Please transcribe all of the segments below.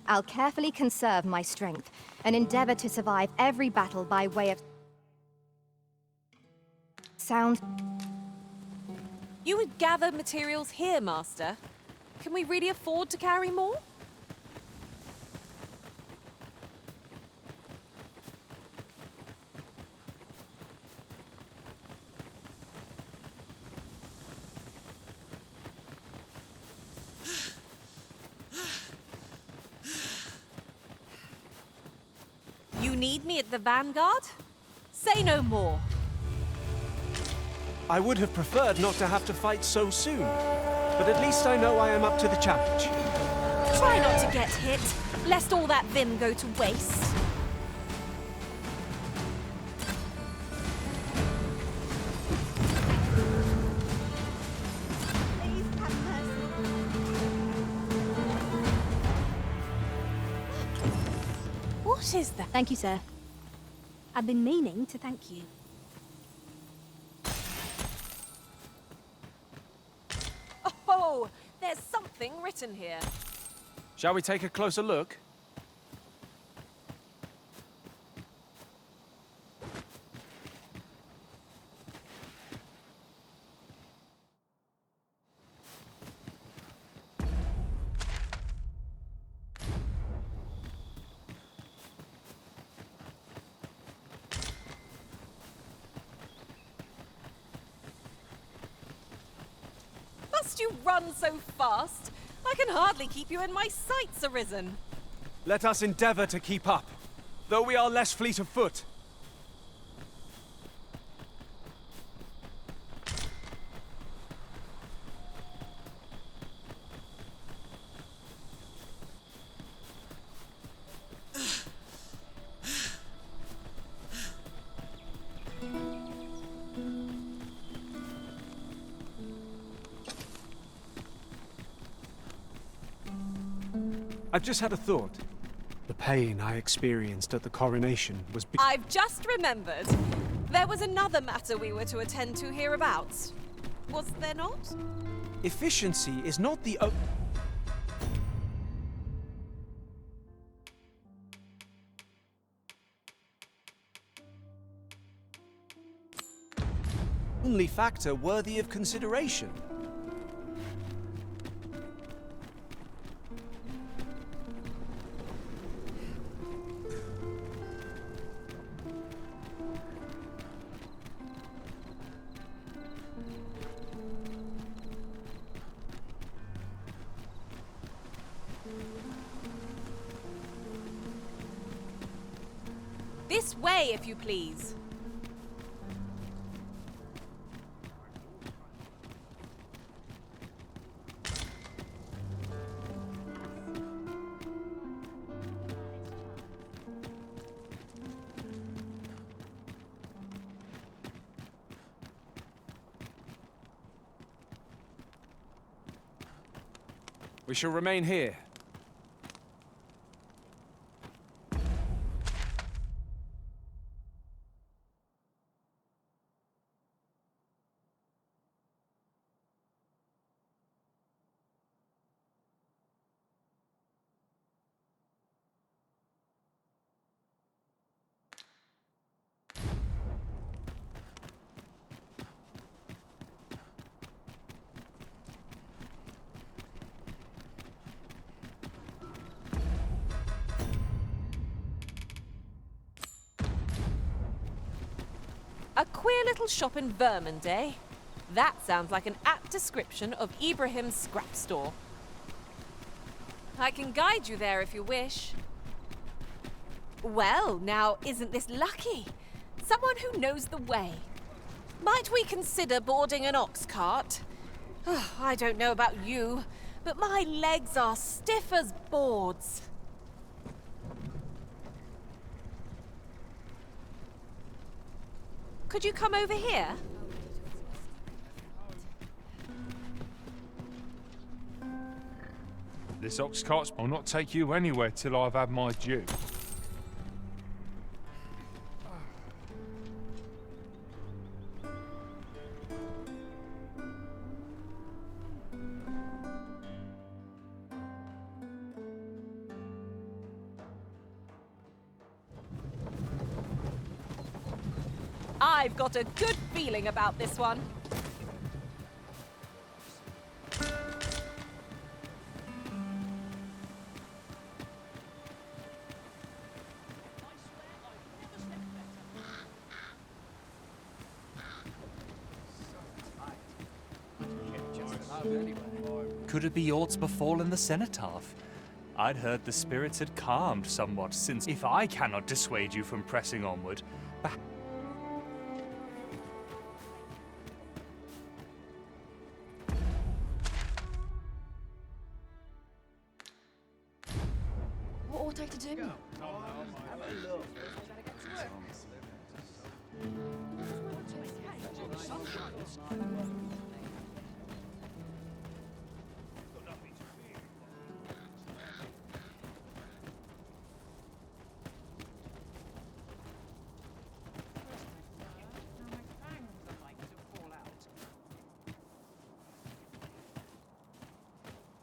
I'll carefully conserve my strength and endeavor to survive every battle by way of sound. You would gather materials here, Master. Can we really afford to carry more? You need me at the Vanguard? Say no more. I would have preferred not to have to fight so soon, but at least I know I am up to the challenge. Try not to get hit, lest all that vim go to waste. What is that? Thank you, sir. I've been meaning to thank you. Oh, there's something written here. Shall we take a closer look? Must you run so fast? I can hardly keep you in my sights, Arisen. Let us endeavor to keep up, though we are less fleet of foot. I've just had a thought. The pain I experienced at the coronation was I've just remembered. There was another matter we were to attend to hereabouts. Was there not? Efficiency is not the only factor worthy of consideration. This way, if you please. We shall remain here. A queer little shop in Vermont, eh? That sounds like an apt description of Ibrahim's scrap store. I can guide you there if you wish. Well, now, isn't this lucky? Someone who knows the way. Might we consider boarding an ox cart? I don't know about you, but my legs are stiff as boards. Could you come over here? This ox cart will not take you anywhere till I've had my due. I've got a good feeling about this one. Could it be aught befallen the cenotaph? I'd heard the spirits had calmed somewhat, since if I cannot dissuade you from pressing onward, What ought I to do?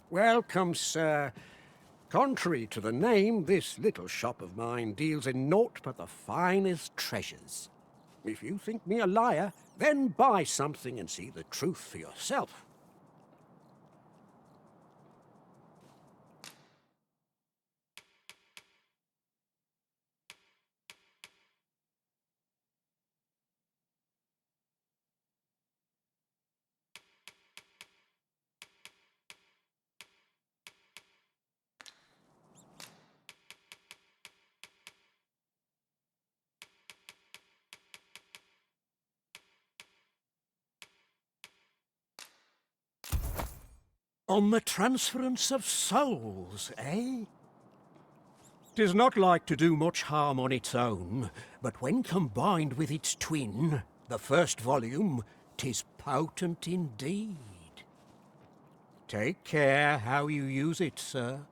Welcome, sir. Contrary to the name, this little shop of mine deals in naught but the finest treasures. If you think me a liar, then buy something and see the truth for yourself. On the transference of souls, eh? 'Tis not like to do much harm on its own, but when combined with its twin, the first volume, 'tis potent indeed. Take care how you use it, sir.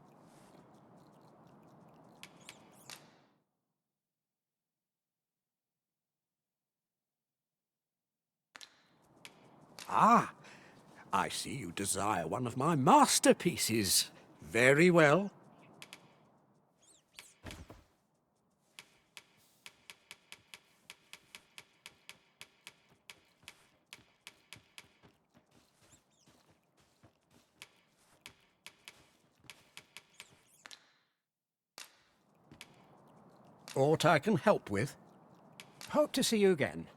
Ah, I see you desire one of my masterpieces. Very well. Aught I can help with? Hope to see you again.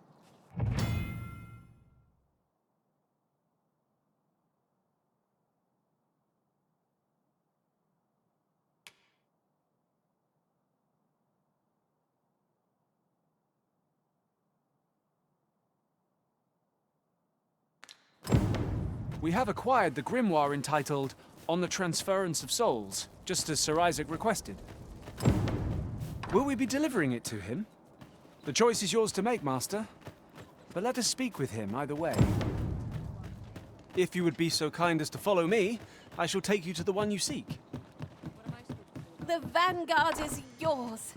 We have acquired the grimoire entitled On the Transference of Souls, just as Sir Isaac requested. Will we be delivering it to him? The choice is yours to make, Master. But let us speak with him either way. If you would be so kind as to follow me, I shall take you to the one you seek. The vanguard is yours.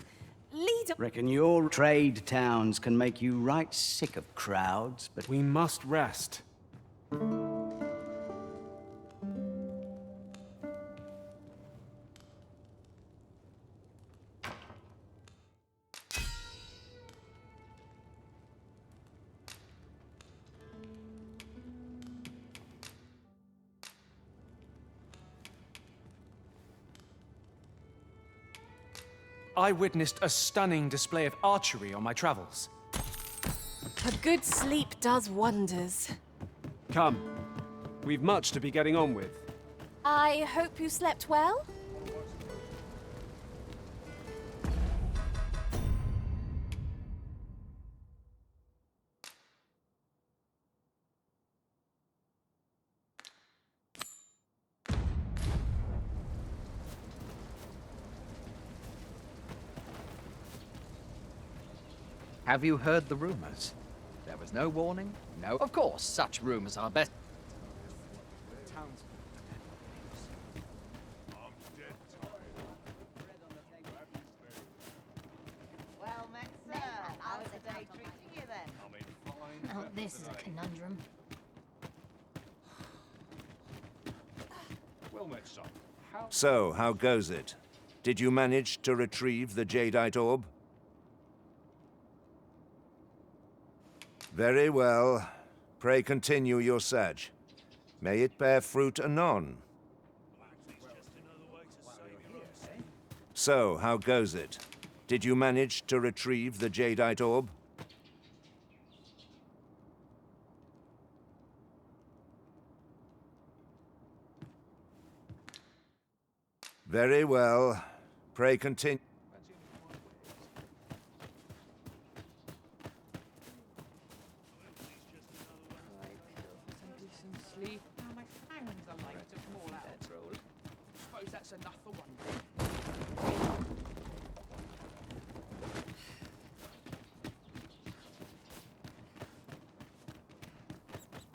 Lead. Reckon your trade towns can make you right sick of crowds, but We must rest. I witnessed a stunning display of archery on my travels. A good sleep does wonders. Come, we've much to be getting on with. I hope you slept well? Have you heard the rumors? There was no warning? No. Of course, such rumors are best. Well met, sir. How's the day treating you then? Now this is a conundrum. So, how goes it? Did you manage to retrieve the jadeite orb? Very well. Pray continue your search. May it bear fruit anon. So, how goes it? Did you manage to retrieve the jadeite orb? Very well. Pray continue. Suppose that's enough for one day.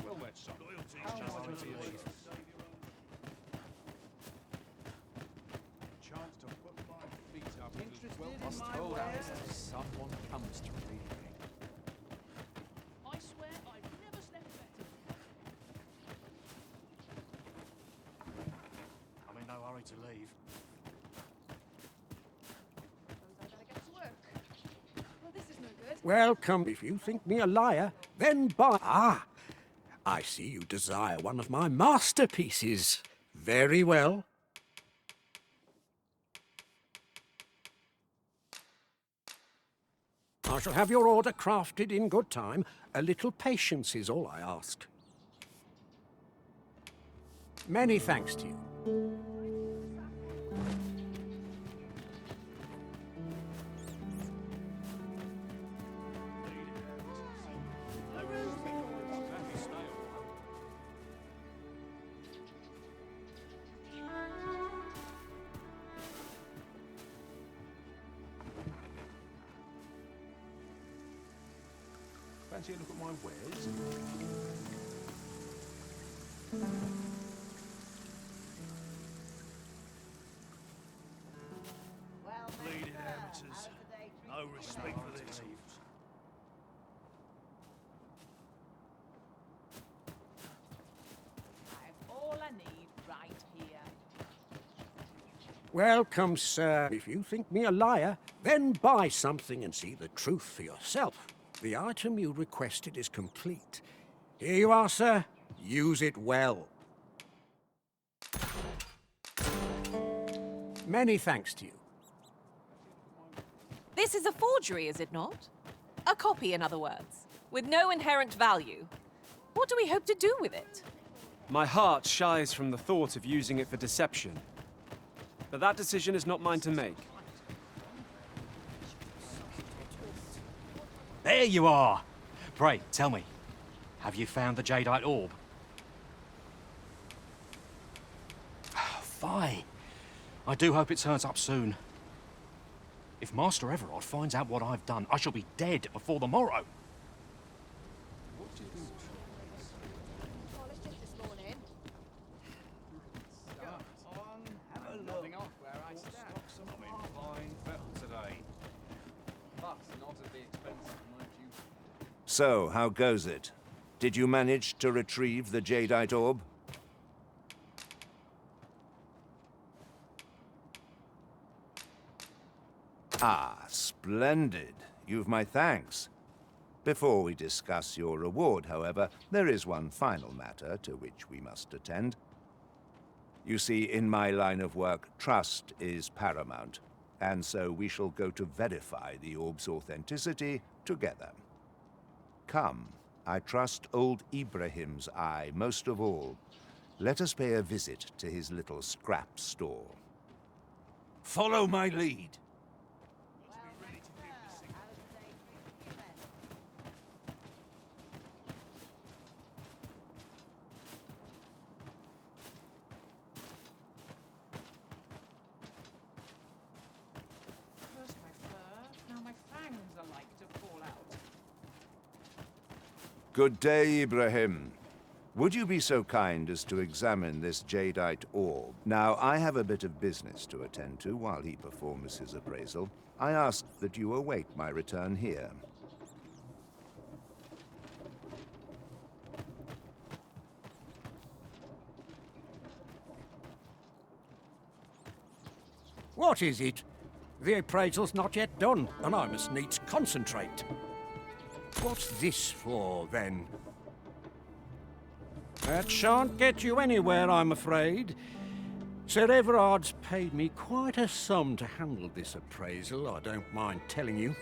Well, that's some chance to put my feet up. Must hold out till someone comes to relieve me. I swear I've never slept better. I'm in no hurry to leave. I better get to work. Well, this is no good. Welcome. If you think me a liar, then buy. Ah, I see you desire one of my masterpieces. Very well. I shall have your order crafted in good time. A little patience is all I ask. Many thanks to you. Fancy a look at my wares? Well, Bleeding sir, amateurs. how's the day No treating you respect then? for this. I've all I need right here. Welcome, sir. If you think me a liar, then buy something and see the truth for yourself. The item you requested is complete. Here you are, sir. Use it well. Many thanks to you. This is a forgery, is it not? A copy, in other words, with no inherent value. What do we hope to do with it? My heart shies from the thought of using it for deception. But that decision is not mine to make. There you are! Pray, tell me, have you found the jadeite orb? Fine. I do hope it turns up soon. If Master Everard finds out what I've done, I shall be dead before the morrow. Nothing off where I stand. I'm in fine fettle today. But not at the expense of my duty. So, how goes it? Did you manage to retrieve the jadeite orb? Ah, splendid. You've my thanks. Before we discuss your reward, however, there is one final matter to which we must attend. You see, in my line of work, trust is paramount, and so we shall go to verify the orb's authenticity together. Come, I trust old Ibrahim's eye most of all. Let us pay a visit to his little scrap store. Follow my lead. First my fur, now my fangs are like to fall out. Good day, Ibrahim. Would you be so kind as to examine this jadeite orb? Now, I have a bit of business to attend to while he performs his appraisal. I ask that you await my return here. What is it? The appraisal's not yet done, and I must needs concentrate. What's this for, then? That shan't get you anywhere, I'm afraid. Sir Everard's paid me quite a sum to handle this appraisal, I don't mind telling you.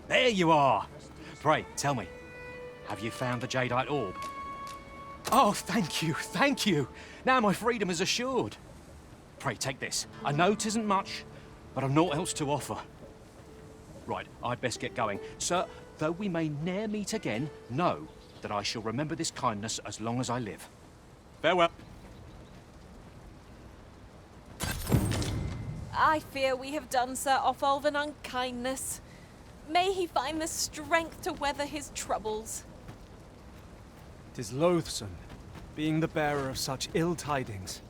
There you are! Pray, tell me, have you found the Jadeite orb? Oh, thank you, thank you! Now my freedom is assured. Pray, take this. I know 'tisn't much, but I've naught else to offer. Right, I'd best get going. Sir, though we may ne'er meet again, know that I shall remember this kindness as long as I live. Farewell. I fear we have done Sir Offalv an unkindness. May he find the strength to weather his troubles. 'Tis loathsome, being the bearer of such ill tidings.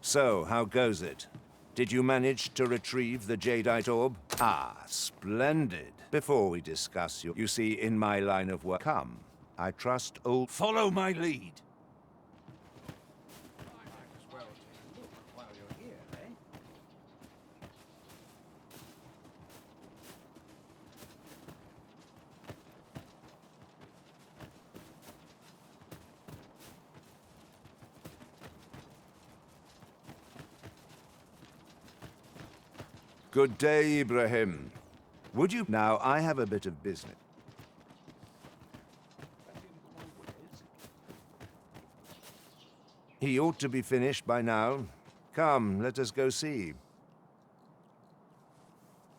So, how goes it? Did you manage to retrieve the Jadeite orb? Ah, splendid. Before we discuss you see, in my line of work, come. I trust old... Follow my lead. Good day, Ibrahim. Would you... Now, I have a bit of business. He ought to be finished by now. Come, let us go see.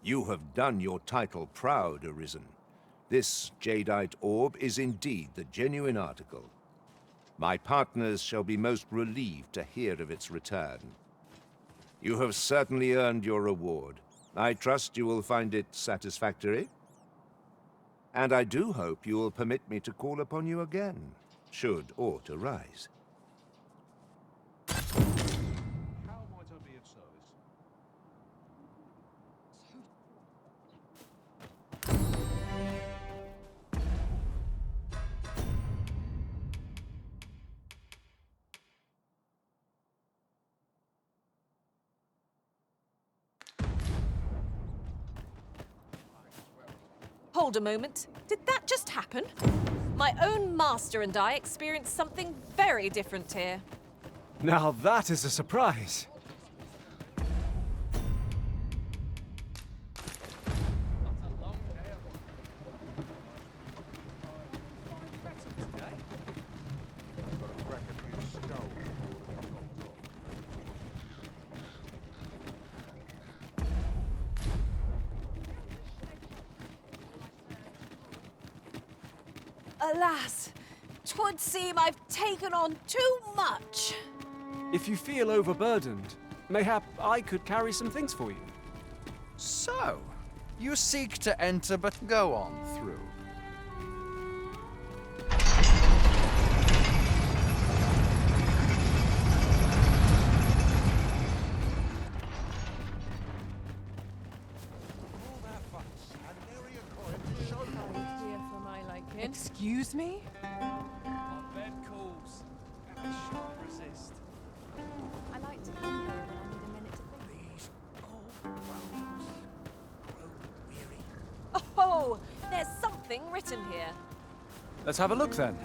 You have done your title proud, Arisen. This Jadeite orb is indeed the genuine article. My partners shall be most relieved to hear of its return. You have certainly earned your reward. I trust you will find it satisfactory. And I do hope you will permit me to call upon you again, should aught arise. How might I be of service? Hold a moment. Did that just happen? My own master and I experienced something very different here. Now that is a surprise. Alas, 'twould seem I've taken on too much. If you feel overburdened, mayhap I could carry some things for you. So, you seek to enter, but go on through. Excuse me? My bed calls, and I shan't resist. I like to come here when I need a minute to think. These old bones grow weary. Oh, there's something written here. Let's have a look then.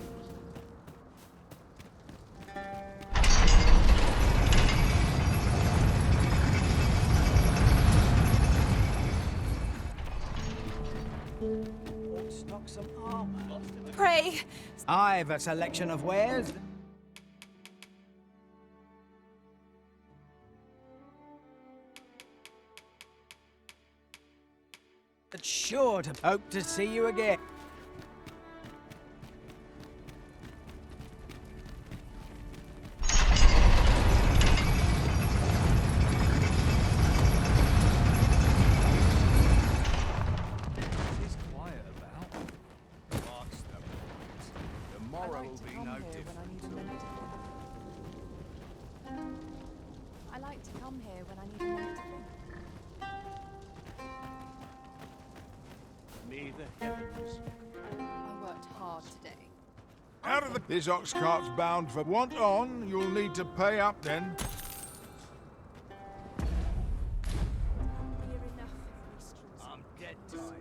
Stock some armor. Pray, I've a selection of wares. It's sure to hope to see you again. I like to come here when I need a minute to think. May the heavens. I worked hard today. Out of the... This ox cart's bound for want on. You'll need to pay up then. I'm dead tired.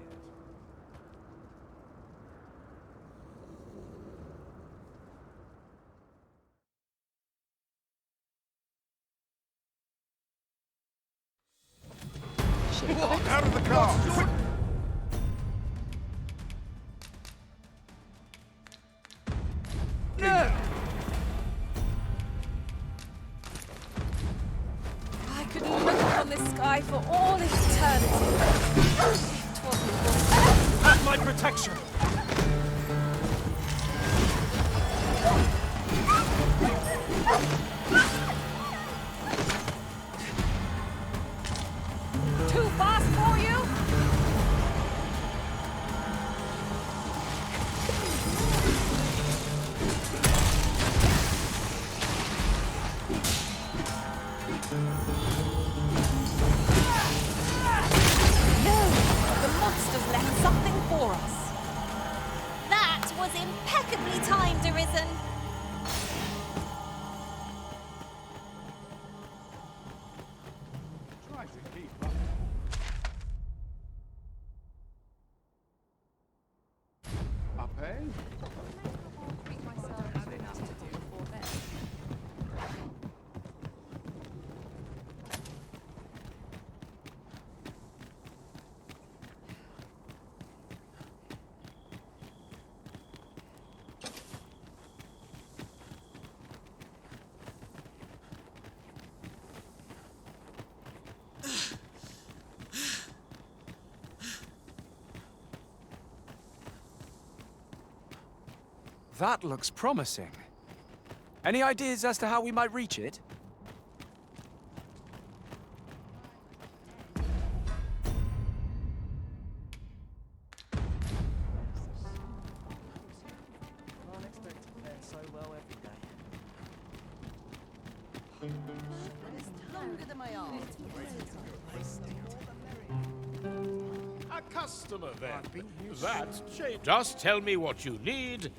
Out of the car! Quick! No! I could look upon this sky for all eternity. It wasn't for... At my protection! Too fast for you? No! The monsters left something for us. That was impeccably timed, Arisen. Try to keep up. Up, eh? That looks promising. Any ideas as to how we might reach it? A customer then. That's just tell me what you need.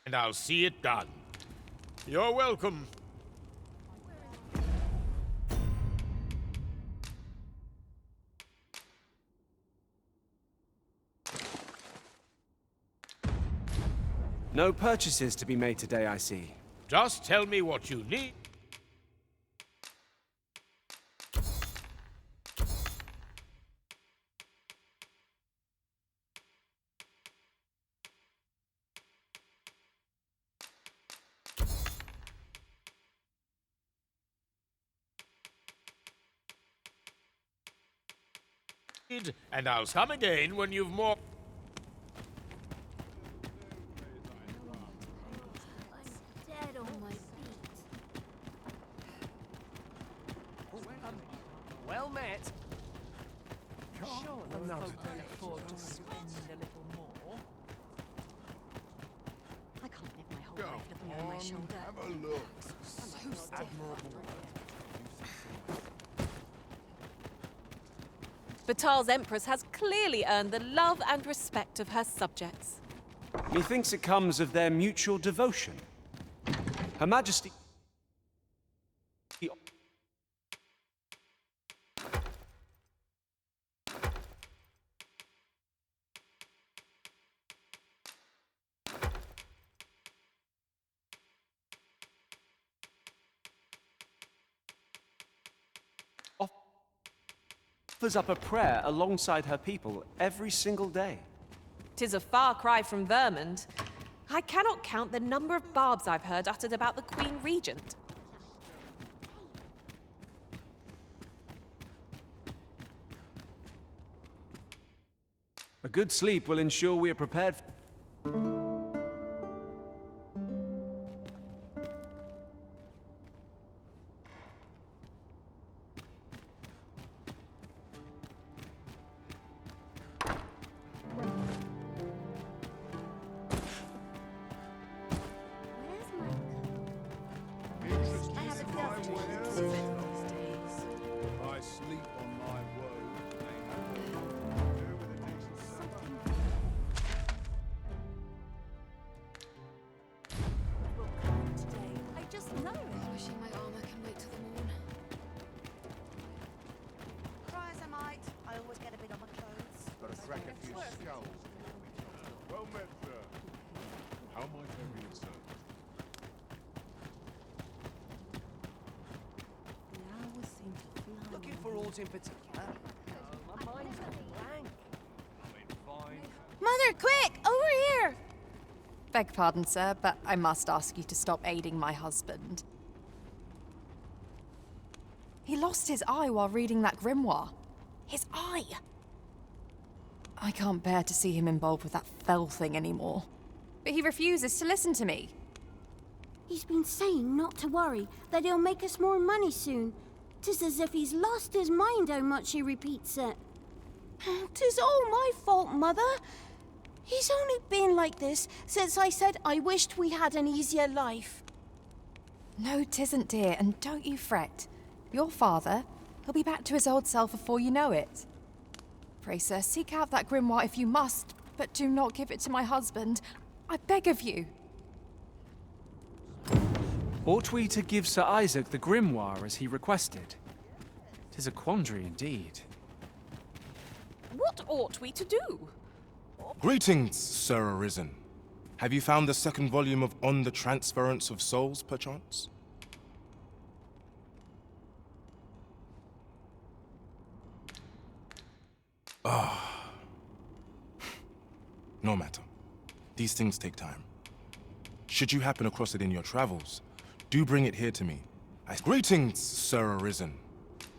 And I'll see it done. You're welcome. No purchases to be made today, I see. Just tell me what you need. And I'll come again when you've more... Dead on my feet. Well met. Sure, I'm not afford to spend a little more. Go on, have a look. Batal's Empress has clearly earned the love and respect of her subjects. Methinks it comes of their mutual devotion. Her Majesty offers up a prayer alongside her people every single day. 'Tis a far cry from Vermund. I cannot count the number of barbs I've heard uttered about the Queen Regent. A good sleep will ensure we are prepared I sleep on my woe. I just love it. Wishing my armor can wait till the morn. Try as I might, I always get a bit on my clothes. Got to crack a few skulls. Well met, sir. How might I be of service? Looking for aught in particular? My mind's blank. Mother, quick! Over here! Beg pardon, sir, but I must ask you to stop aiding my husband. He lost his eye while reading that grimoire. His eye! I can't bear to see him involved with that fell thing anymore. But he refuses to listen to me. He's been saying not to worry, that he'll make us more money soon. 'Tis as if he's lost his mind how much he repeats it. 'Tis all my fault, Mother. He's only been like this since I said I wished we had an easier life. No, 'tisn't, dear, and don't you fret. Your father, he'll be back to his old self before you know it. Pray, sir, seek out that grimoire if you must, but do not give it to my husband. I beg of you. Ought we to give Sir Isaac the grimoire as he requested? 'Tis a quandary indeed. What ought we to do? Greetings, Sir Arisen. Have you found the second volume of On the Transference of Souls, perchance? Ah. No matter. These things take time. Should you happen across it in your travels, do bring it here to me. Greetings, Sir Arisen.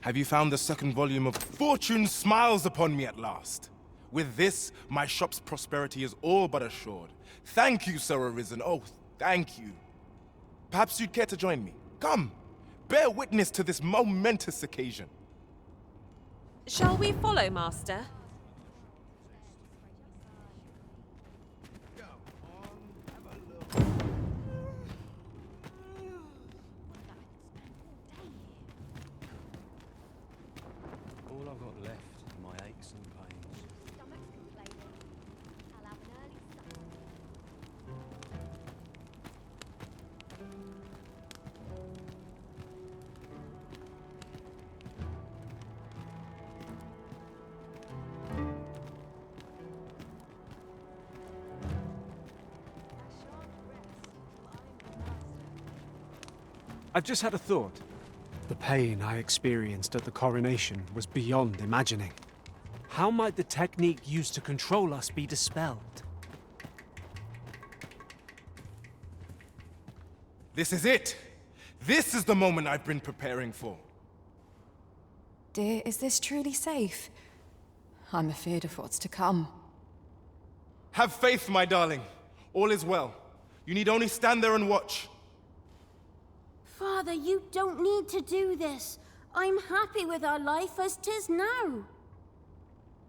Have you found the second volume of Fortune Smiles Upon Me at last? With this, my shop's prosperity is all but assured. Thank you, Sir Arisen. Oh, thank you. Perhaps you'd care to join me. Come, bear witness to this momentous occasion. Shall we follow, Master? All I've got left are my aches and pains. I've just had a thought. The pain I experienced at the coronation was beyond imagining. How might the technique used to control us be dispelled? This is it! This is the moment I've been preparing for. Dear, is this truly safe? I'm afeard of what's to come. Have faith, my darling. All is well. You need only stand there and watch. Father, you don't need to do this. I'm happy with our life as 'tis now.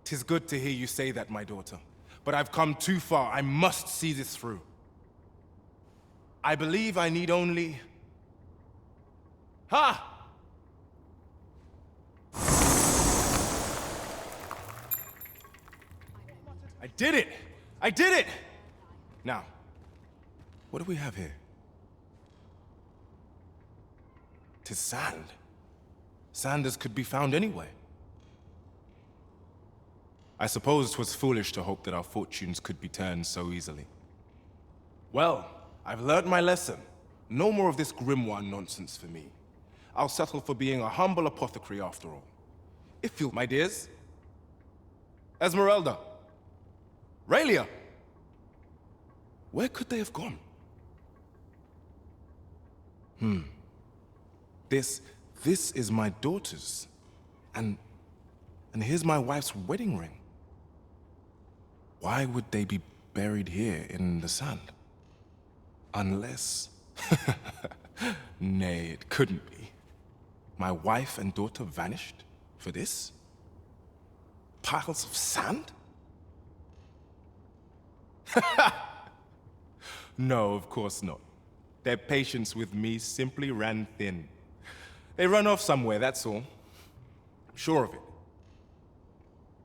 'Tis good to hear you say that, my daughter. But I've come too far. I must see this through. I believe I need only... Ha! I did it! I did it! Now, what do we have here? 'Tis sand. Sand as could be found anywhere. I suppose 'twas foolish to hope that our fortunes could be turned so easily. Well, I've learned my lesson. No more of this grimoire nonsense for me. I'll settle for being a humble apothecary after all. If you, my dears. Esmeralda. Raylia. Where could they have gone? This is my daughter's. And here's my wife's wedding ring. Why would they be buried here in the sand? Unless... Nay, it couldn't be. My wife and daughter vanished for this? Piles of sand? No, of course not. Their patience with me simply ran thin. They run off somewhere, that's all. I'm sure of it.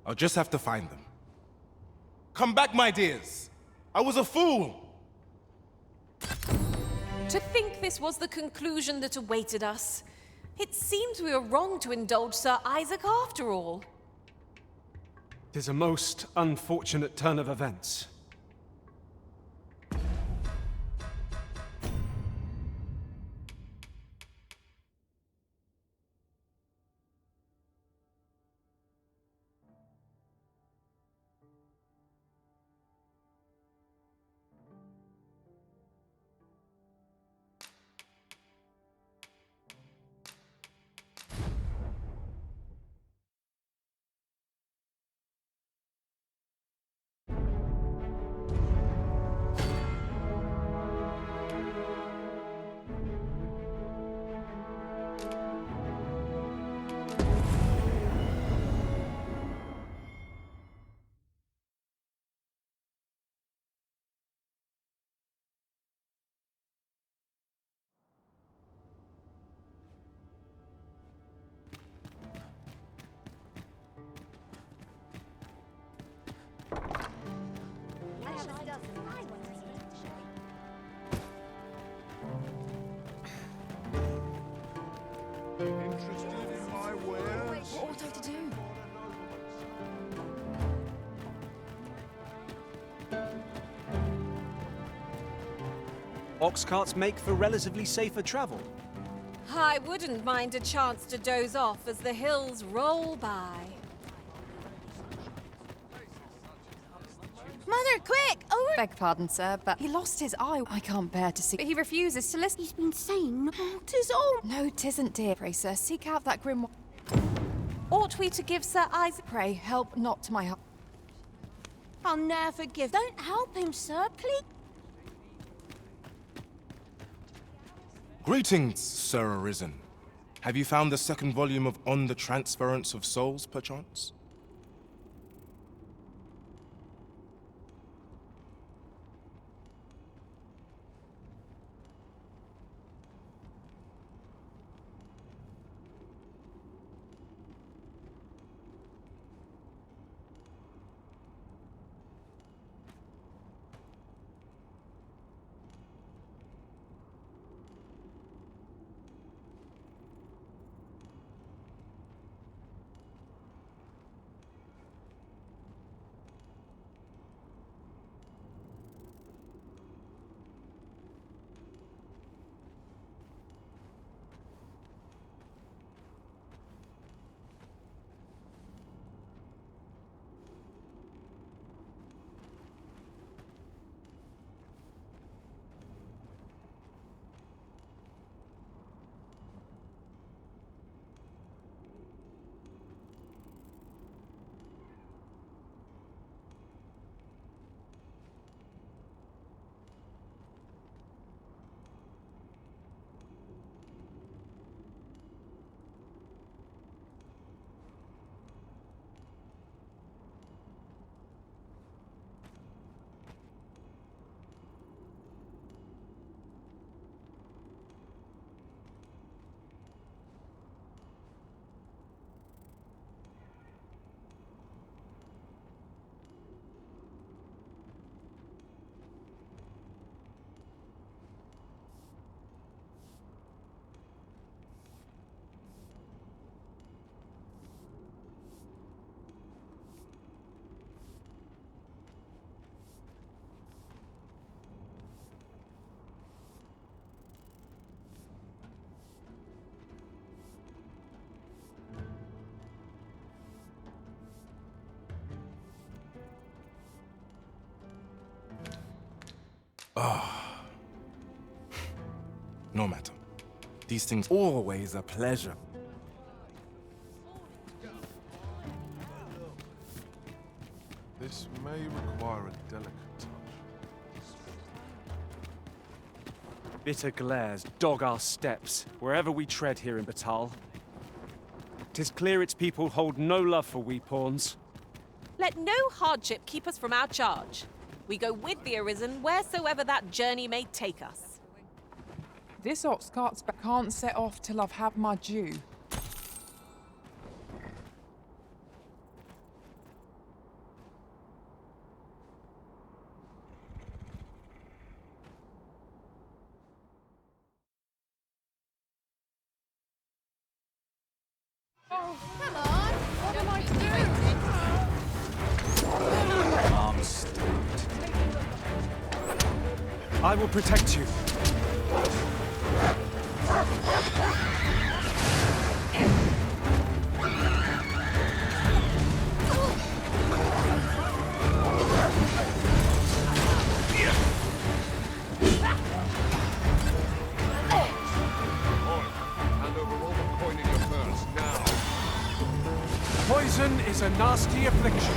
I'll just have to find them. Come back, my dears! I was a fool! To think this was the conclusion that awaited us. It seems we were wrong to indulge Sir Isaac after all. It is a most unfortunate turn of events. What ought I to do? Ox carts make for relatively safer travel. I wouldn't mind a chance to doze off as the hills roll by. Mother, quick! Oh, beg pardon, sir, but he lost his eye. I can't bear to see. But he refuses to listen. He's been saying, "'Tis all." No, 'tisn't, dear. Pray, sir, seek out that grimoire. Ought we to give Sir Isaac... Pray, help not to my heart. I'll never forgive. Don't help him, sir, please. Greetings, Sir Arisen. Have you found the second volume of On the Transference of Souls, perchance? No matter. These things... Always a pleasure. This may require a delicate touch. Bitter glares dog our steps wherever we tread here in Batal. 'Tis clear its people hold no love for we pawns. Let no hardship keep us from our charge. We go with the Arisen wheresoever that journey may take us. This ox cart's can't set off till I've had my due. Oh, come on! What am I doing? I'm stunned. I will protect you. Hand over all the coin in your purse, now. Poison is a nasty affliction.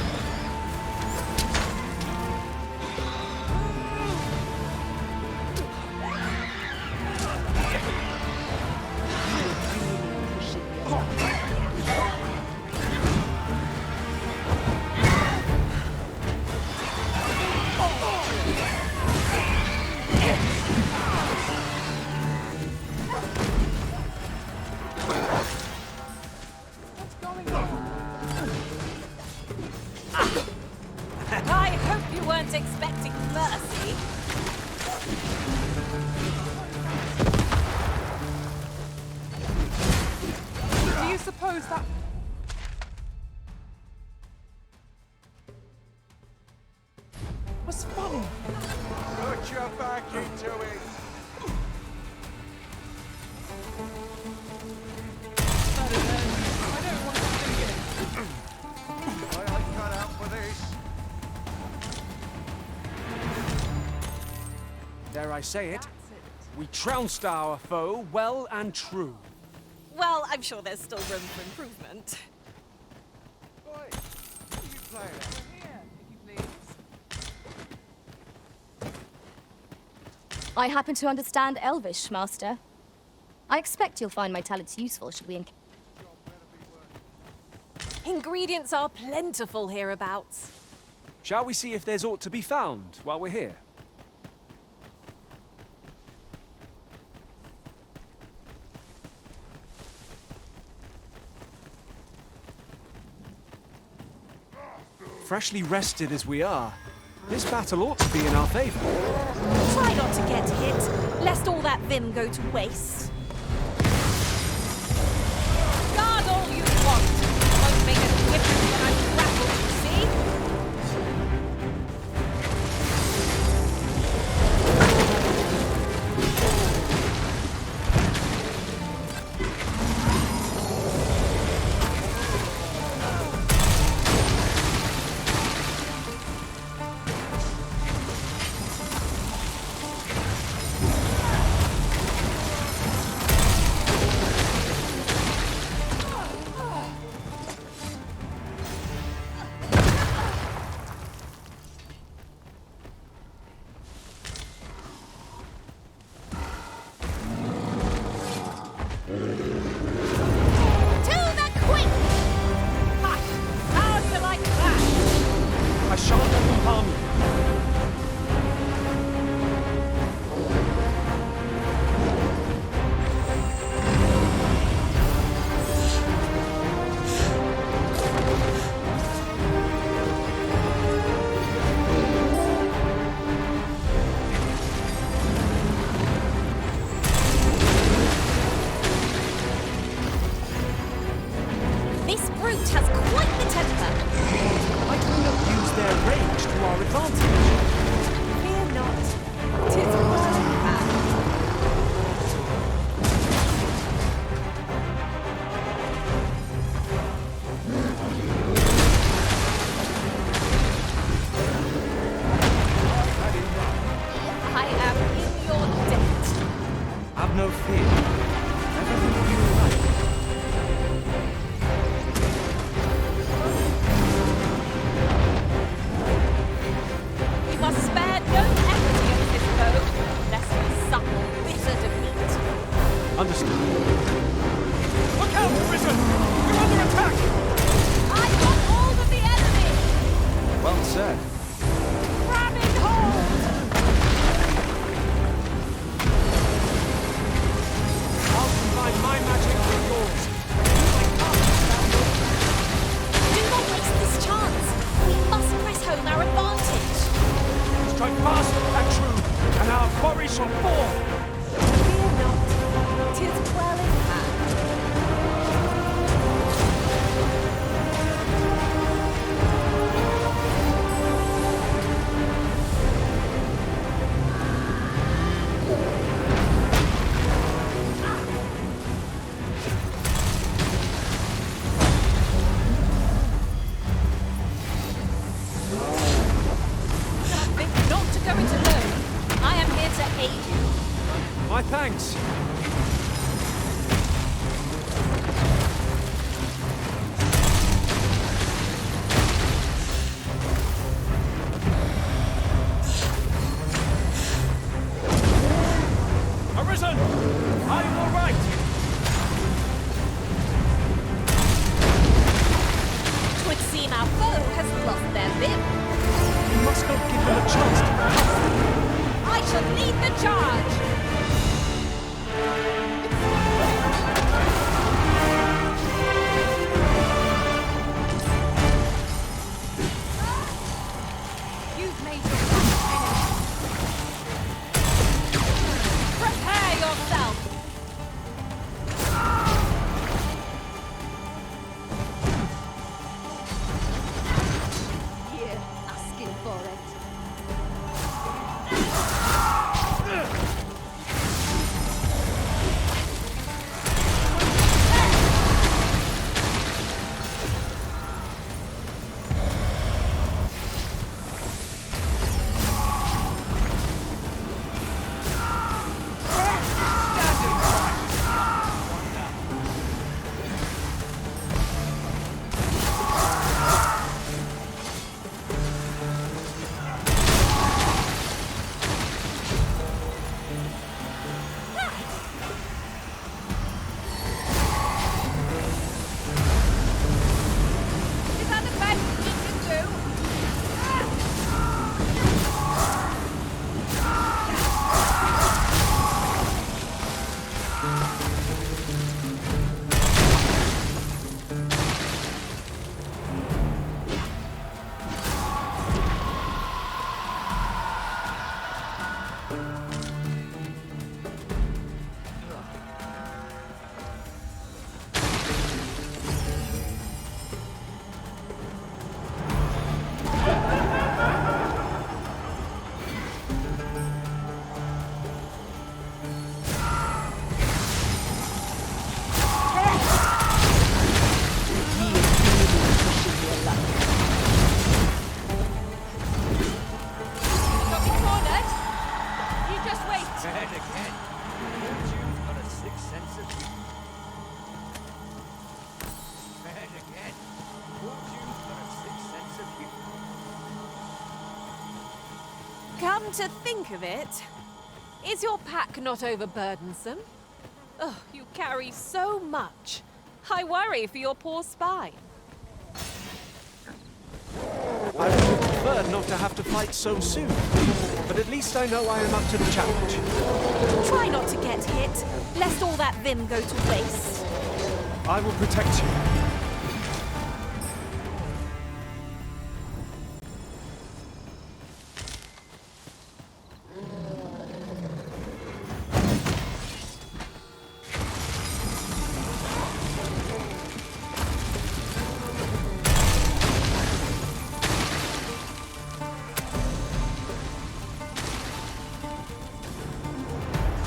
I hope you weren't expecting mercy. Do you suppose that... was funny? Put your back into it. I don't want to do it. I ain't cut out for this. Dare I say it? We trounced our foe well and true. Well, I'm sure there's still room for improvement. Boy, what are you playing at? Here, if you please. I happen to understand Elvish, Master. I expect you'll find my talents useful should we encounter. Ingredients are plentiful hereabouts. Shall we see if there's aught to be found while we're here? Freshly rested as we are, this battle ought to be in our favor. Try not to get hit, lest all that vim go to waste. Guard all you want. Won't make a difference when I'm grappled, you see? glory shall fall! Fear not, 'tis well in hand. Think not to go it alone. I am here to aid you. My thanks. Arisen! Are you all right? Twould seem our foe has lost their vim. You must not give them a chance to pass. I shall lead the charge! You've made your enemy. Prepare yourself! You're asking for it. Is that the best you can do? Got me cornered? You just wait. And again, fortune's got a sixth sense of humor. And again, fortune's got a sixth sense of humor. Come to think of it, is your pack not overburdensome? Oh, you carry so much. I worry for your poor spine. I would have preferred not to have to fight so soon, but at least I know I am up to the challenge. Try not to get hit, lest all that vim go to waste. I will protect you.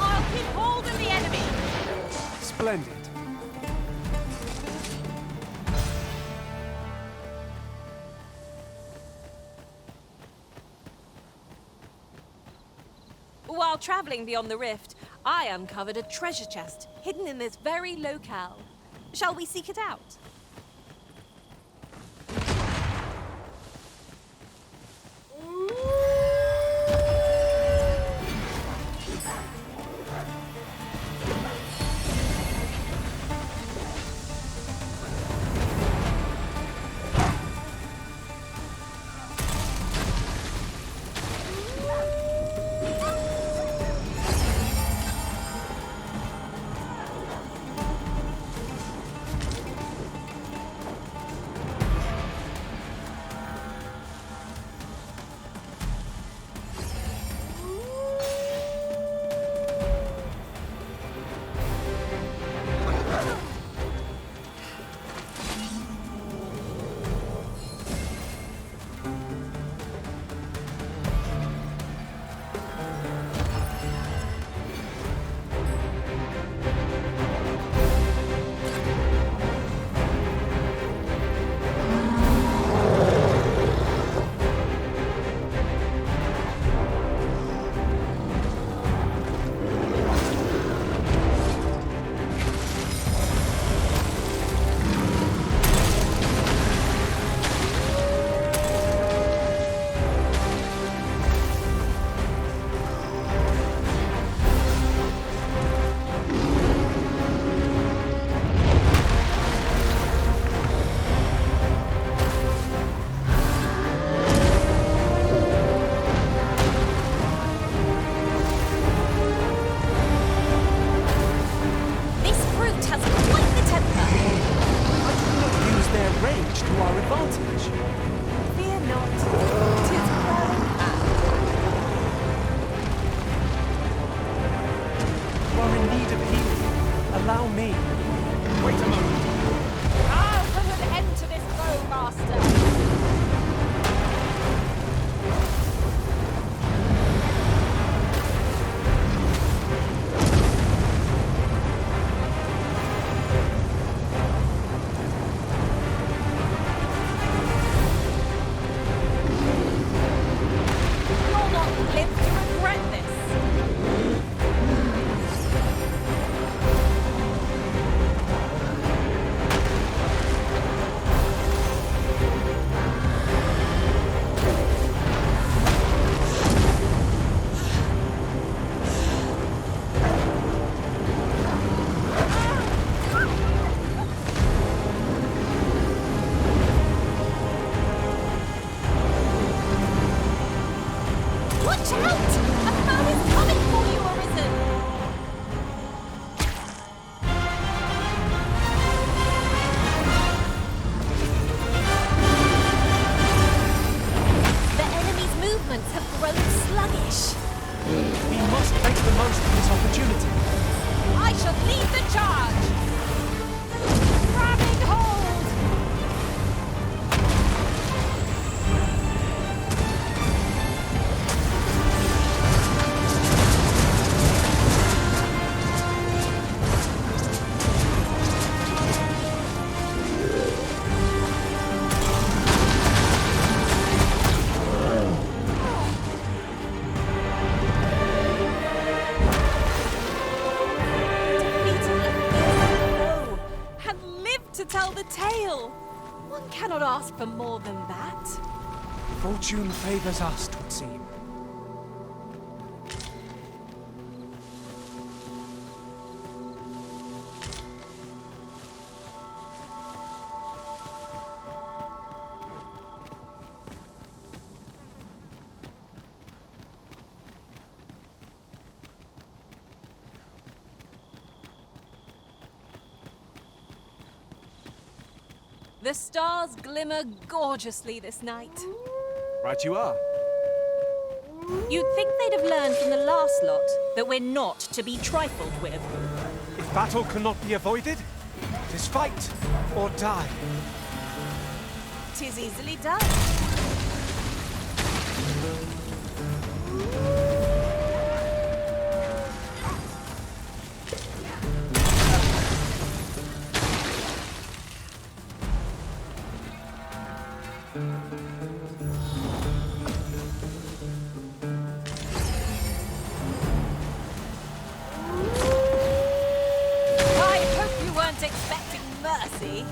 I'll keep hold of the enemy. Splendid. While traveling beyond the rift, I uncovered a treasure chest hidden in this very locale. Shall we seek it out? are in need of healing. Allow me. Wait a moment. I'll put an end to this go, Master. One cannot ask for more than that. Fortune favors us, 'twould seem. The stars glimmer gorgeously this night. Right you are. You'd think they'd have learned from the last lot that we're not to be trifled with. If battle cannot be avoided, 'tis fight or die. 'Tis easily done. Expecting mercy.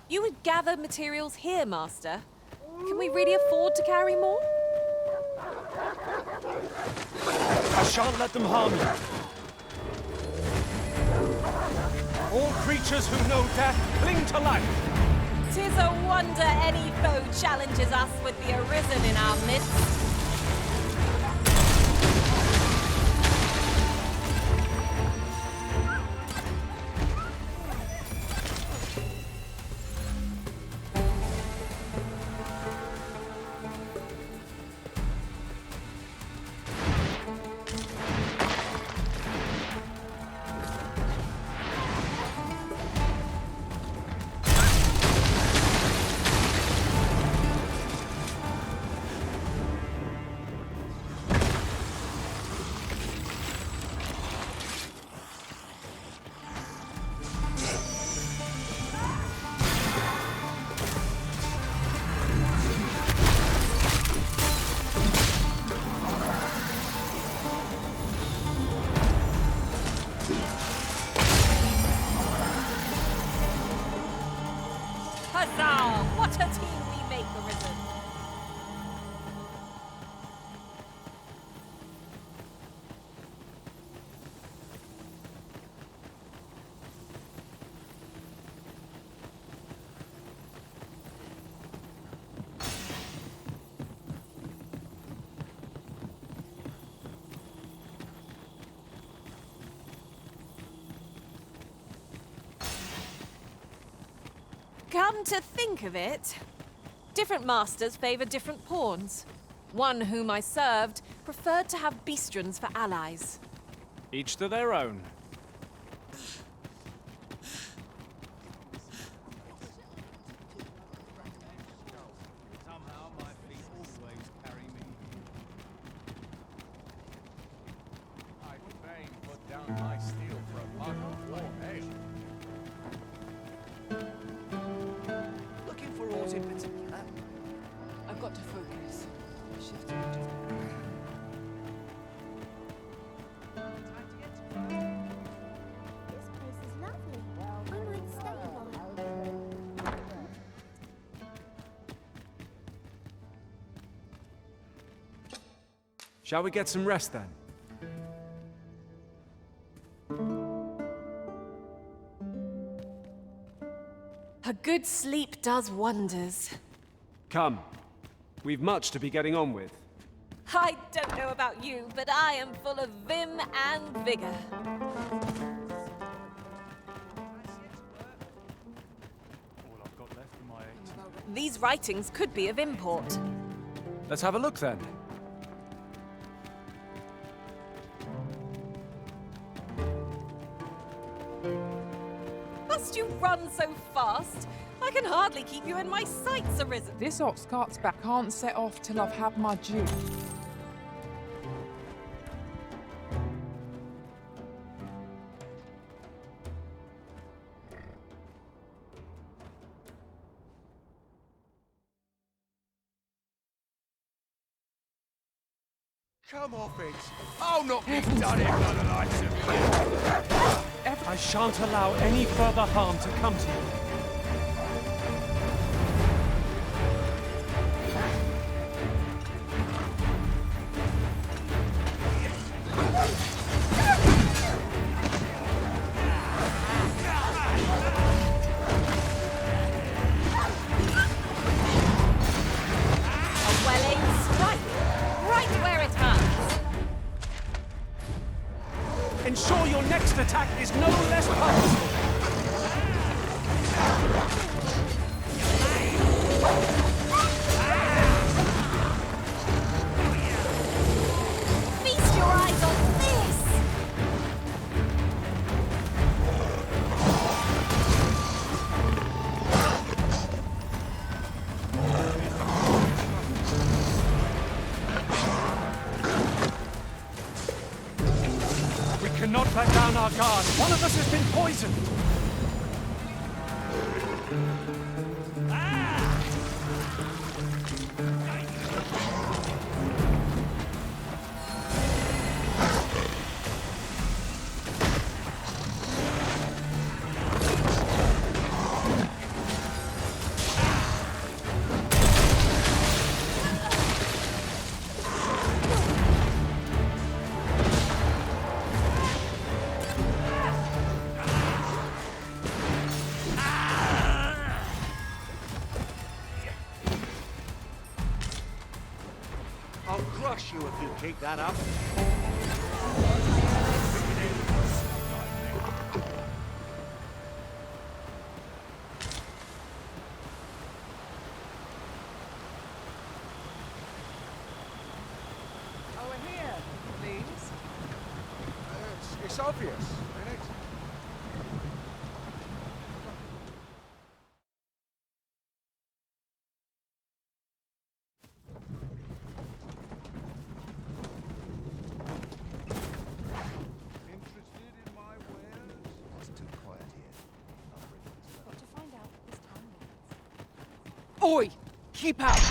You would gather materials here, Master. Can we really afford to carry more? I shan't let them harm you. All creatures who know death cling to life. 'Tis a wonder any foe challenges us with the Arisen in our midst. Come to think of it, different masters favor different pawns. One whom I served preferred to have beastrons for allies. Each to their own. Somehow my feet always carry me. I'd fain put down my steel for a mug of warm ale. Looking for aught in particular? I've got to focus. Shift. This place is lovely. I might stay a while. Shall we get some rest then? A good sleep does wonders. Come. We've much to be getting on with. I don't know about you, but I am full of vim and vigor. These writings could be of import. Let's have a look then. Must you run so fast? I can hardly keep you in my sights, Arisen. This ox cart's back can't set off till I've had my due. Come off it! I'll not be done it by the likes of you! I shan't allow any further harm to come to you. A well-aimed strike, right where it hurts. Ensure your next attack is no less powerful. Feast your eyes on this! We cannot back down our guard. One of us has been poisoned. I'll crush you if you keep that up. Over here, please. It's obvious, isn't it? Interested in my wares? It's too quiet here. Got to find out what this town means. Oi! Keep out!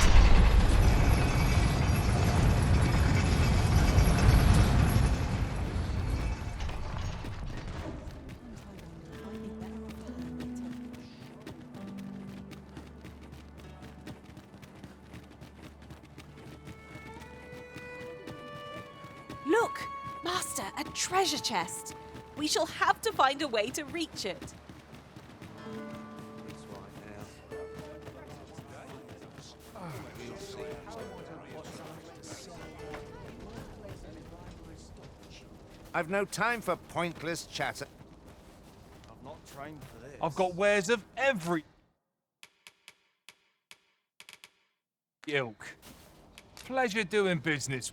Look, Master, a treasure chest. We shall have to find a way to reach it. I've no time for pointless chatter. I've not trained for this. I've got wares of every... ilk. Pleasure doing business.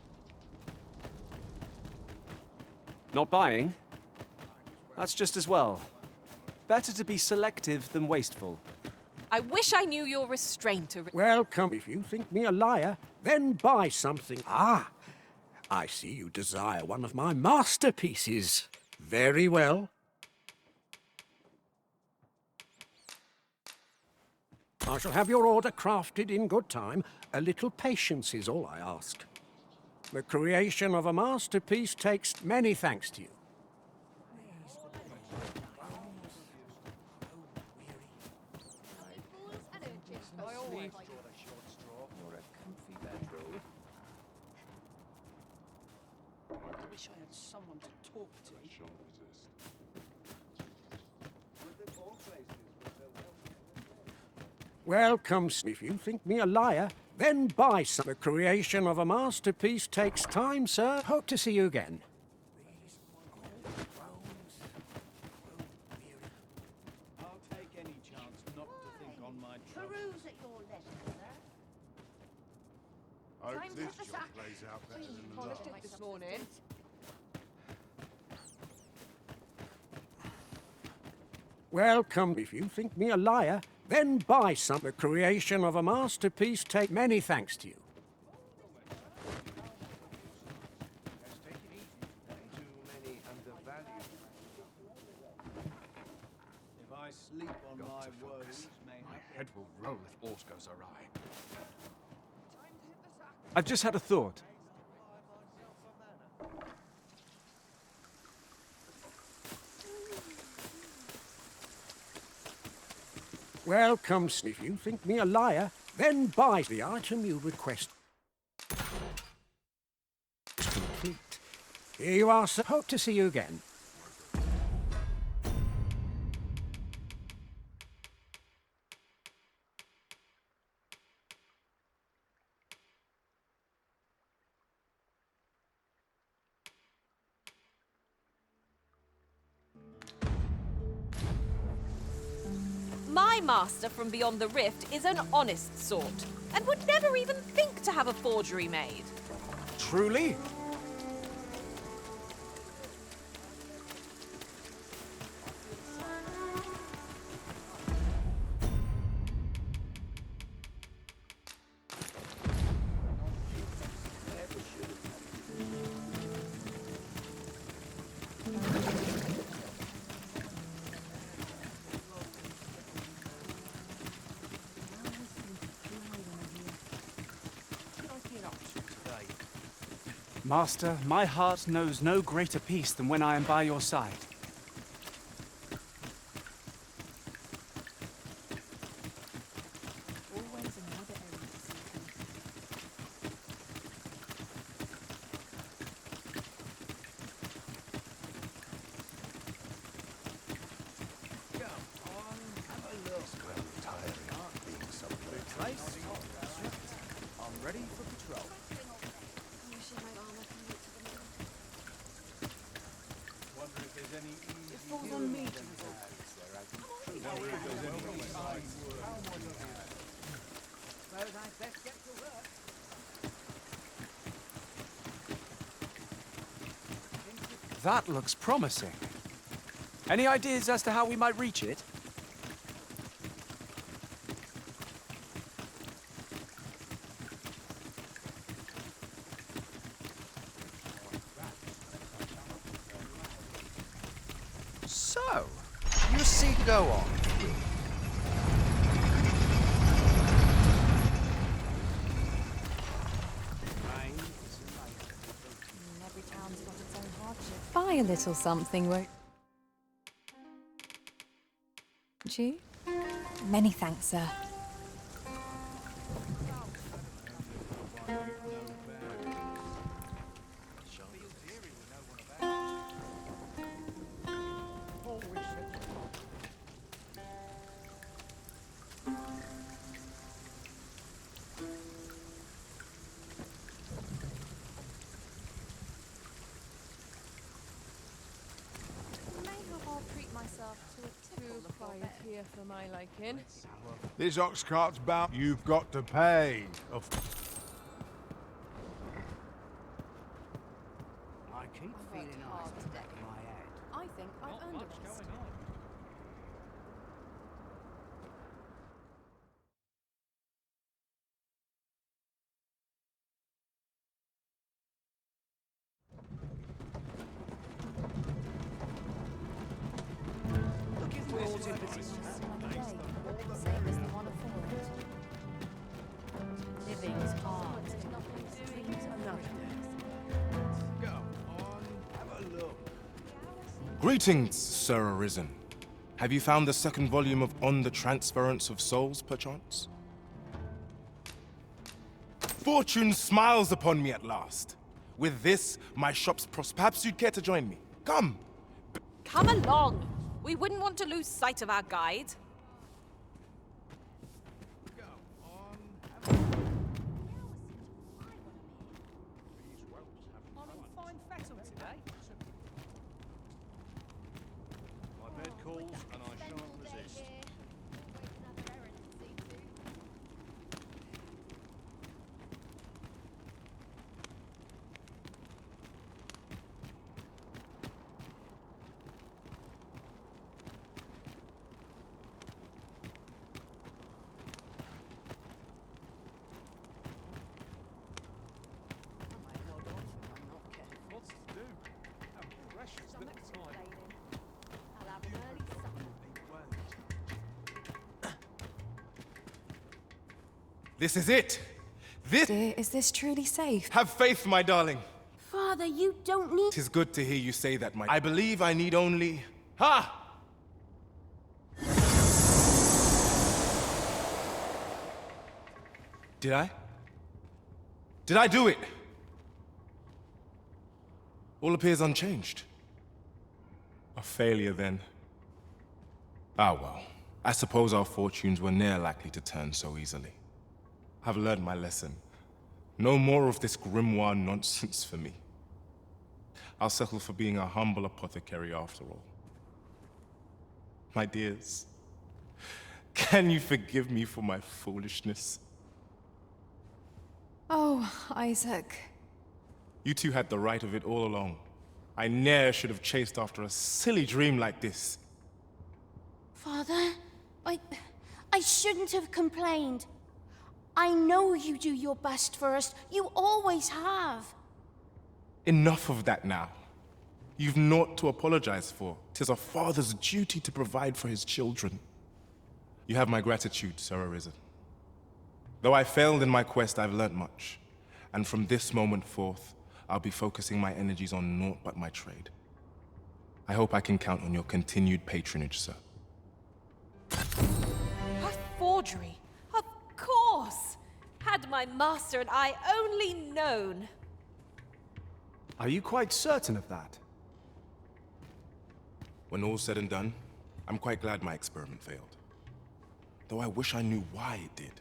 Not buying? That's just as well. Better to be selective than wasteful. I wish I knew your restraint. Welcome. If you think me a liar, then buy something. Ah, I see you desire one of my masterpieces. Very well. I shall have your order crafted in good time. A little patience is all I ask. The creation of a masterpiece takes many thanks to you. I always draw a short straw or a comfy bedroll. I wish I had someone to talk to. Welcome. If you think me a liar, then buy some. The creation of a masterpiece takes time, sir. Hope to see you again. I'll take any chance not to think on my Peruse at your leisure, sir. I hope Time this for the job sack. plays out better than the Polished last. it this morning. Welcome. If you think me a liar, then buy some. The creation of a masterpiece takes many thanks to you. If I sleep on my woes, My head will roll if aught goes awry. I've just had a thought. Welcome. If you think me a liar, then buy the item you request. It's complete. Here you are, sir. Hope to see you again. My master from beyond the rift is an honest sort, and would never even think to have a forgery made. Truly? Master, my heart knows no greater peace than when I am by your side. I'm ready for patrol. Wonder if there's any easy It falls on me to Suppose I'd best get to work. That looks promising. Any ideas as to how we might reach it? So, you see, go on. Every town's got its own hardship. Buy a little something, won't you? Many thanks, sir. May have I'll treat myself to a 2 o'clock quiet here for my liking. This ox cart's bound. You've got to pay. I keep feeling eyes in the back of my head. I think I've earned it. Looking forward to visiting. Same as the one aforesaid. Living's hard. Dreams another day. Go on, have a look. Greetings, Sir Arisen. Have you found the second volume of On the Transference of Souls, perchance? Fortune smiles upon me at last. With this, my shop's Perhaps you'd care to join me. Come! Come along! We wouldn't want to lose sight of our guide. I'm in fine fettle today. My bed calls and I shan't resist. Lots to do. How precious little time. I'll have an early supper. This is it! This— Dear, is this truly safe? Have faith, my darling. Father, you don't need... 'Tis good to hear you say that, my— I believe I need only— Ha! Did I? Did I do it? All appears unchanged. A failure, then. Ah, well. I suppose our fortunes were ne'er likely to turn so easily. I've learned my lesson. No more of this grimoire nonsense for me. I'll settle for being a humble apothecary after all. My dears, can you forgive me for my foolishness? Oh, Isaac. You two had the right of it all along. I ne'er should have chased after a silly dream like this. Father, I shouldn't have complained. I know you do your best for us. You always have. Enough of that now. You've naught to apologize for. 'Tis a father's duty to provide for his children. You have my gratitude, Sir Arisen. Though I failed in my quest, I've learnt much. And from this moment forth, I'll be focusing my energies on naught but my trade. I hope I can count on your continued patronage, sir. A forgery? Of course! Had my master and I only known. Are you quite certain of that? When all's said and done, I'm quite glad my experiment failed. Though I wish I knew why it did.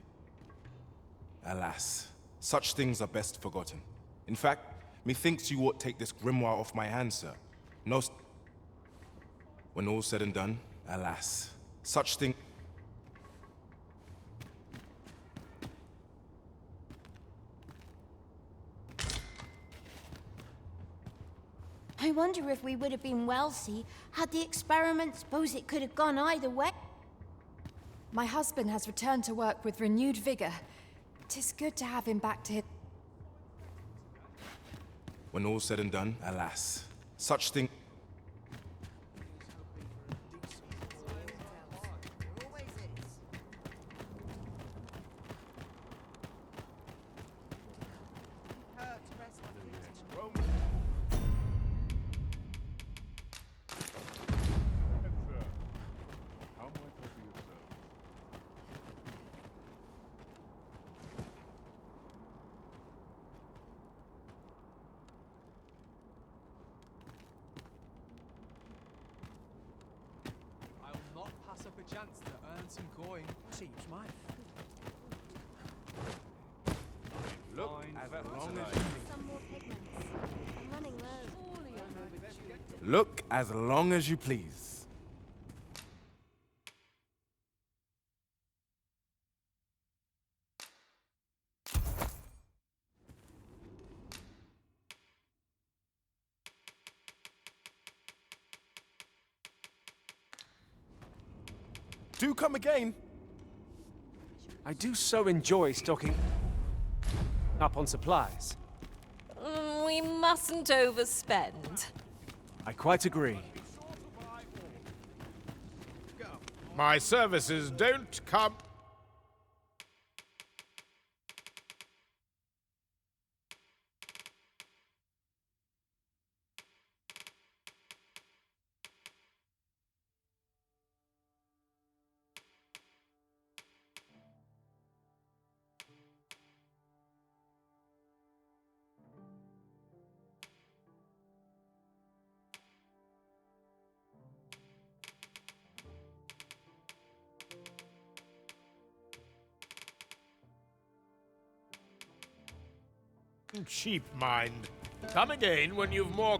Alas, such things are best forgotten. In fact, methinks you ought take this grimoire off my hands, sir. No. When all's said and done, alas, such things. I wonder if we would have been wealthy had the experiment. Suppose it could have gone either way. My husband has returned to work with renewed vigor. 'Tis good to have him back to his... When all's said and done, alas, such things. Up a chance to earn some coin. Seems my Look as long as Some more pigments. I'm running low. Look as long as you please. Do come again. I do so enjoy stocking up on supplies. We mustn't overspend. I quite agree. My services don't come... Cheap mind. Come again when you've more...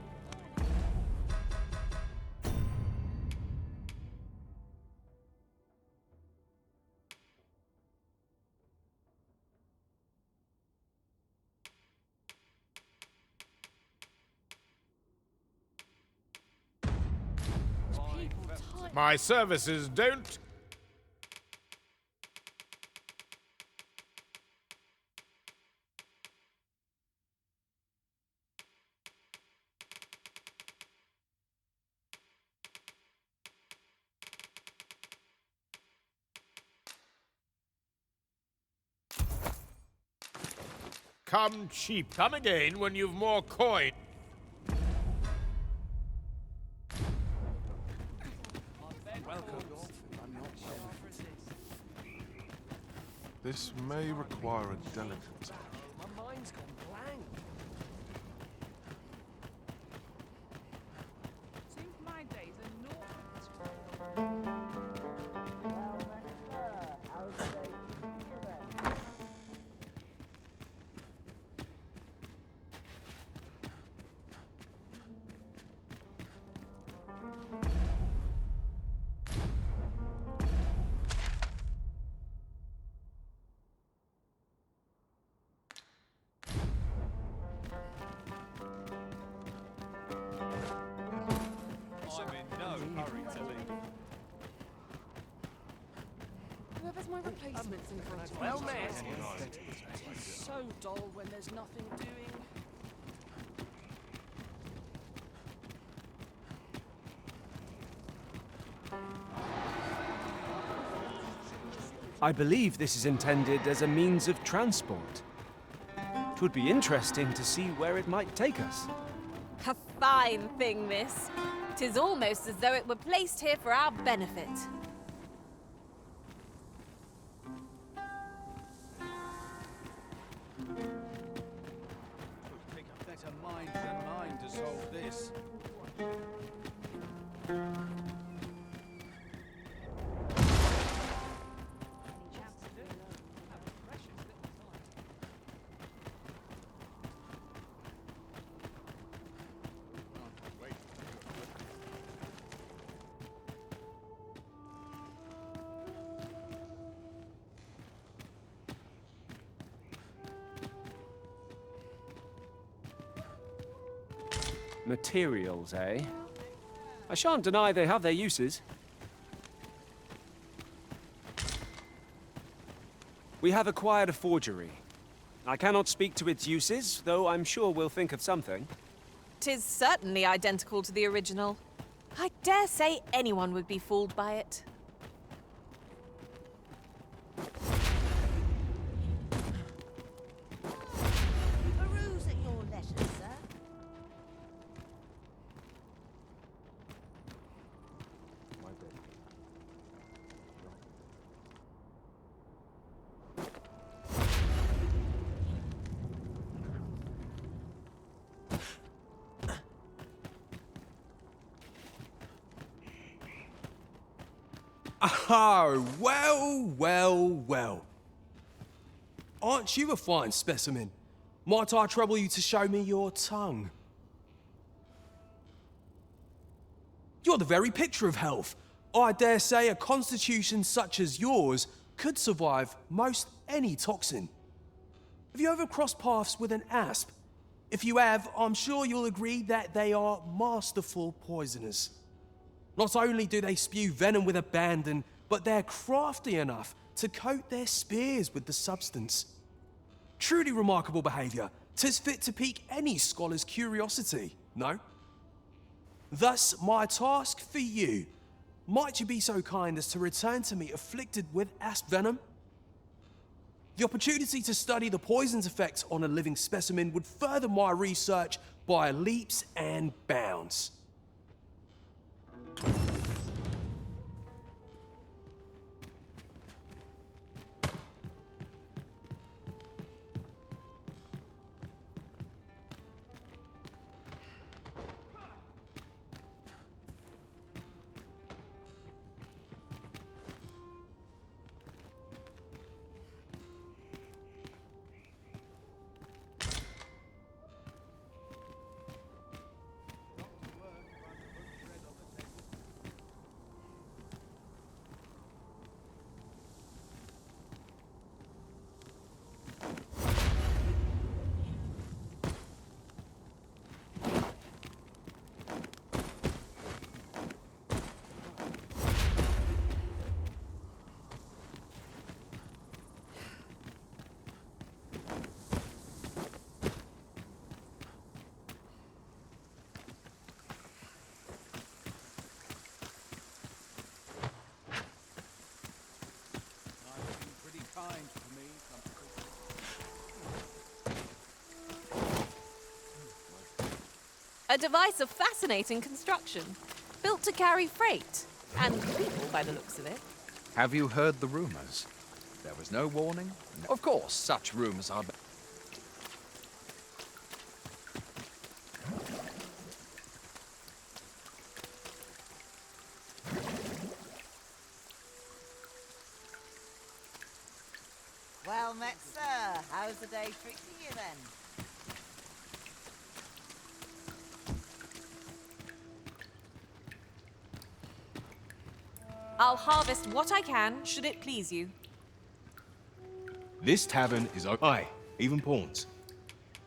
My services don't... Come cheap. Come again when you've more coin. This may require a delicate touch. My mind's gone blank. Seems my days are not. Whoever's my replacement's in front of me. Well met. It's so dull when there's nothing doing. I believe this is intended as a means of transport. It would be interesting to see where it might take us. A fine thing, this. 'Tis almost as though it were placed here for our benefit. Take a better mind than mine to solve this. Materials, eh? I shan't deny they have their uses. We have acquired a forgery. I cannot speak to its uses, though I'm sure we'll think of something. 'Tis certainly identical to the original. I dare say anyone would be fooled by it. Peruse at your leisure, sir. Oh, well. Aren't you a fine specimen? Might I trouble you to show me your tongue? You're the very picture of health. I dare say a constitution such as yours could survive most any toxin. Have you ever crossed paths with an asp? If you have, I'm sure you'll agree that they are masterful poisoners. Not only do they spew venom with abandon, but they're crafty enough to coat their spears with the substance. Truly remarkable behaviour. 'Tis fit to pique any scholar's curiosity, no? Thus, my task for you. Might you be so kind as to return to me afflicted with asp venom? The opportunity to study the poison's effect on a living specimen would further my research by leaps and bounds. A device of fascinating construction, built to carry freight, and people by the looks of it. Have you heard the rumors? There was no warning? No. Of course, such rumors are... Well met, sir. How's the day treating you then? I'll harvest what I can, should it please you. This tavern is aye, even pawns.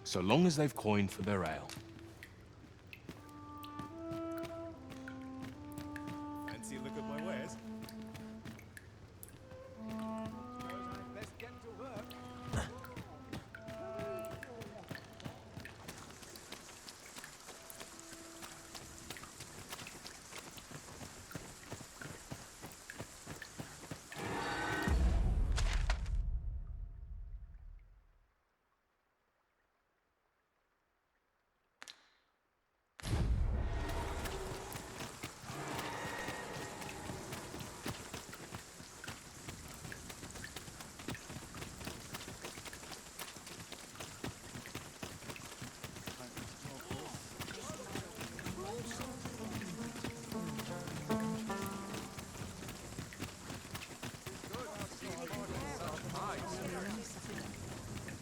So long as they've coined for their ale. Fancy a look at my wares? Let's get to work.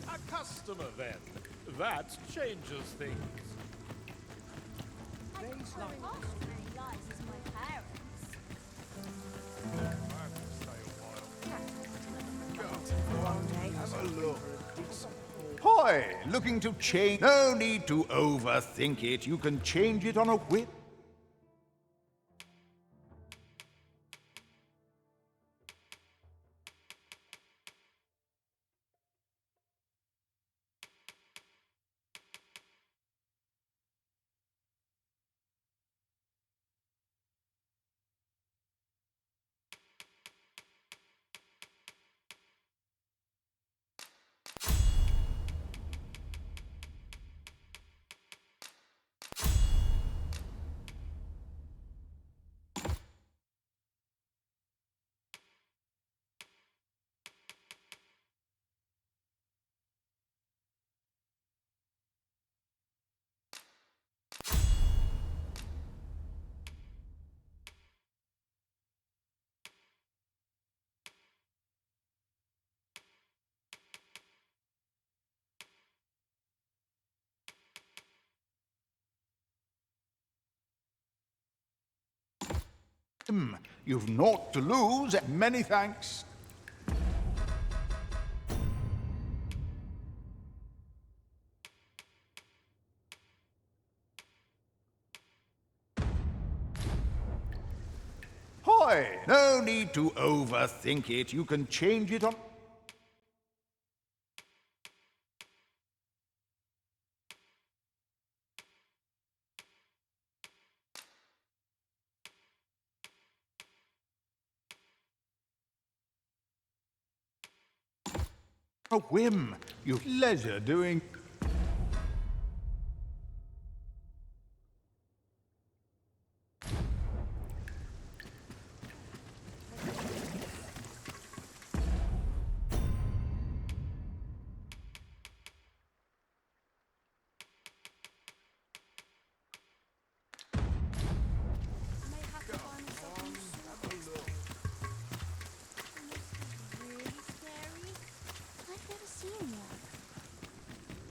A customer, then. That changes things. Have a look. Hoy, looking to change? No need to overthink it. You can change it on a whim. You've naught to lose. Many thanks. Hoy! boy! No need to overthink it. You can change it on... A whim. You've leisure doing...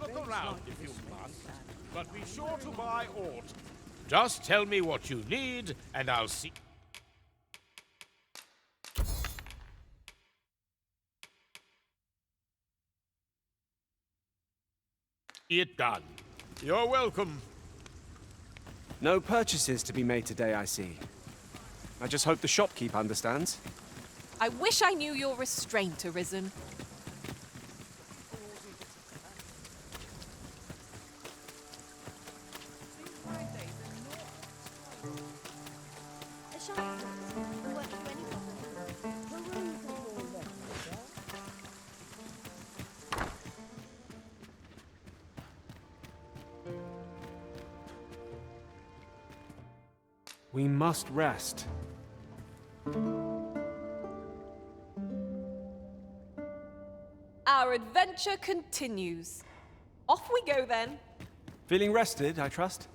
Look around if you must, but be sure to buy aught. Just tell me what you need, and I'll see it done. You're welcome. No purchases to be made today, I see. I just hope the shopkeep understands. I wish I knew your restraint, Arisen. We must rest. Our adventure continues. Off we go then. Feeling rested, I trust?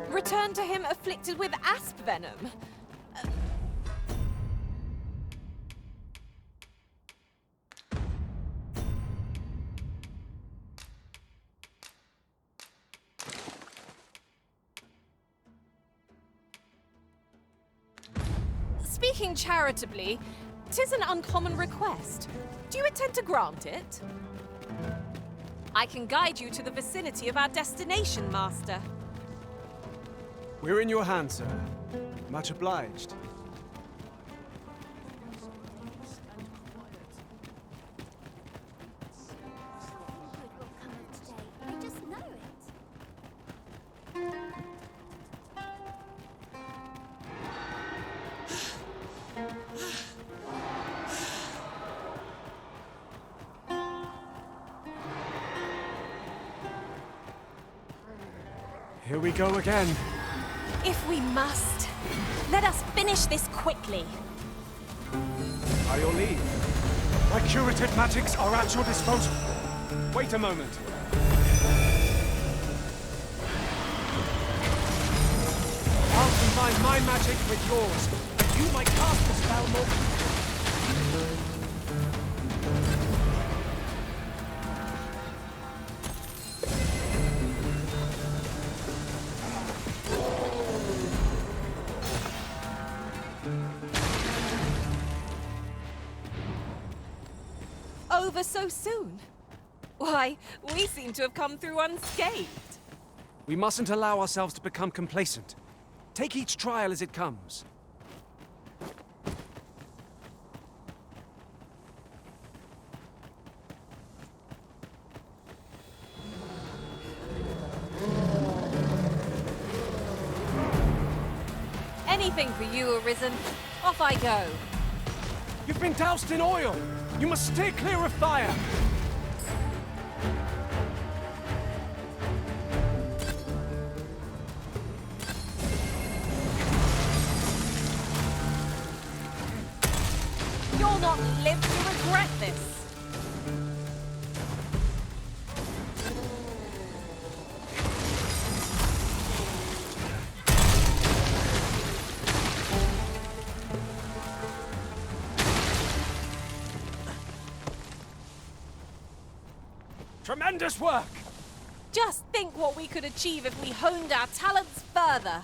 Return to him afflicted with asp venom. Speaking charitably, 'tis an uncommon request. Do you intend to grant it? I can guide you to the vicinity of our destination, Master. We're in your hands, sir. Much obliged. Here we go again. If we must. Let us finish this quickly. By your leave. My curative magics are at your disposal. Wait a moment. I'll combine my magic with yours, and you might cast the spell more. Over so soon? Why, we seem to have come through unscathed. We mustn't allow ourselves to become complacent. Take each trial as it comes. Anything for you, Arisen. Off I go. You've been doused in oil! You must steer clear of fire! You'll not live to regret this. Tremendous work! Just think what we could achieve if we honed our talents further.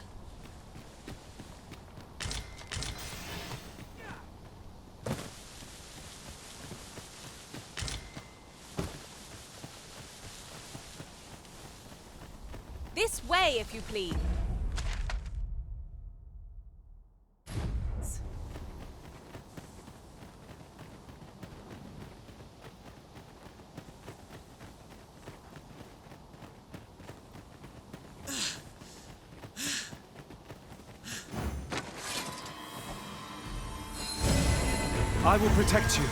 This way, if you please. I will protect you.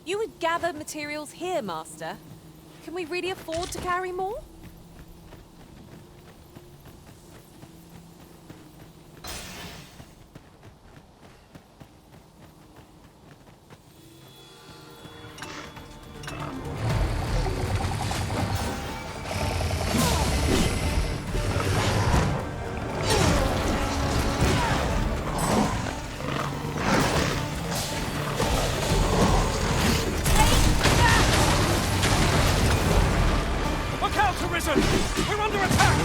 You would gather materials here, Master. Can we really afford to carry more? We're under attack!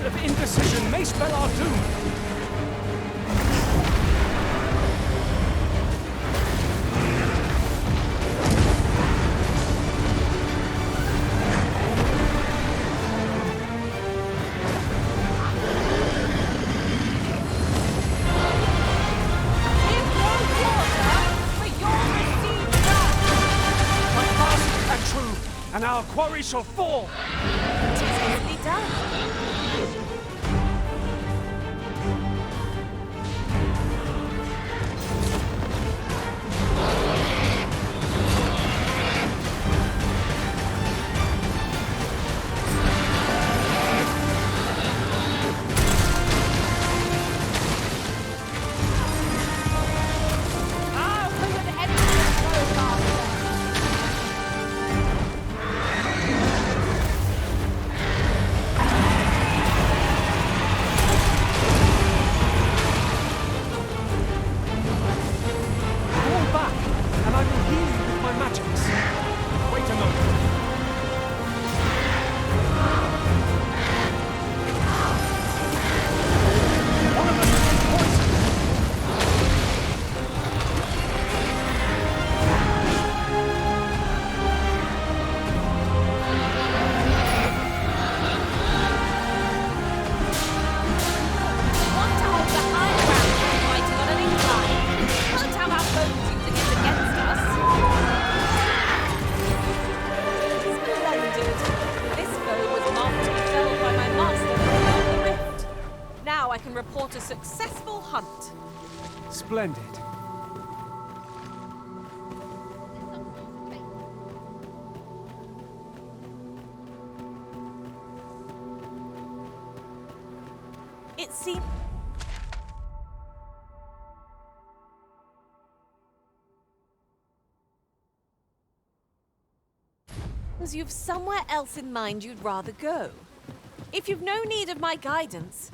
of indecision may spell our doom. And our quarry shall fall! It is easily done. can report a successful hunt. Splendid. It seems... you've somewhere else in mind you'd rather go. If you've no need of my guidance,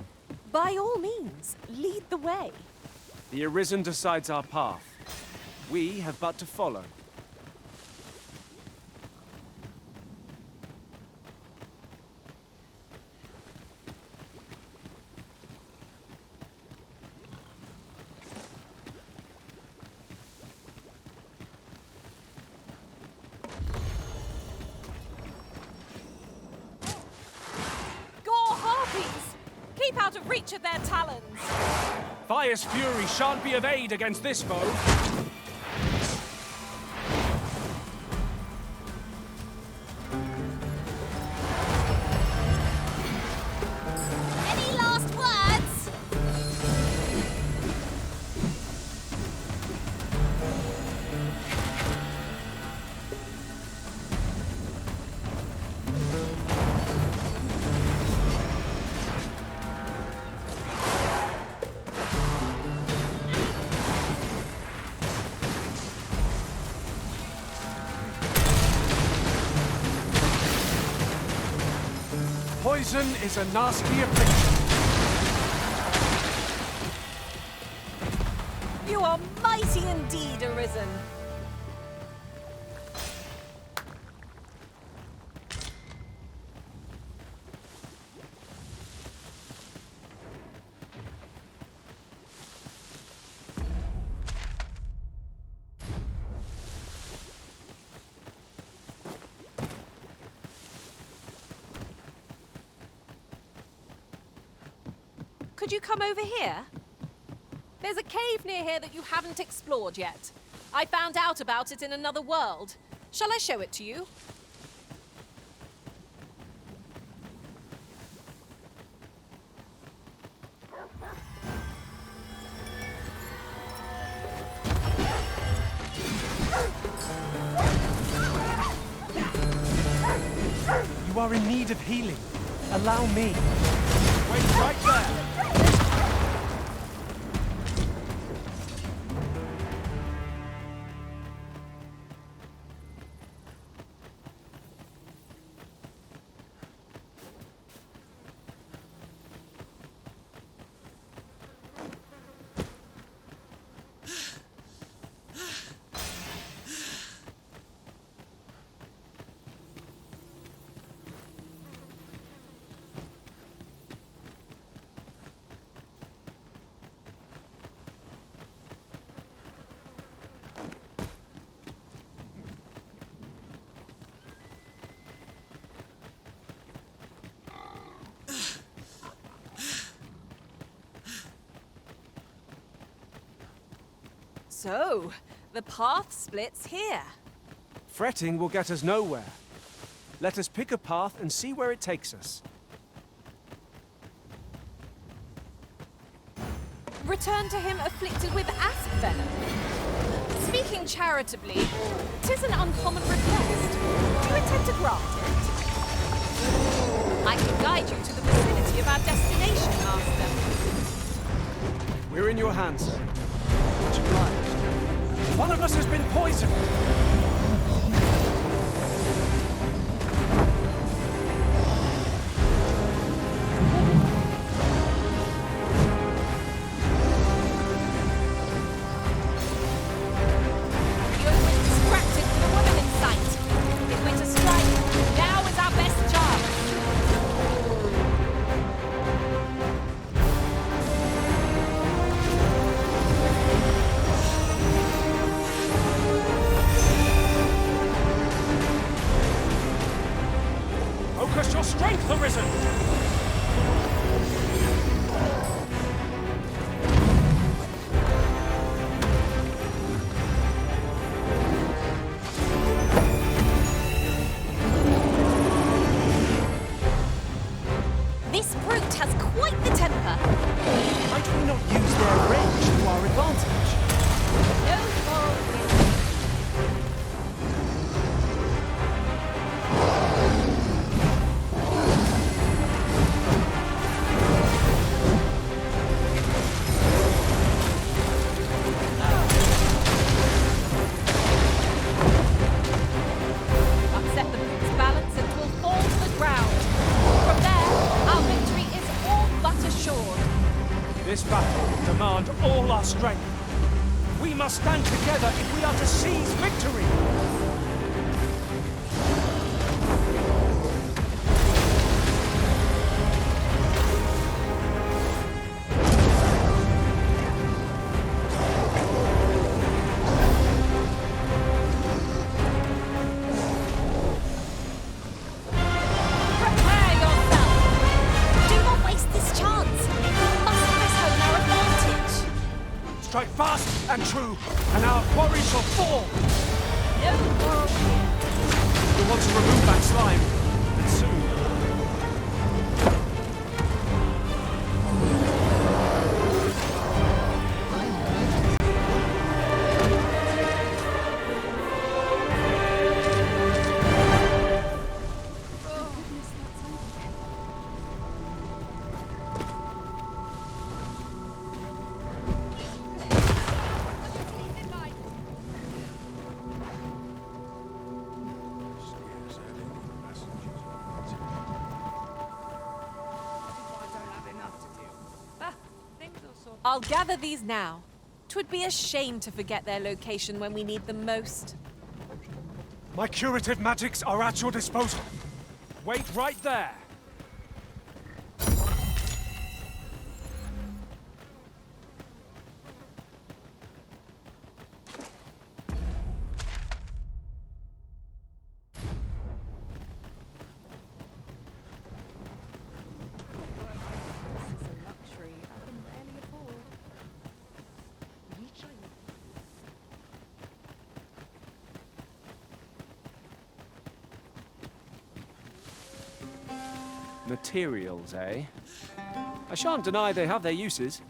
by all means, lead the way. The Arisen decides our path. We have but to follow. Keep out of reach of their talons! Fire's fury shan't be of aid against this foe. Any last words? Poison is a nasty affliction. You are mighty indeed, Arisen. Could you come over here? There's a cave near here that you haven't explored yet. I found out about it in another world. Shall I show it to you? You are in need of healing. Allow me. Wait right there. So, the path splits here. Fretting will get us nowhere. Let us pick a path and see where it takes us. Return to him afflicted with asp venom. Speaking charitably, 'tis an uncommon request. Do you intend to grant it? I can guide you to the vicinity of our destination, Master. We're in your hands, sir. Much obliged. One of us has been poisoned. their range to our advantage. No moral wisdom. Upset the boot's balance and will fall to the ground. From there, our victory is all but assured. This battle will demand all our strength. We must stand together if we are to seize victory! Prepare yourself! Do not waste this chance! We must press home our advantage! Strike fast and true, and our quarry shall fall! No moral fear. We want to remove that slime, and soon. I'll gather these now. 'Twould be a shame to forget their location when we need them most. My curative magics are at your disposal. Wait right there. Materials, eh? I shan't deny they have their uses.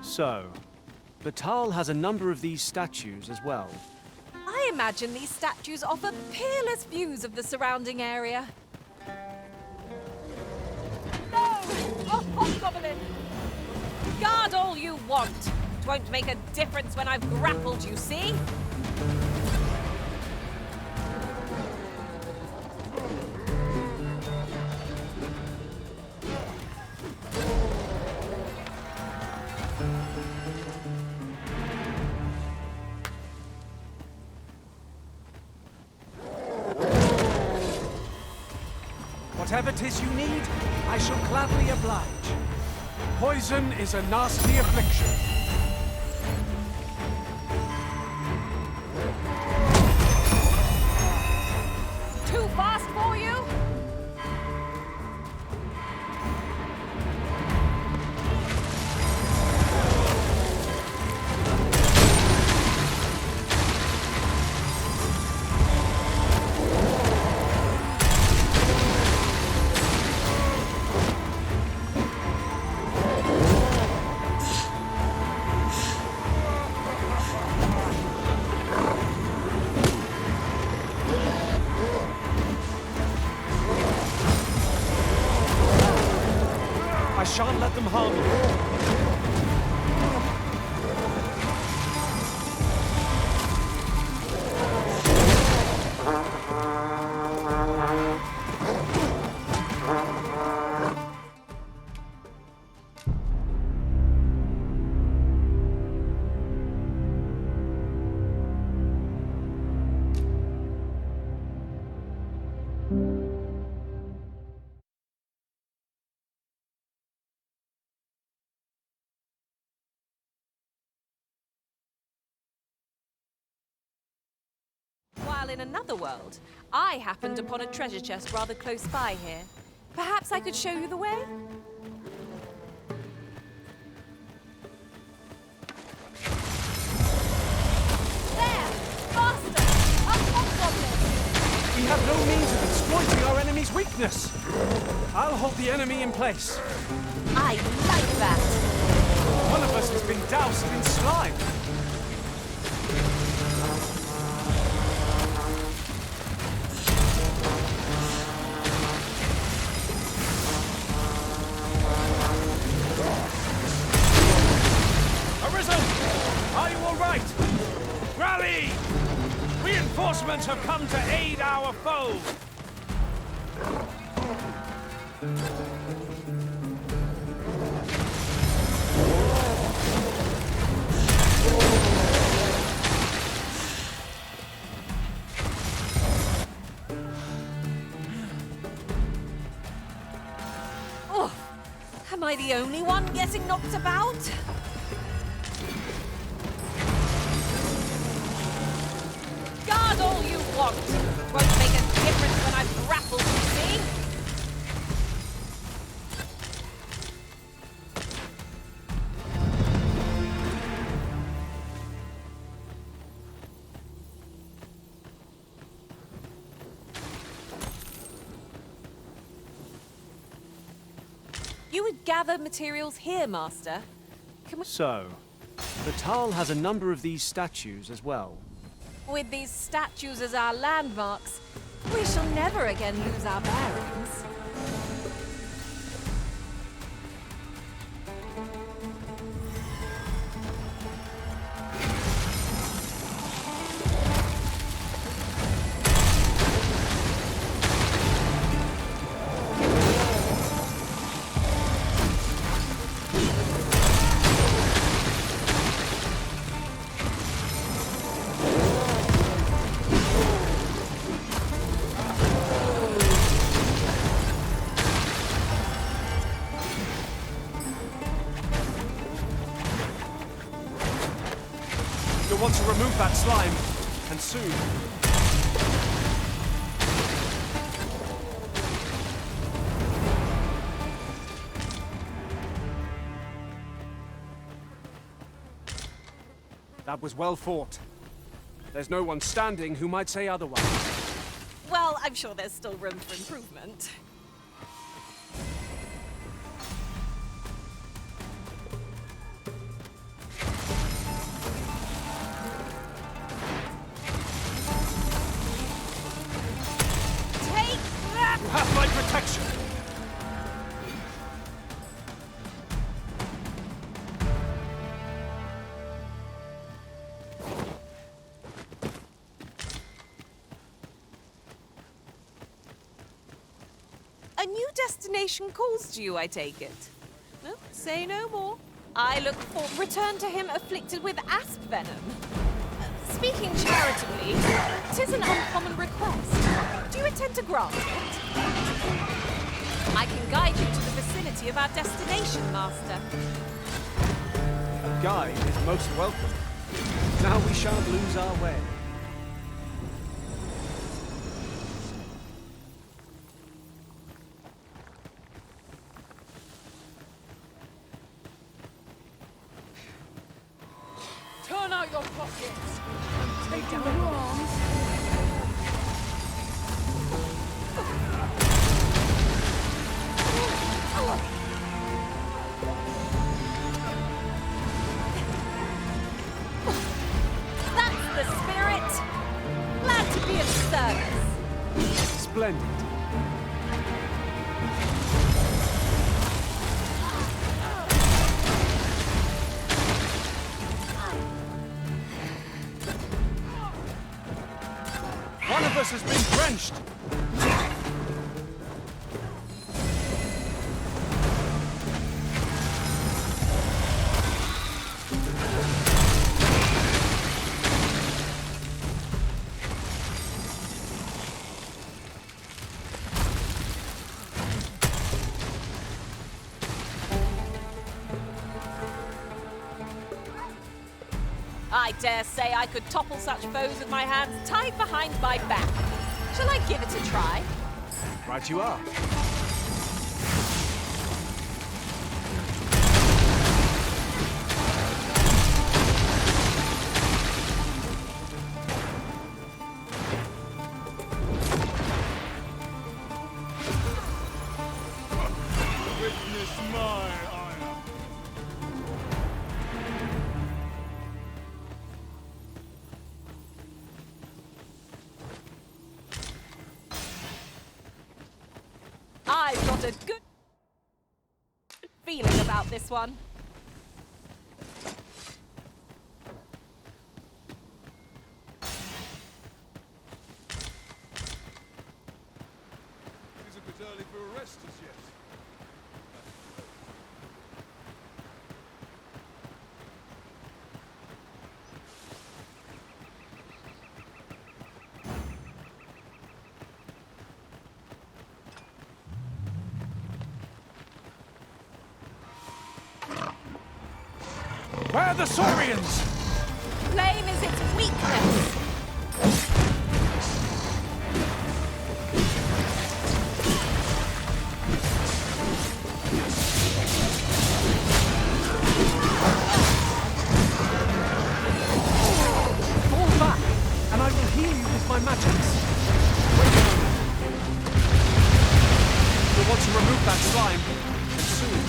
So, Batal has a number of these statues as well. I imagine these statues offer peerless views of the surrounding area. No! A hobgoblin! Guard all you want. It won't make a difference when I've grappled you, see? Whatever 'tis you need, I shall gladly oblige. Poison is a nasty affliction. Too fast for you? I shan't let them harm you. While in another world, I happened upon a treasure chest rather close by here. Perhaps I could show you the way? There! Faster! A hobgoblin! We have no means of exploiting our enemy's weakness. weakness. I'll hold the enemy in place. I like that. One of us has been doused in slime. Arisen! Are you all right? Rally! Reinforcements have come to aid our foe! Oh, am I the only one getting knocked about? Guard all you want. It won't make a difference when I've grappled, you see? You would gather materials here, Master. Can we... So, the Tal has a number of these statues as well. With these statues as our landmarks, we shall never again lose our bearings. You'll want to remove that slime, and soon. That was well fought. There's no one standing who might say otherwise. Well, I'm sure there's still room for improvement. Take that! You have my protection! A new destination calls to you, I take it. Well, say no more. I look for return to him afflicted with asp venom. Speaking charitably, 'tis an uncommon request. Do you intend to grant it? I can guide you to the vicinity of our destination, Master. A guide is most welcome. Now we shan't lose our way. Turn out your pockets and take down your arms. That's the spirit! Glad to be of service. Splendid. One of us has been drenched! I dare say I could topple such foes with my hands tied behind my back. Shall I give it a try? Right you are. Kiss my iron. I've got a good feeling about this one. It's a bit early for a rest as yet. Where are the Saurians? Flame is its weakness. Fall back, and I will heal you with my magics. Wait a moment. You'll want to remove that slime, and soon.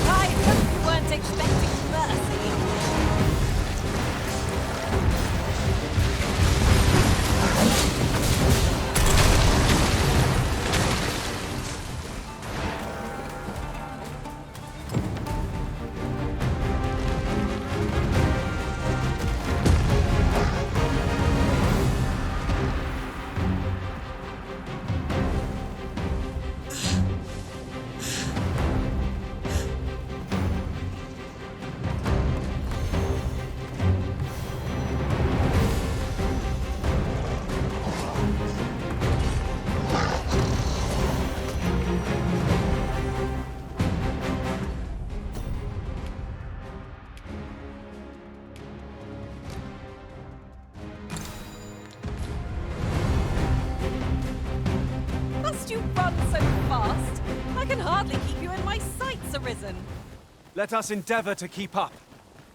I hope you weren't expecting mercy. Must you run so fast? I can hardly keep you in my sights, Arisen. Let us endeavor to keep up,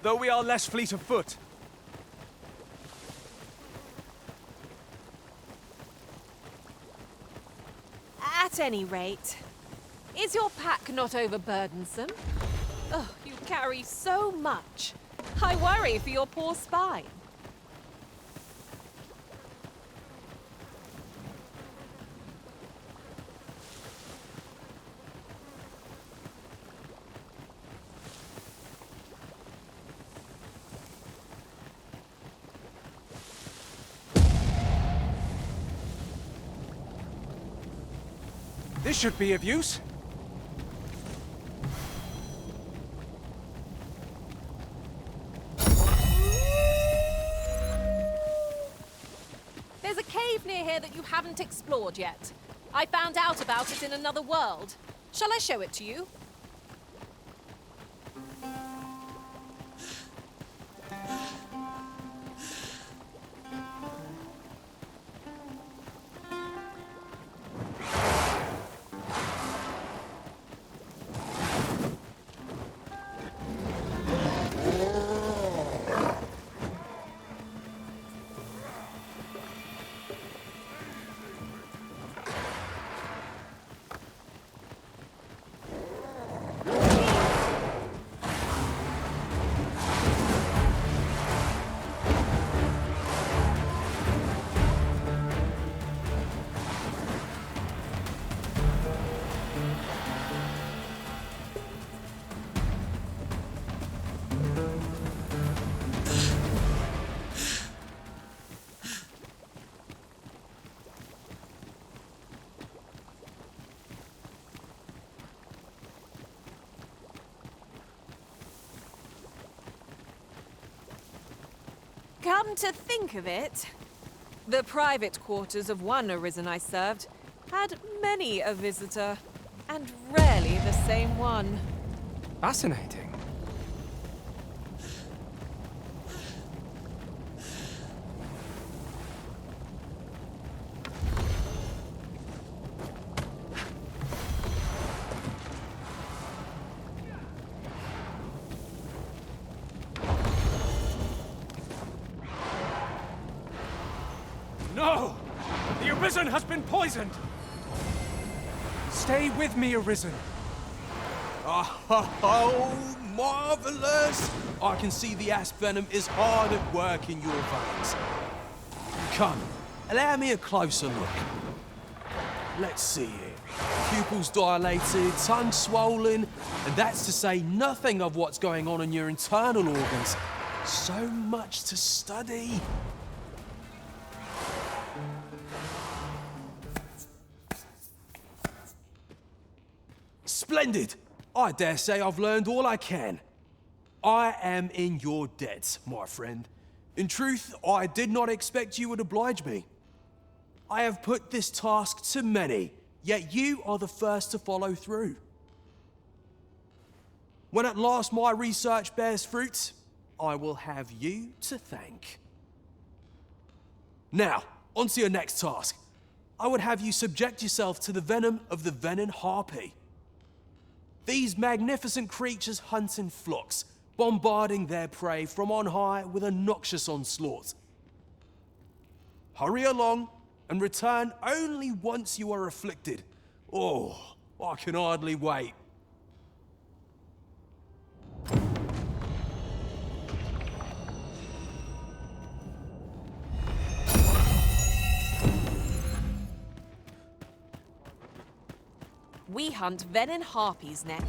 though we are less fleet of foot. At any rate, is your pack not overburdensome? Oh, you carry so much. I worry for your poor spine. This should be of use. There's a cave near here that you haven't explored yet. I found out about it in another world. Shall I show it to you? Come to think of it, the private quarters of one Arisen I served had many a visitor, and rarely the same one. Fascinating. Arisen has been poisoned! Stay with me, Arisen. Oh, marvelous! I can see the asp venom is hard at work in your veins. Come, allow me a closer look. Let's see here. Pupils dilated, tongue swollen, and that's to say nothing of what's going on in your internal organs. So much to study. Splendid! I dare say I've learned all I can. I am in your debt, my friend. In truth, I did not expect you would oblige me. I have put this task to many, yet you are the first to follow through. When at last my research bears fruit, I will have you to thank. Now, on to your next task. I would have you subject yourself to the venom of the venin harpy. These magnificent creatures hunt in flocks, bombarding their prey from on high with a noxious onslaught. Hurry along and return only once you are afflicted. Oh, I can hardly wait. We hunt venin harpies next.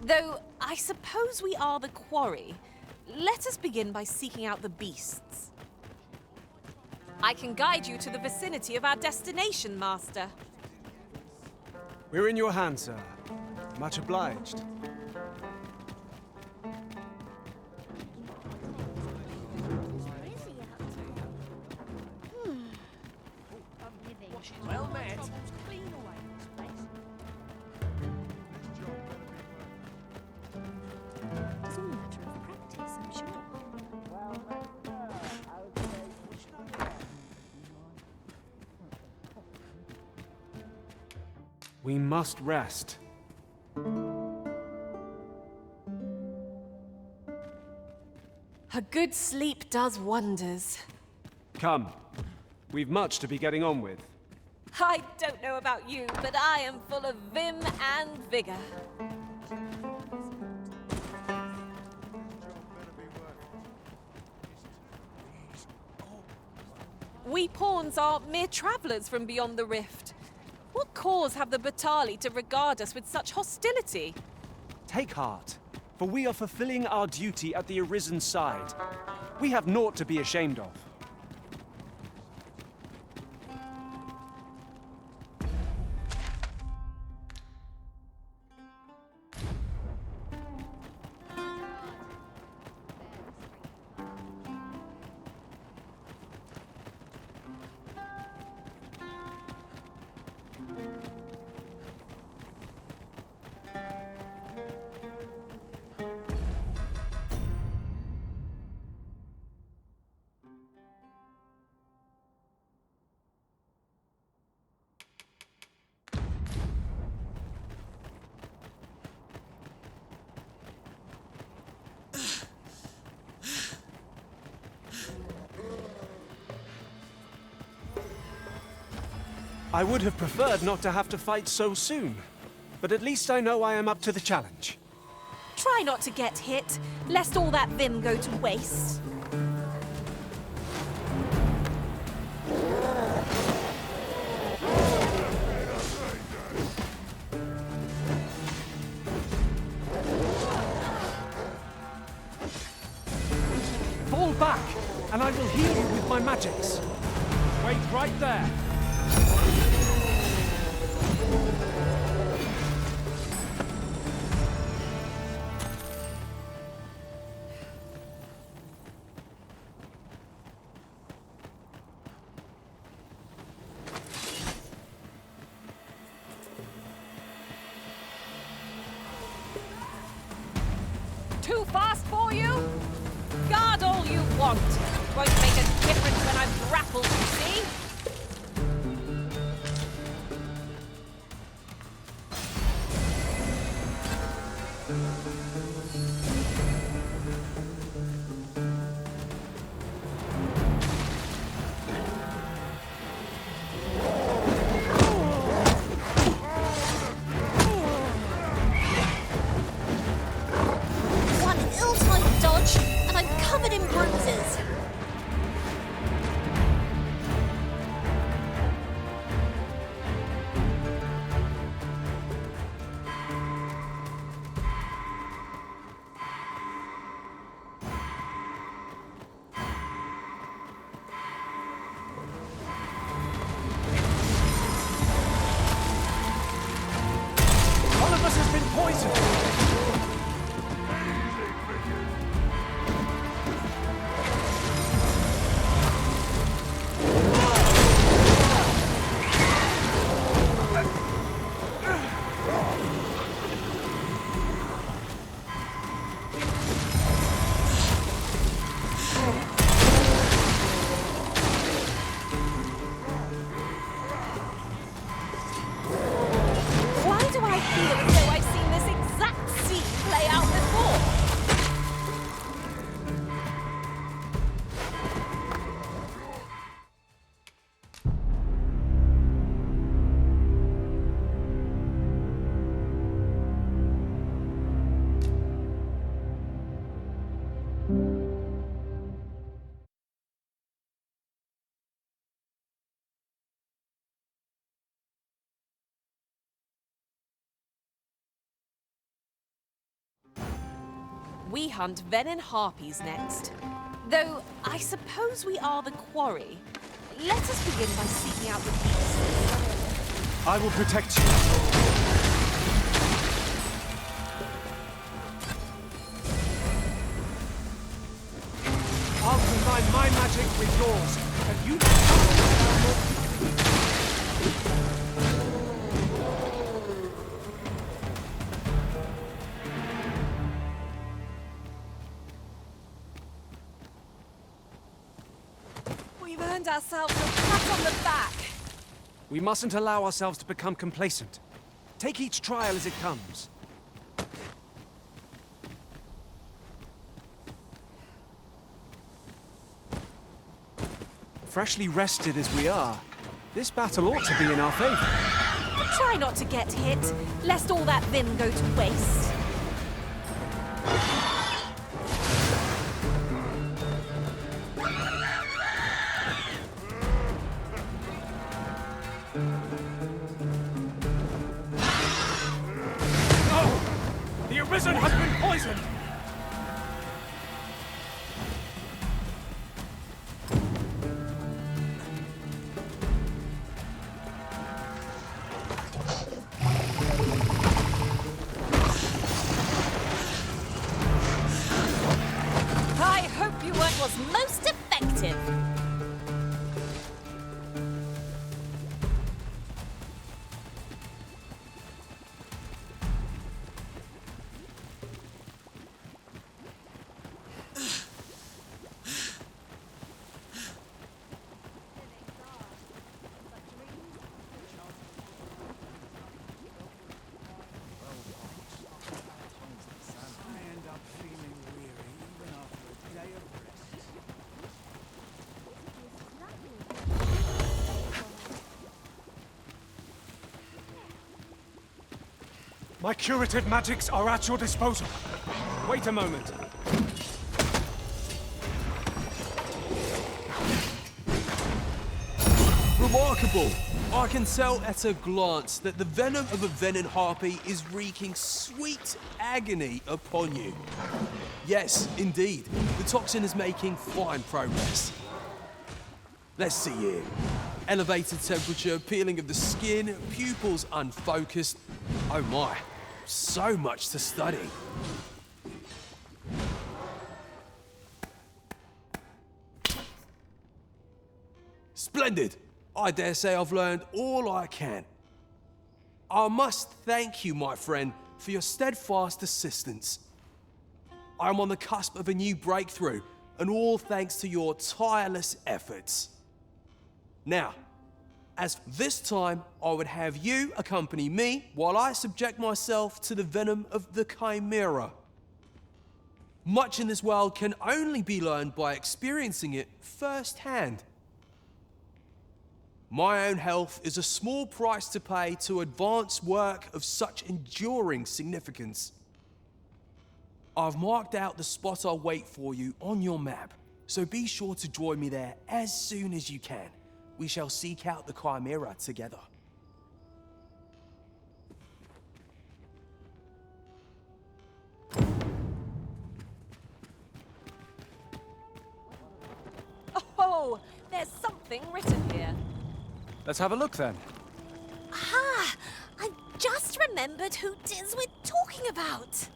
Though I suppose we are the quarry, let us begin by seeking out the beasts. I can guide you to the vicinity of our destination, Master. We're in your hands, sir. Much obliged. Well met. It's all a matter of practice, I'm sure. We must rest. A good sleep does wonders. Come. We've much to be getting on with. I don't know about you, but I am full of vim and vigor. We pawns are mere travelers from beyond the rift. What cause have the Batali to regard us with such hostility? Take heart, for we are fulfilling our duty at the Arisen's side. We have naught to be ashamed of. I would have preferred not to have to fight so soon, but at least I know I am up to the challenge. Try not to get hit, lest all that vim go to waste. Fall back, and I will heal you with my magics. Wait right there. Too fast for you? Guard all you want. Won't make a difference when I'm grappled, you see? poison! Why do I feel as though I've seen this exact scene play out before? We hunt venom harpies next. Though, I suppose we are the quarry. Let us begin by seeking out the beasts. I will protect you. I'll combine my magic with yours, and you We've earned ourselves a pat on the back. We mustn't allow ourselves to become complacent. Take each trial as it comes. Freshly rested as we are, this battle ought to be in our favor. Try not to get hit, lest all that vim go to waste. The Arisen has been poisoned! I hope your work was most effective. My curative magics are at your disposal. Wait a moment. Remarkable! I can tell at a glance that the venom of a venom harpy is wreaking sweet agony upon you. Yes, indeed, the toxin is making fine progress. Let's see here. Elevated temperature, peeling of the skin, pupils unfocused. Oh my, so much to study. Splendid! I dare say I've learned all I can. I must thank you, my friend, for your steadfast assistance. I am on the cusp of a new breakthrough, and all thanks to your tireless efforts. Now, as this time, I would have you accompany me while I subject myself to the venom of the Chimera. Much in this world can only be learned by experiencing it firsthand. My own health is a small price to pay to advance work of such enduring significance. I've marked out the spot I'll wait for you on your map, so be sure to join me there as soon as you can. We shall seek out the Chimera together. Oh, there's something written here. Let's have a look then. Ah, I just remembered remembered who 'tis we're talking about.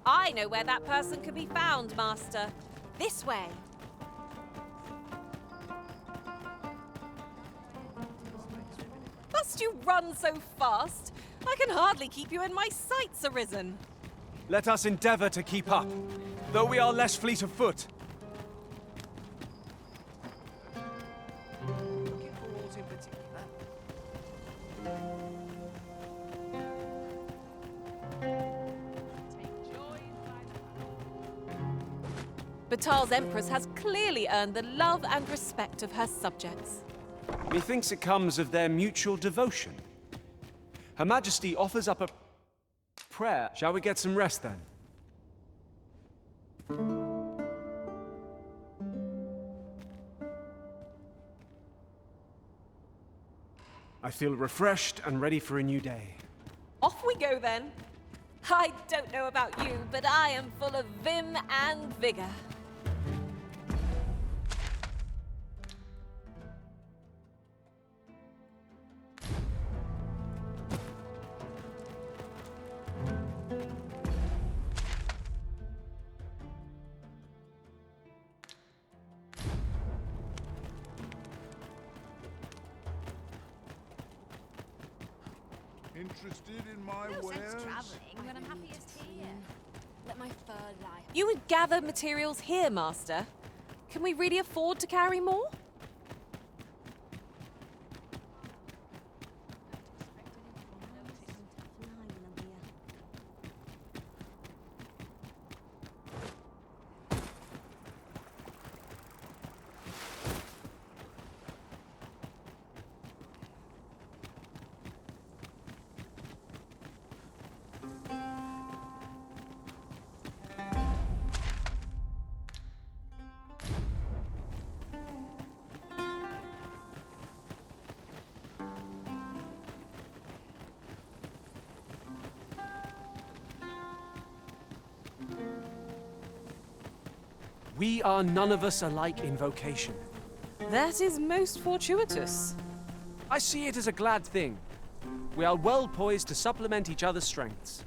I know where that person can be found, Master. This way. Must you run so fast? I can hardly keep you in my sights, Arisen. Let us endeavor to keep up, though we are less fleet of foot. Batal's Empress has clearly earned the love and respect of her subjects. Methinks it comes of their mutual devotion. Her Majesty offers up a prayer. Shall we get some rest then? I feel refreshed and ready for a new day. Off we go then. I don't know about you, but I am full of vim and vigor. Interested in my wares? Traveling when I'm happiest here. Let my fur lie. You would gather materials here, Master. Can we really afford to carry more? We are none of us alike in vocation. That is most fortuitous. I see it as a glad thing. We are well poised to supplement each other's strengths.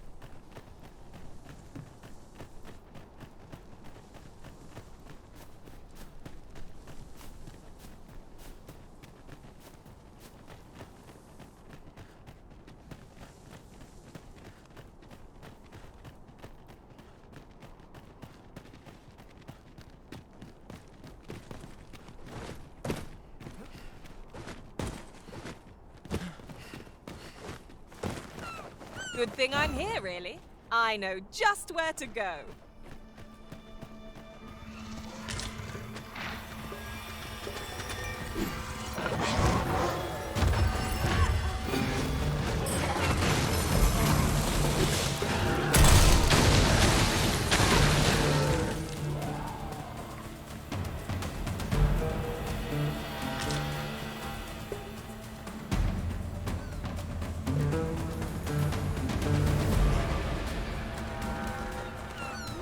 Good thing I'm here, really. I know just where to go.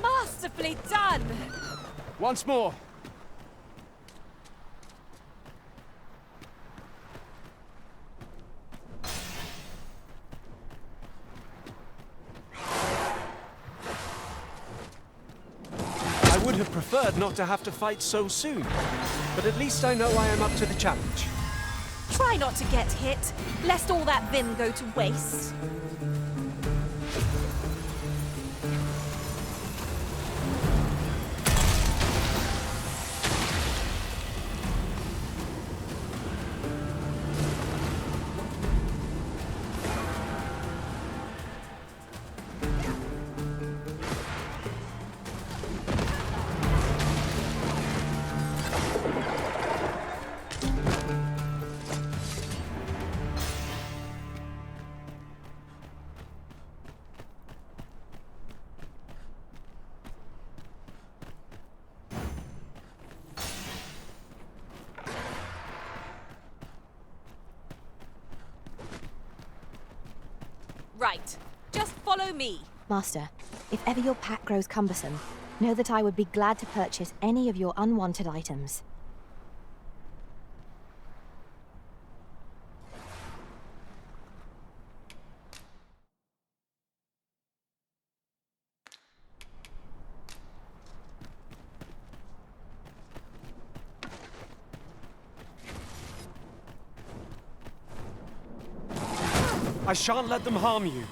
Masterfully done! Once more. I would have preferred not to have to fight so soon, but at least I know I am up to the challenge. Try not to get hit, lest all that vim go to waste. Right. Just follow me. Master, if ever your pack grows cumbersome, know that I would be glad to purchase any of your unwanted items. I shan't let them harm you.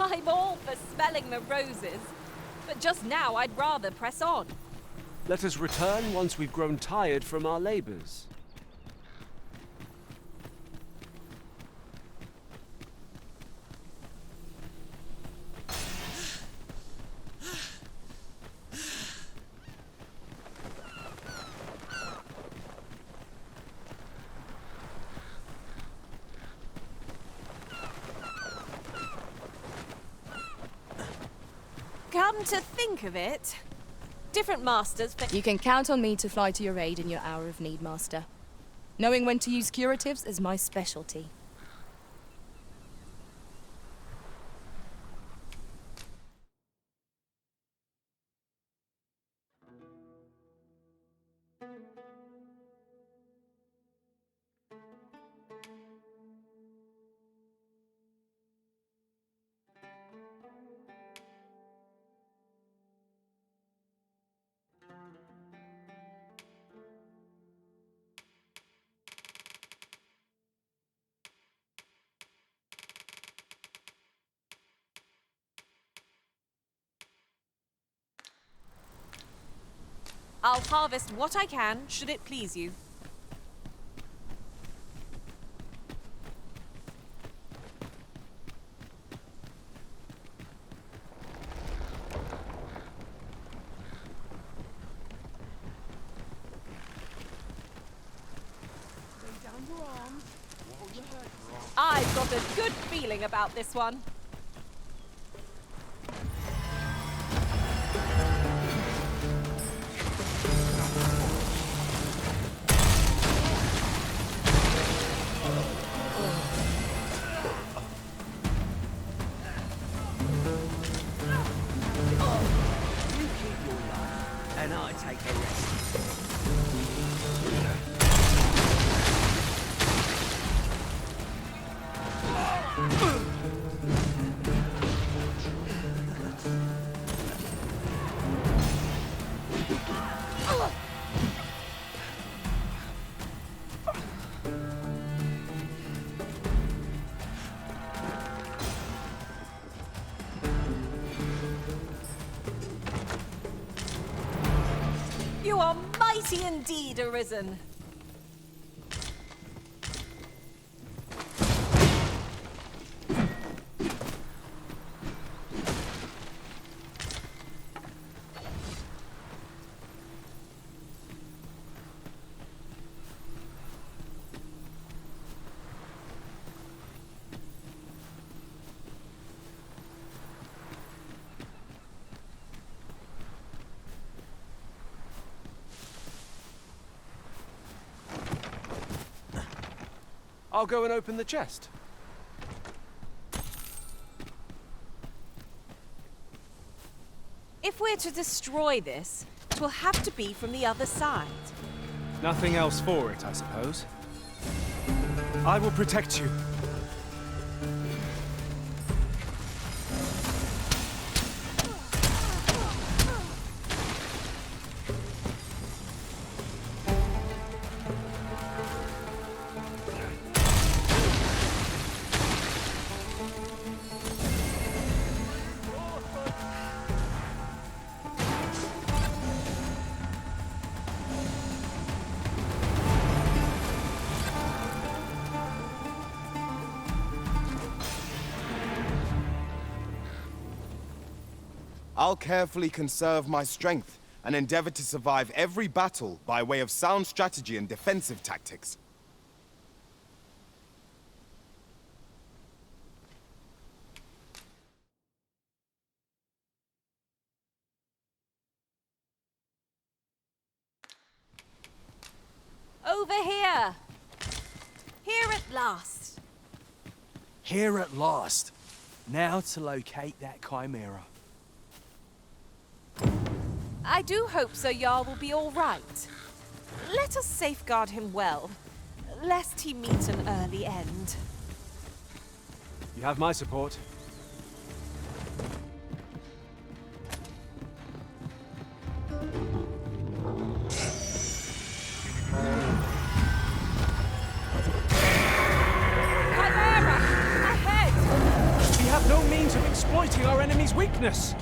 I'm all for smelling the roses, but just now I'd rather press on. Let us return once we've grown tired from our labors. Come to think of it, different masters... You can count on me to fly to your aid in your hour of need, Master. Knowing when to use curatives is my specialty. I'll harvest what I can, should it please you. I've got a good feeling about this one. And I take a rest. You are mighty indeed, Arisen. I'll go and open the chest. If we're to destroy this, it will have to be from the other side. Nothing else for it, I suppose. I will protect you. I'll carefully conserve my strength and endeavor to survive every battle by way of sound strategy and defensive tactics. Over here! Here at last! Here at last. Now to locate that chimera. I do hope Sir Jarl will be all right. Let us safeguard him well, lest he meet an early end. You have my support. Chimera! Ahead! We have no means of exploiting our enemy's weakness.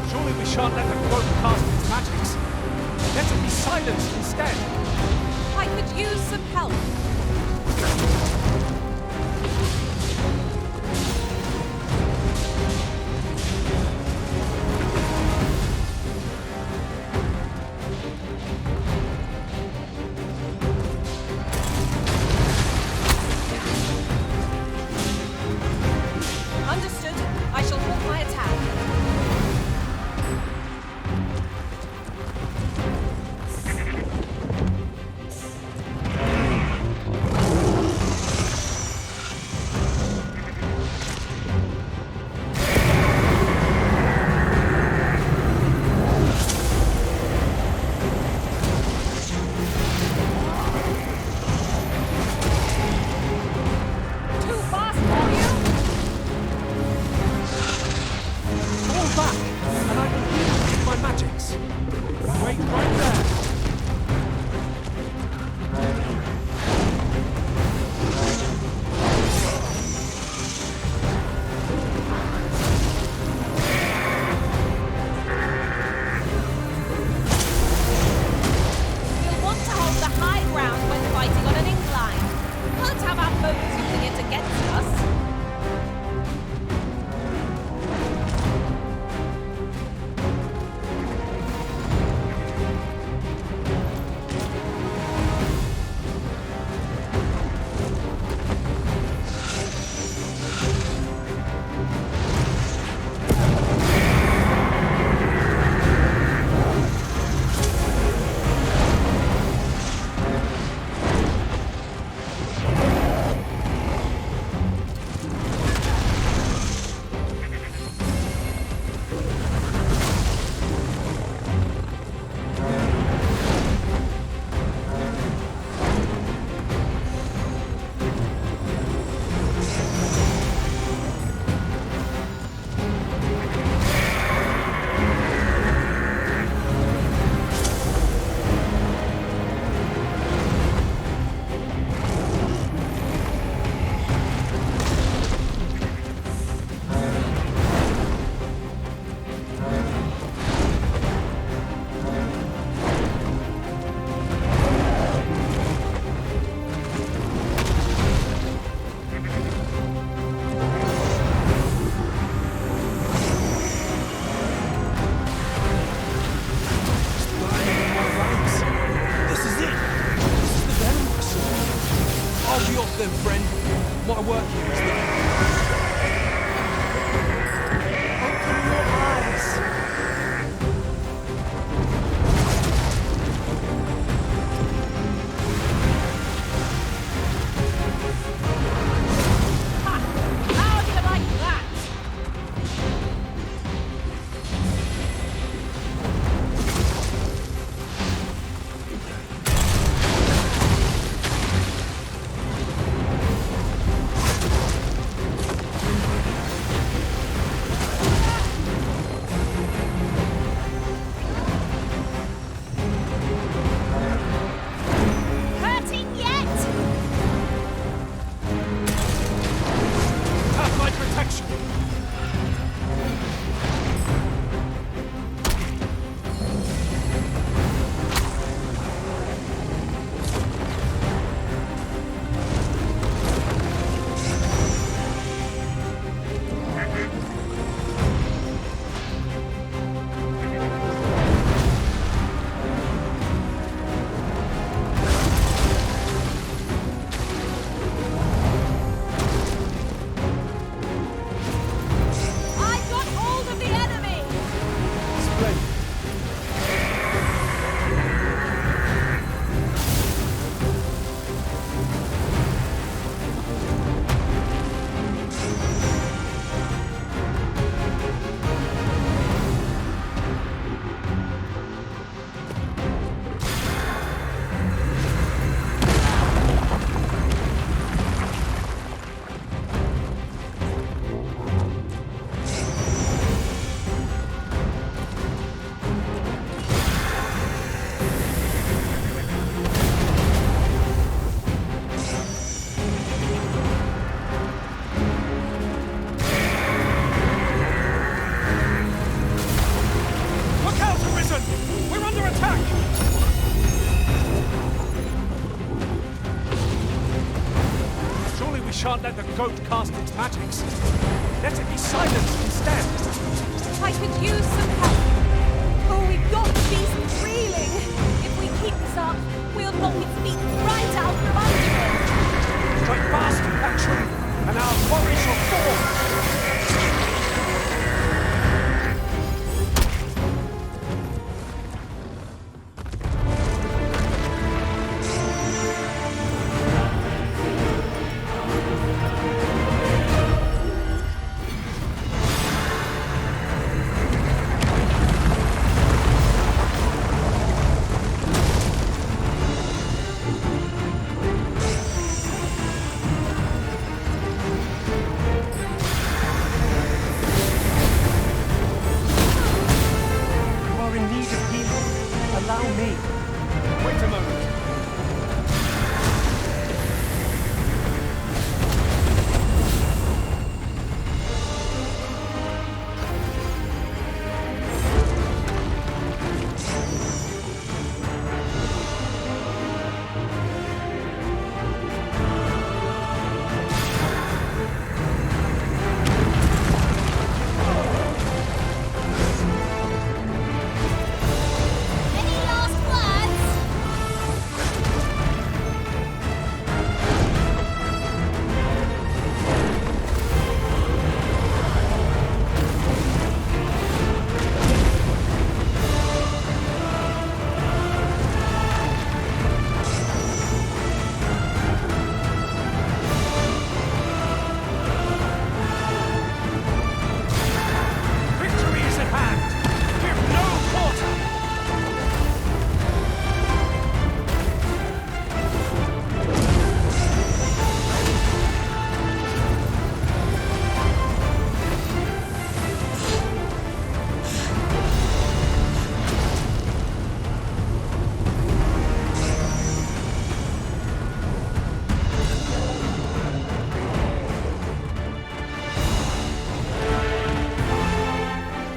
Surely we shan't let the cloak cast its magics. Let it be silenced instead. I could use some help. Understood. I shall halt my attack. Too fast for you? Fall back, and I will heal you with my magics. Wait right there. We'll want to hold the high ground when fighting on an incline. Can't have our foes using it against us. This is it. This is the venom I saw. I'll be off then, friend. My work here is done. Open your eyes. How did I like that? shan't let the goat cast its magics. Let it be silenced instead. I could use some help. Oh, we've got these reeling. If we keep this up, we'll knock its feet right out from under it. Strike fast at that tree, and our quarry shall fall.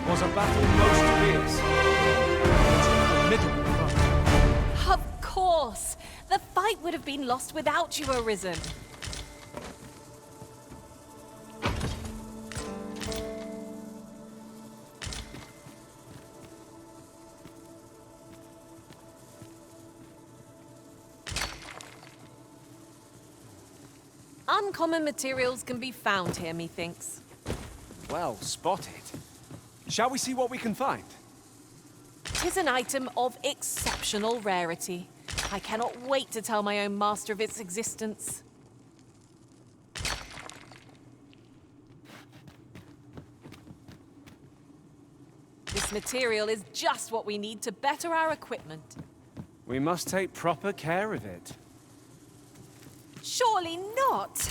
Was a battle most fierce. Formidable foe. Of course! The fight would have been lost without you, Arisen. Uncommon materials can be found here, methinks. Well spotted. Shall we see what we can find? 'Tis an item of exceptional rarity. I cannot wait to tell my own master of its existence. This material is just what we need to better our equipment. We must take proper care of it. Surely not!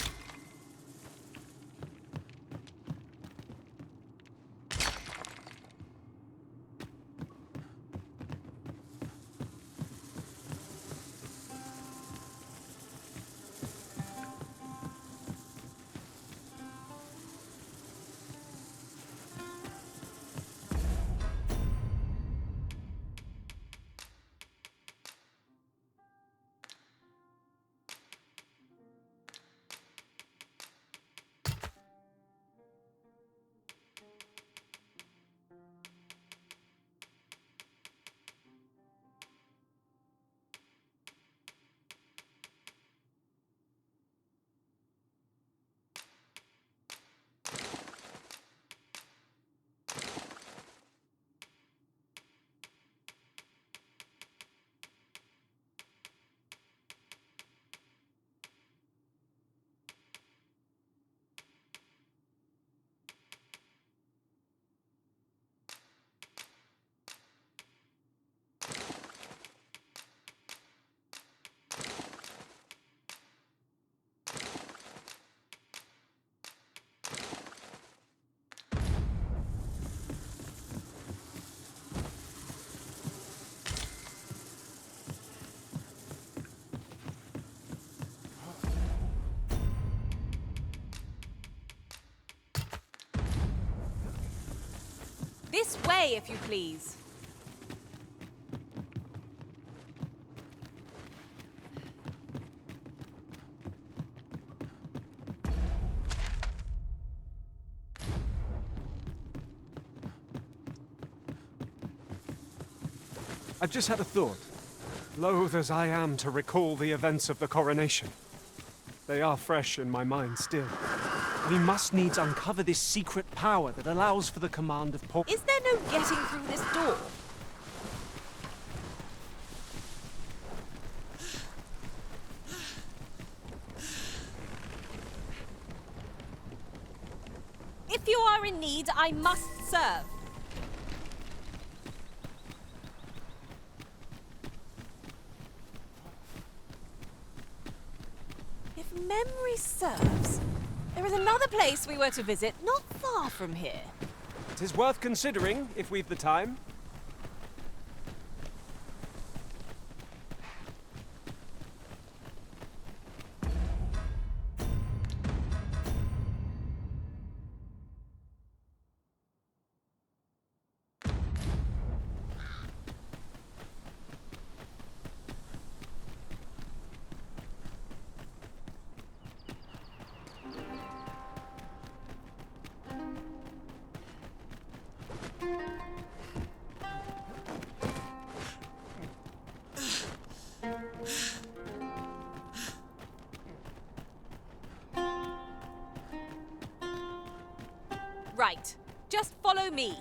This way, if you please. I've just had a thought. Loath as I am to recall the events of the coronation, they are fresh in my mind still. We must needs uncover this secret power that allows for the command of Is there no getting through this door? If you are in need, I must serve. If memory serves, there is another place we were to visit not far from here. It is worth considering if we've the time. Right. Just follow me.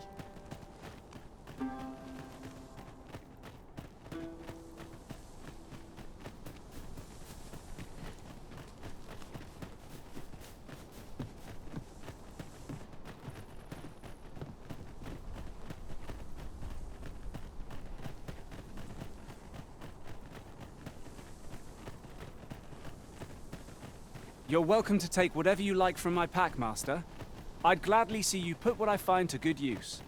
You're welcome to take whatever you like from my pack, Master. I'd gladly see you put what I find to good use.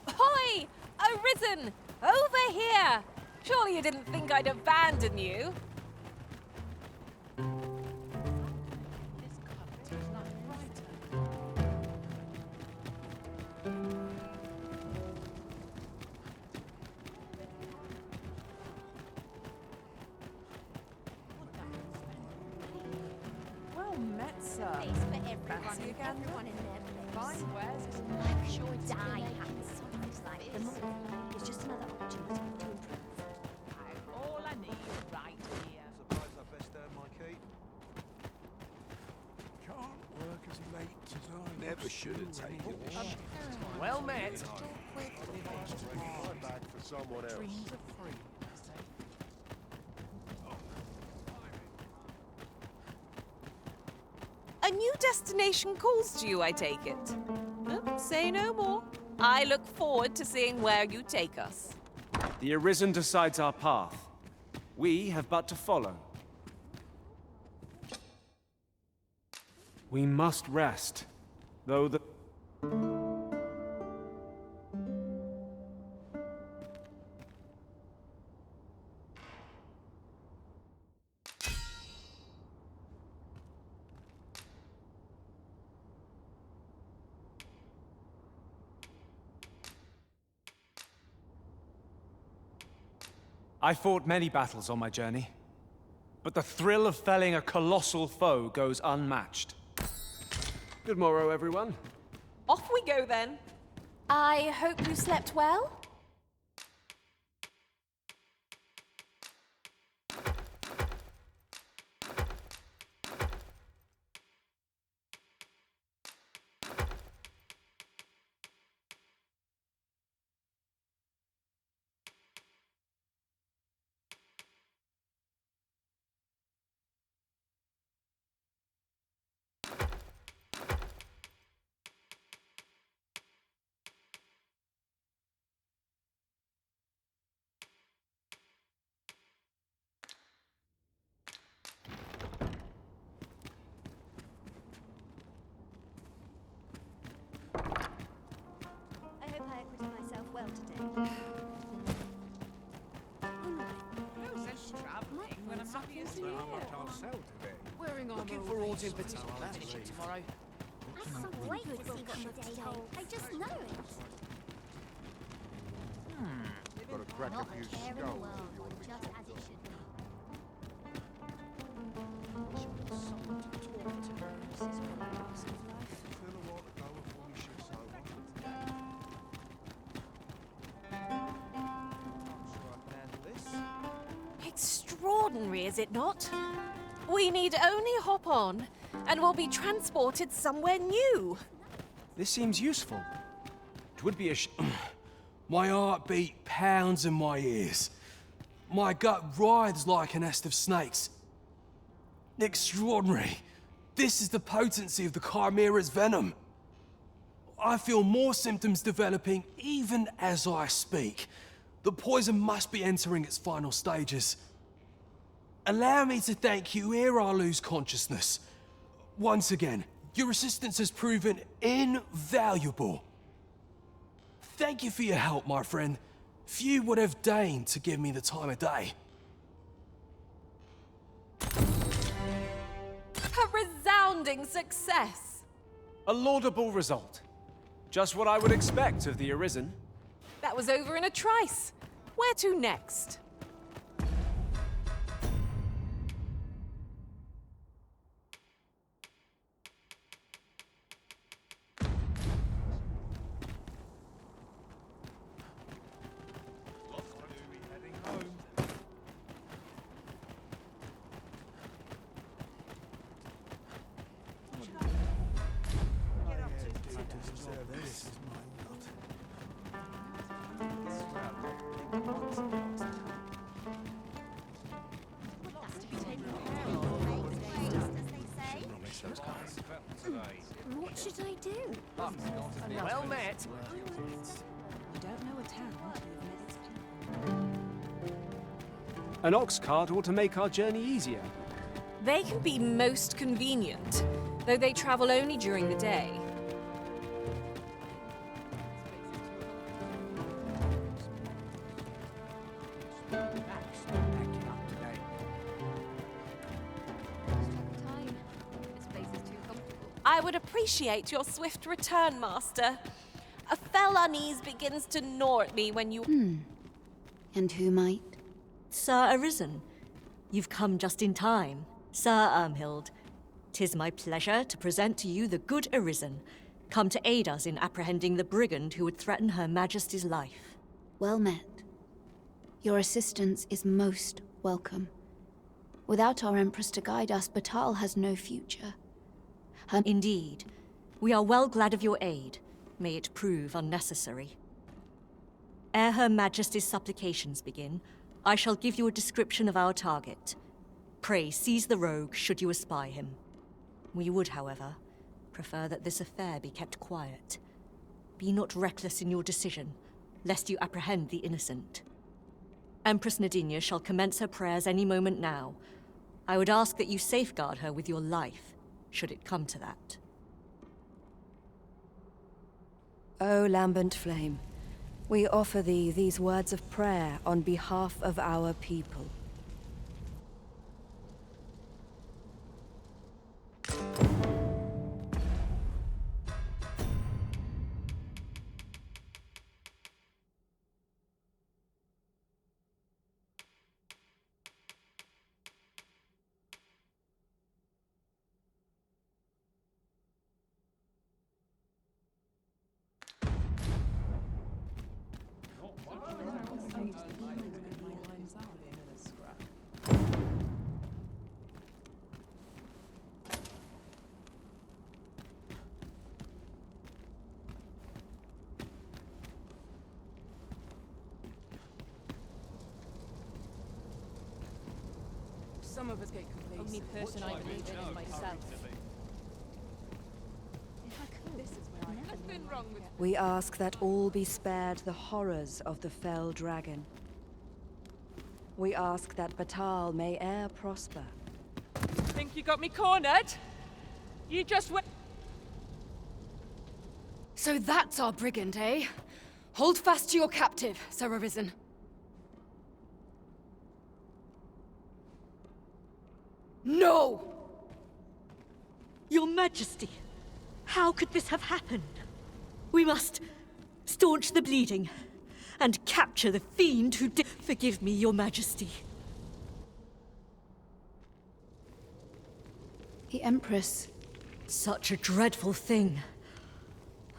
Ahoy! Arisen! Over here! Surely you didn't think I'd abandon you? Well met, sir. Fancy again? Fine wares. I'm sure die happens sometimes like this. It's just another opportunity to improve. All I need right here. Suppose I best earn my keep. Can't work as late as I Never should have taken this shit. Well met. Back for someone else. Dreams are free, I say. A new destination calls to you, I take it. Say no more. I look forward to seeing where you take us. The Arisen decides our path. We have but to follow. We must rest, though the... I fought many battles on my journey, but the thrill of felling a colossal foe goes unmatched. Good morrow, everyone. Off we go then. I hope you slept well? I hope I acquitted myself well today. No sense travelling when I'm happy as here. I'll sell today. Wearing armour Looking for will aught in be particular? finishing tomorrow. Something good will come of today. I just know it. Got to crack Not a few a care in the skulls world, if you want to be just as it should be. Extraordinary, is it not? We need only hop on, and we'll be transported somewhere new. This seems useful. It would be a My heartbeat pounds in my ears. My gut writhes like a nest of snakes. Extraordinary. This is the potency of the Chimera's venom. I feel more symptoms developing even as I speak. The poison must be entering its final stages. Allow me to thank you ere I lose consciousness. Once again, your assistance has proven invaluable. Thank you for your help, my friend. Few would have deigned to give me the time of day. A resounding success. A laudable result. Just what I would expect of the Arisen. That was over in a trice. Where to next? What should I do? Well met. You don't know a town until you've met its people. An ox cart ought to make our journey easier. They can be most convenient, though they travel only during the day. I would appreciate your swift return, Master. A fell unease begins to gnaw at me when you... And who might? Sir Arisen, you've come just in time. Sir Ermhild, 'tis my pleasure to present to you the good Arisen, come to aid us in apprehending the brigand who would threaten Her Majesty's life. Well met. Your assistance is most welcome. Without our Empress to guide us, Batal has no future. Indeed. We are well glad of your aid. May it prove unnecessary. Ere Her Majesty's supplications begin, I shall give you a description of our target. Pray seize the rogue should you espy him. We would, however, prefer that this affair be kept quiet. Be not reckless in your decision, lest you apprehend the innocent. Empress Nadinia shall commence her prayers any moment now. I would ask that you safeguard her with your life, should it come to that. O lambent flame, we offer thee these words of prayer on behalf of our people. Some of us get complacent. Only person I believe in is myself. Nothing wrong with... We ask that all be spared the horrors of the fell dragon. We ask that Batal may e'er prosper. Think you got me cornered? You just went... So that's our brigand, eh? Hold fast to your captive, Sir Arisen. No! Your Majesty, How could this have happened? We must staunch the bleeding and capture the fiend who did. Forgive me, Your Majesty. The Empress. Such a dreadful thing.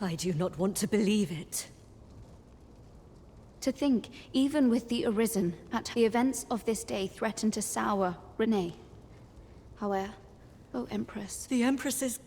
I do not want to believe it. To think, even with the Arisen, the events of this day threaten to sour Renee. However, oh Empress. The Empress is...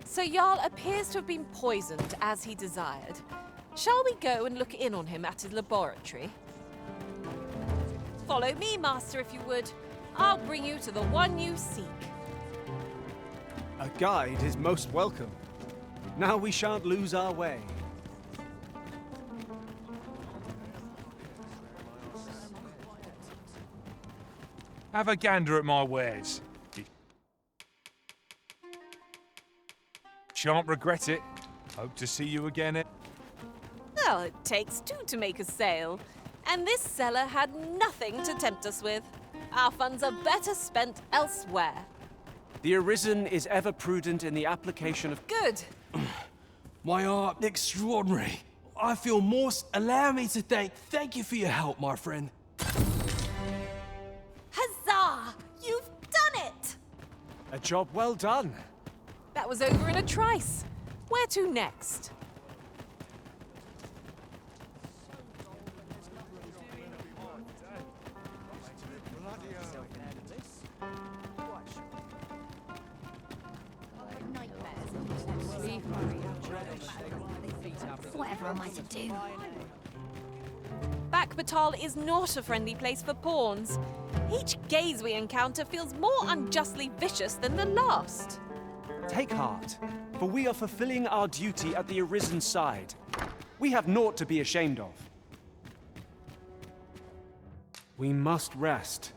So Jarl appears to have been poisoned as he desired. Shall we go and look in on him at his laboratory? Follow me, Master, if you would. I'll bring you to the one you seek. A guide is most welcome. Now we shan't lose our way. Have a gander at my wares. Shan't regret it. Hope to see you again. Well, it takes two to make a sale. And this seller had nothing to tempt us with. Our funds are better spent elsewhere. The Arisen is ever prudent in the application of... Good. My art extraordinary. I feel more... Allow me to thank you for your help, my friend. Huzzah! You've done it! A job well done. That was over in a trice. Where to next? Whatever am I to do? Backbatal is not a friendly place for pawns. Each gaze we encounter feels more unjustly vicious than the last. Take heart, for we are fulfilling our duty at the Arisen side. We have naught to be ashamed of. We must rest.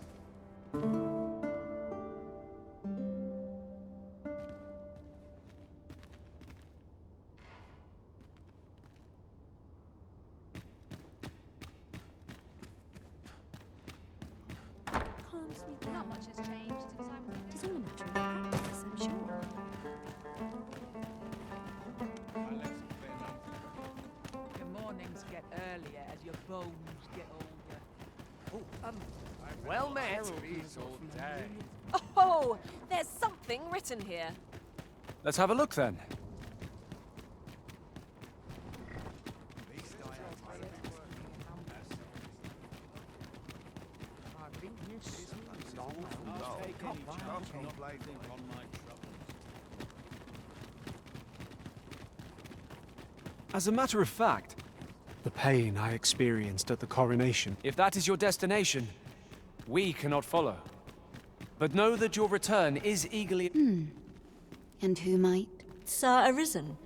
Not much has changed since I was... It is all a matter of practice, I'm sure. Your mornings get earlier as your bones get older. Well met. Oh, there's something written here. Let's have a look then. As a matter of fact, the pain I experienced at the coronation... If that is your destination, we cannot follow. But know that your return is eagerly... And who might? Sir Arisen,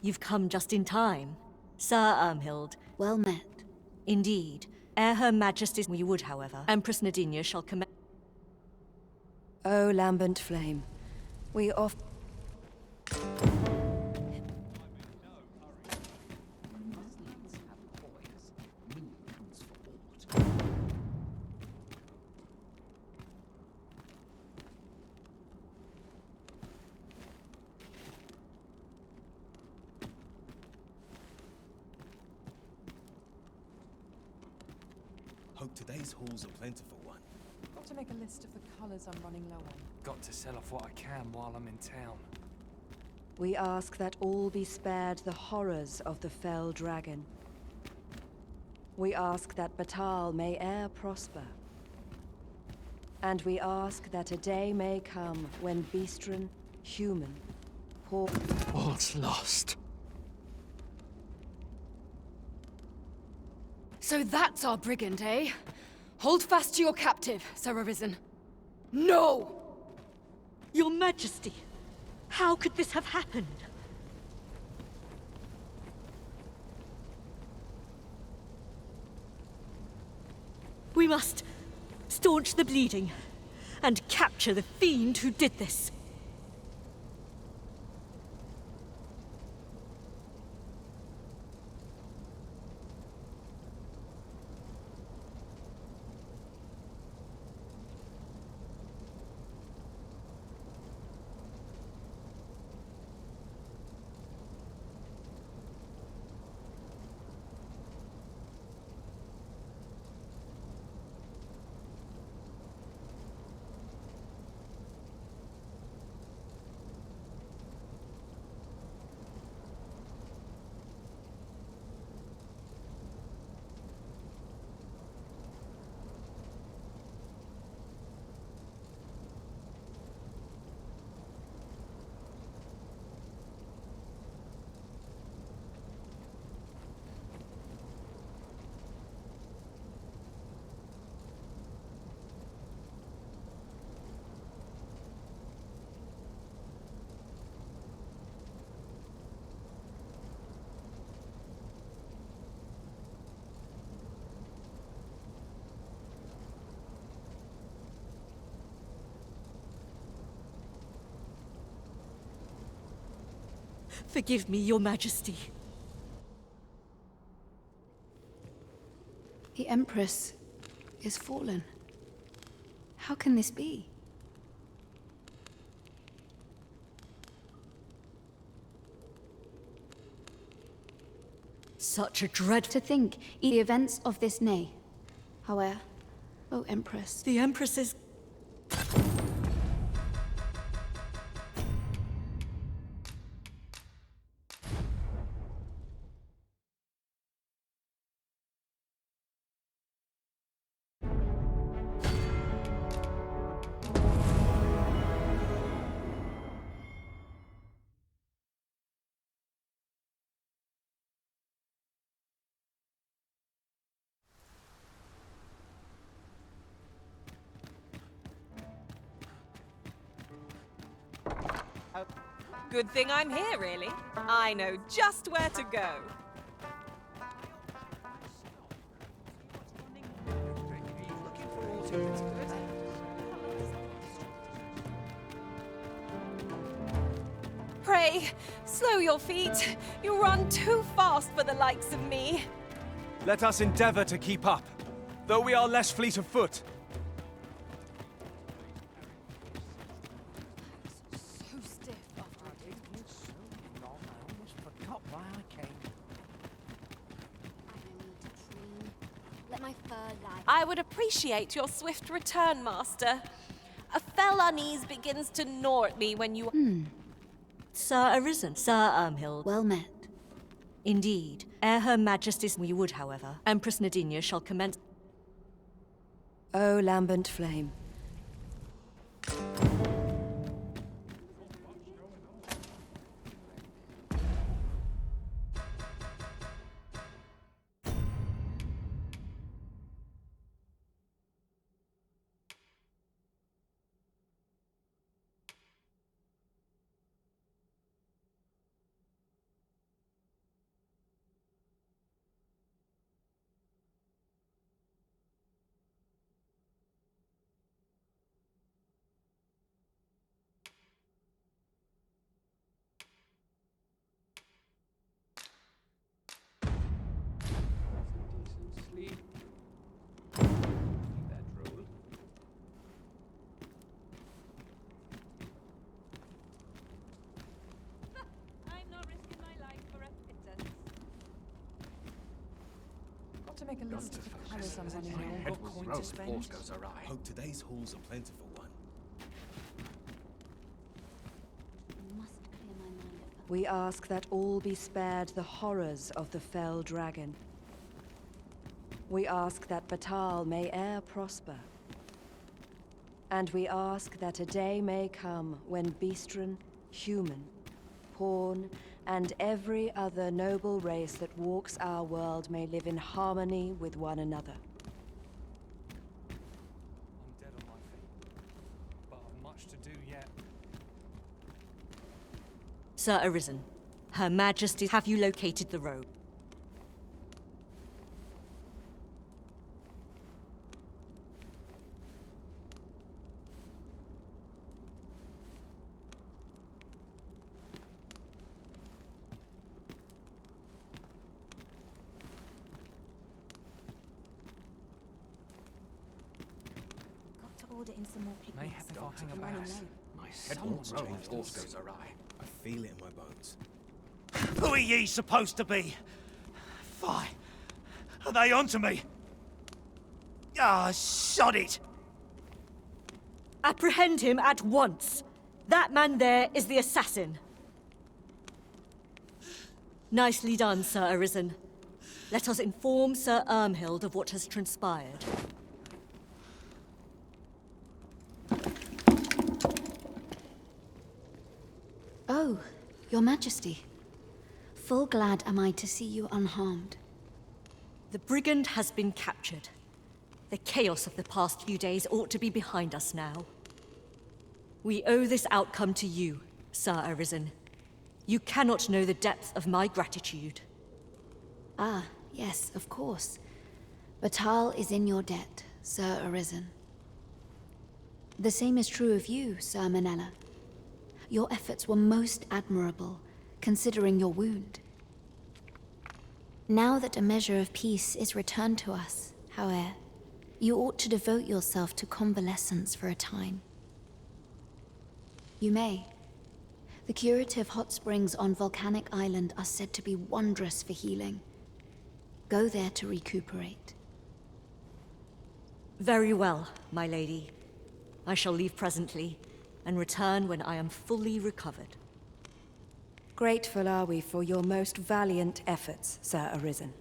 you've come just in time. Sir Ermhild. Well met. Indeed. Ere Her Majesty's... We would, however. Empress Nadinia shall commence... O lambent flame, We off. Hope today's haul's a plentiful one. Got to make a list of the colours I'm running low on. Got to sell off what I can while I'm in town. We ask that all be spared the horrors of the fell dragon. We ask that Batal may e'er prosper. And we ask that a day may come when Beastren, human, poor... All's lost. So that's our brigand, eh? Hold fast to your captive, Sir Arisen. No! Your Majesty, how could this have happened? We must staunch the bleeding and capture the fiend who did this. Forgive me, Your Majesty. The Empress is fallen. How can this be? Such a dread... To think, the events of this nay. However, O Empress... The Empress is... Good thing I'm here, really. I know just where to go. Pray, slow your feet. You run too fast for the likes of me. Let us endeavor to keep up, though we are less fleet of foot. I would appreciate your swift return, Master. A fell unease begins to gnaw at me when you... Sir Arisen, Sir Ermhild. Well met. Indeed. Ere Her Majesty's we would, however, Empress Nadinia shall commence... O lambent flame. to make a list of the colours I'm running out. Hope today's haul's a plentiful one. We ask that all be spared the horrors of the fell dragon. We ask that Batal may e'er prosper. And we ask that a day may come when Beastren, human, pawn, and every other noble race that walks our world may live in harmony with one another. I'm dead on my feet, but I've much to do yet. Sir Arisen, Her Majesty, have you located the robe? Order in some more picnics. May have to hang about. My head won't roll if all goes awry. I feel it in my bones. Who are ye supposed to be? Fie. Are they onto me? Ah, sod it! Apprehend him at once. That man there is the assassin. Nicely done, Sir Arisen. Let us inform Sir Ermhild of what has transpired. Oh, Your Majesty. Full glad am I to see you unharmed. The brigand has been captured. The chaos of the past few days ought to be behind us now. We owe this outcome to you, Sir Arisen. You cannot know the depth of my gratitude. Ah, yes, of course. Batal is in your debt, Sir Arisen. The same is true of you, Sir Manella. Your efforts were most admirable, considering your wound. Now that a measure of peace is returned to us, however, you ought to devote yourself to convalescence for a time. You may. The curative hot springs on Volcanic Island are said to be wondrous for healing. Go there to recuperate. Very well, my lady. I shall leave presently, and return when I am fully recovered. Grateful are we for your most valiant efforts, Sir Arisen.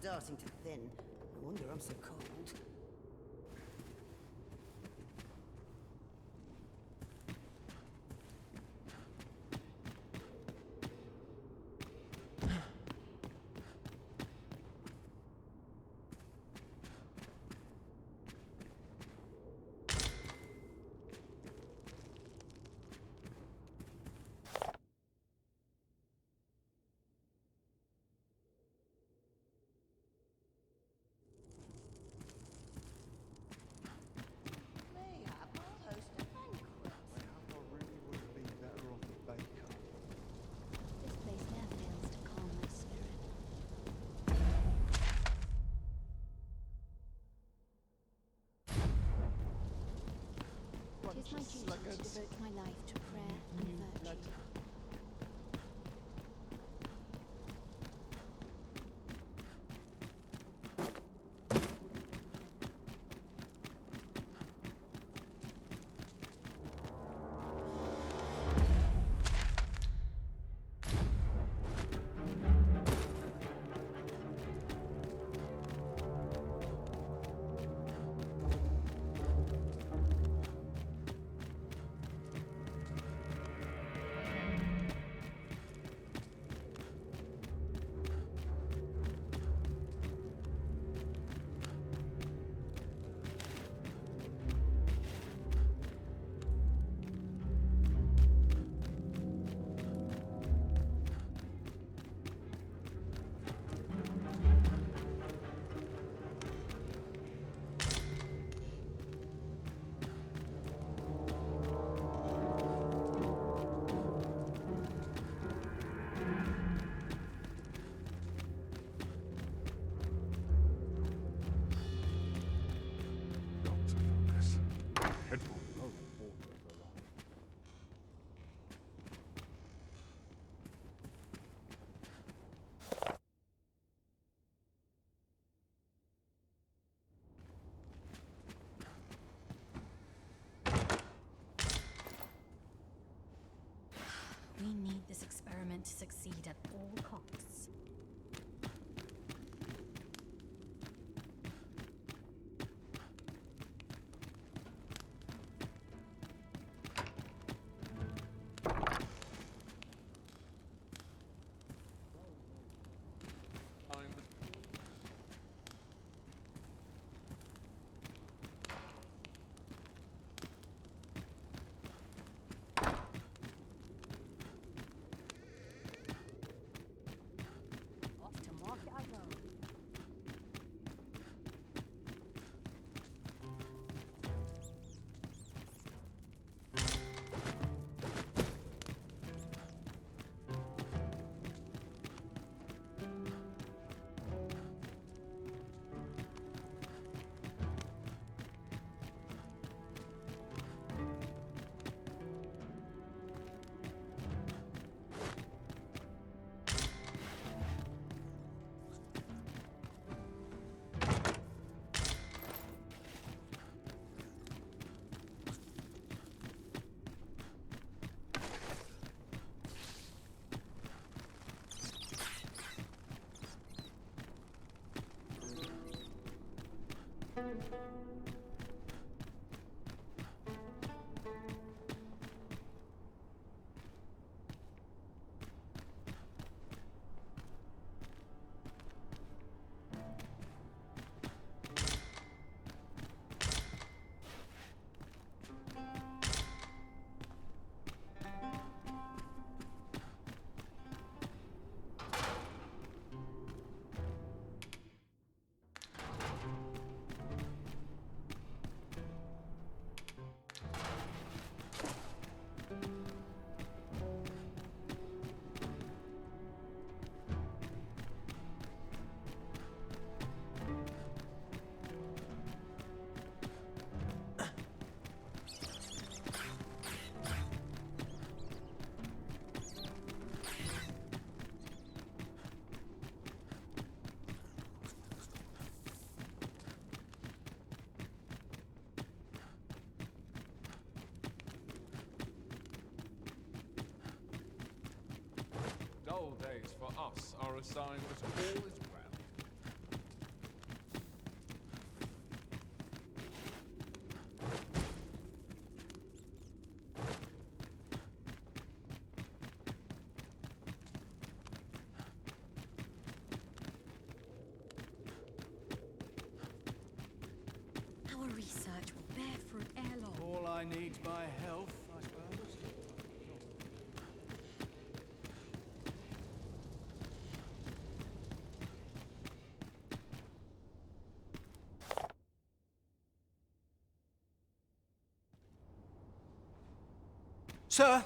Starting to thin. No wonder I'm so cold. It is my duty to devote my life to prayer and virtue. meant to succeed at all costs. Dull days for us are a sign that all is well. Our research will bear fruit ere long. All I need's my health, I suppose. Sir,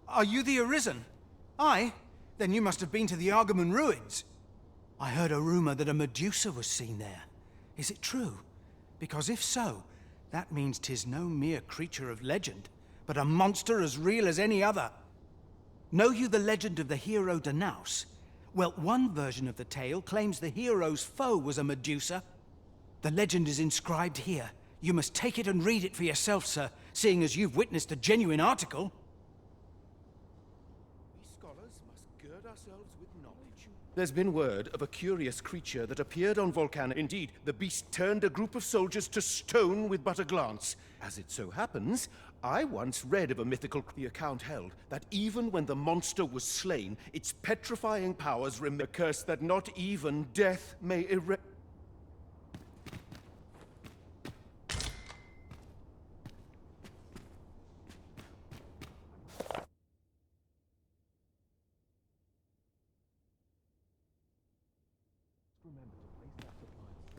are you the Arisen? Aye? Then you must have been to the Argamon ruins. I heard a rumor that a Medusa was seen there. Is it true? Because if so, that means 'tis no mere creature of legend, but a monster as real as any other. Know you the legend of the hero Danaus? Well, one version of the tale claims the hero's foe was a Medusa. The legend is inscribed here. You must take it and read it for yourself, sir, seeing as you've witnessed a genuine article. We scholars must gird ourselves with knowledge. There's been word of a curious creature that appeared on Volcana. Indeed, the beast turned a group of soldiers to stone with but a glance. As it so happens, I once read of a mythical... The account held that even when the monster was slain, its petrifying powers remain a curse that not even death may erase. Remember to place that appliance.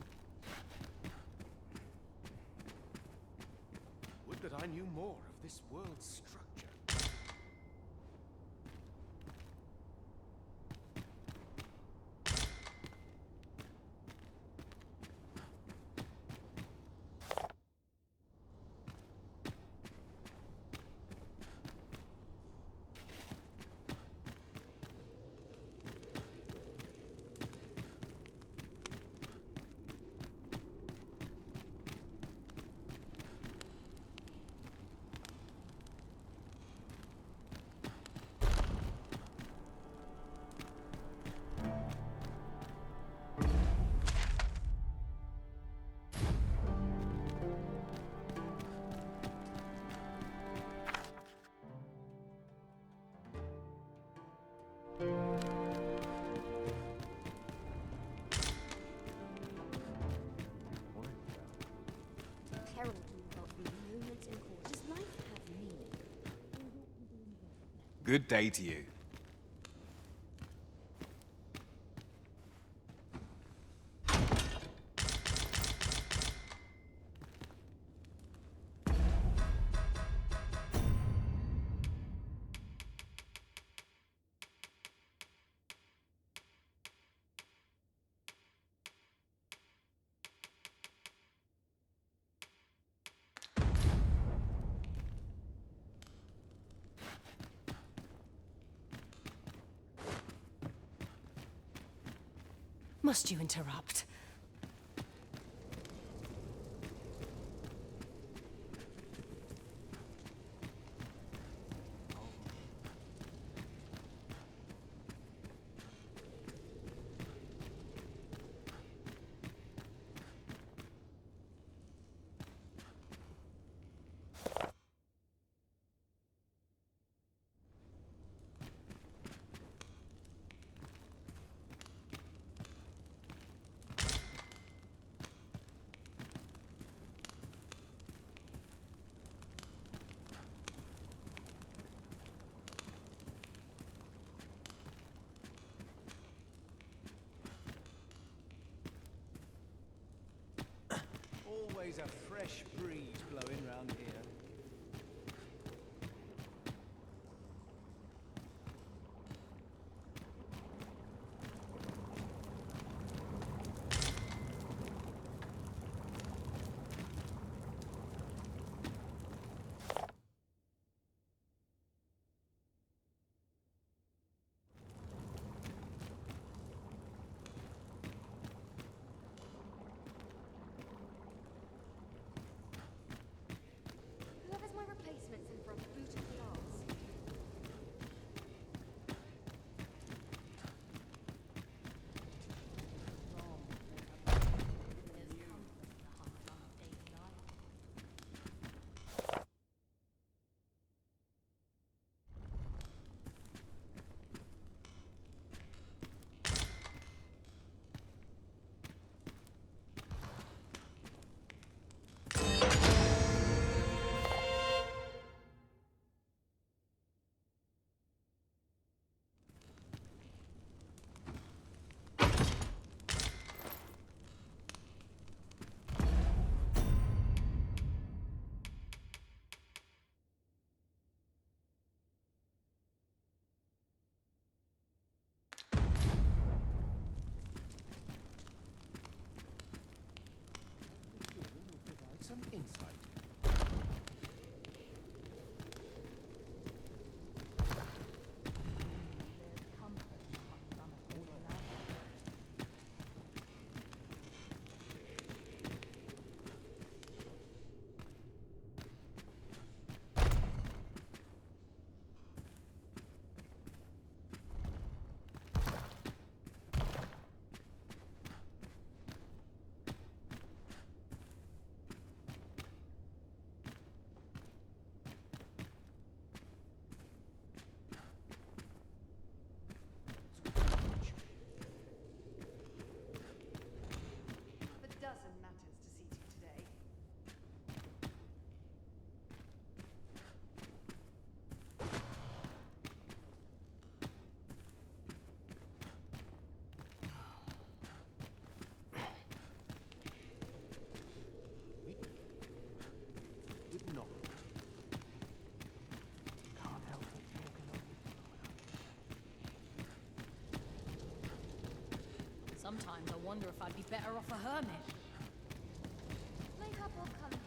Would that I knew more of this world's structure. Good day to you. Must you interrupt? Always a fresh breeze blowing round here. Whoever's my replacement's in for a boot of glass. Some insight. A dozen matters to see to today. With knowledge. Can't help but talking over. Sometimes I wonder if I'd be better off a hermit. Make up or come here,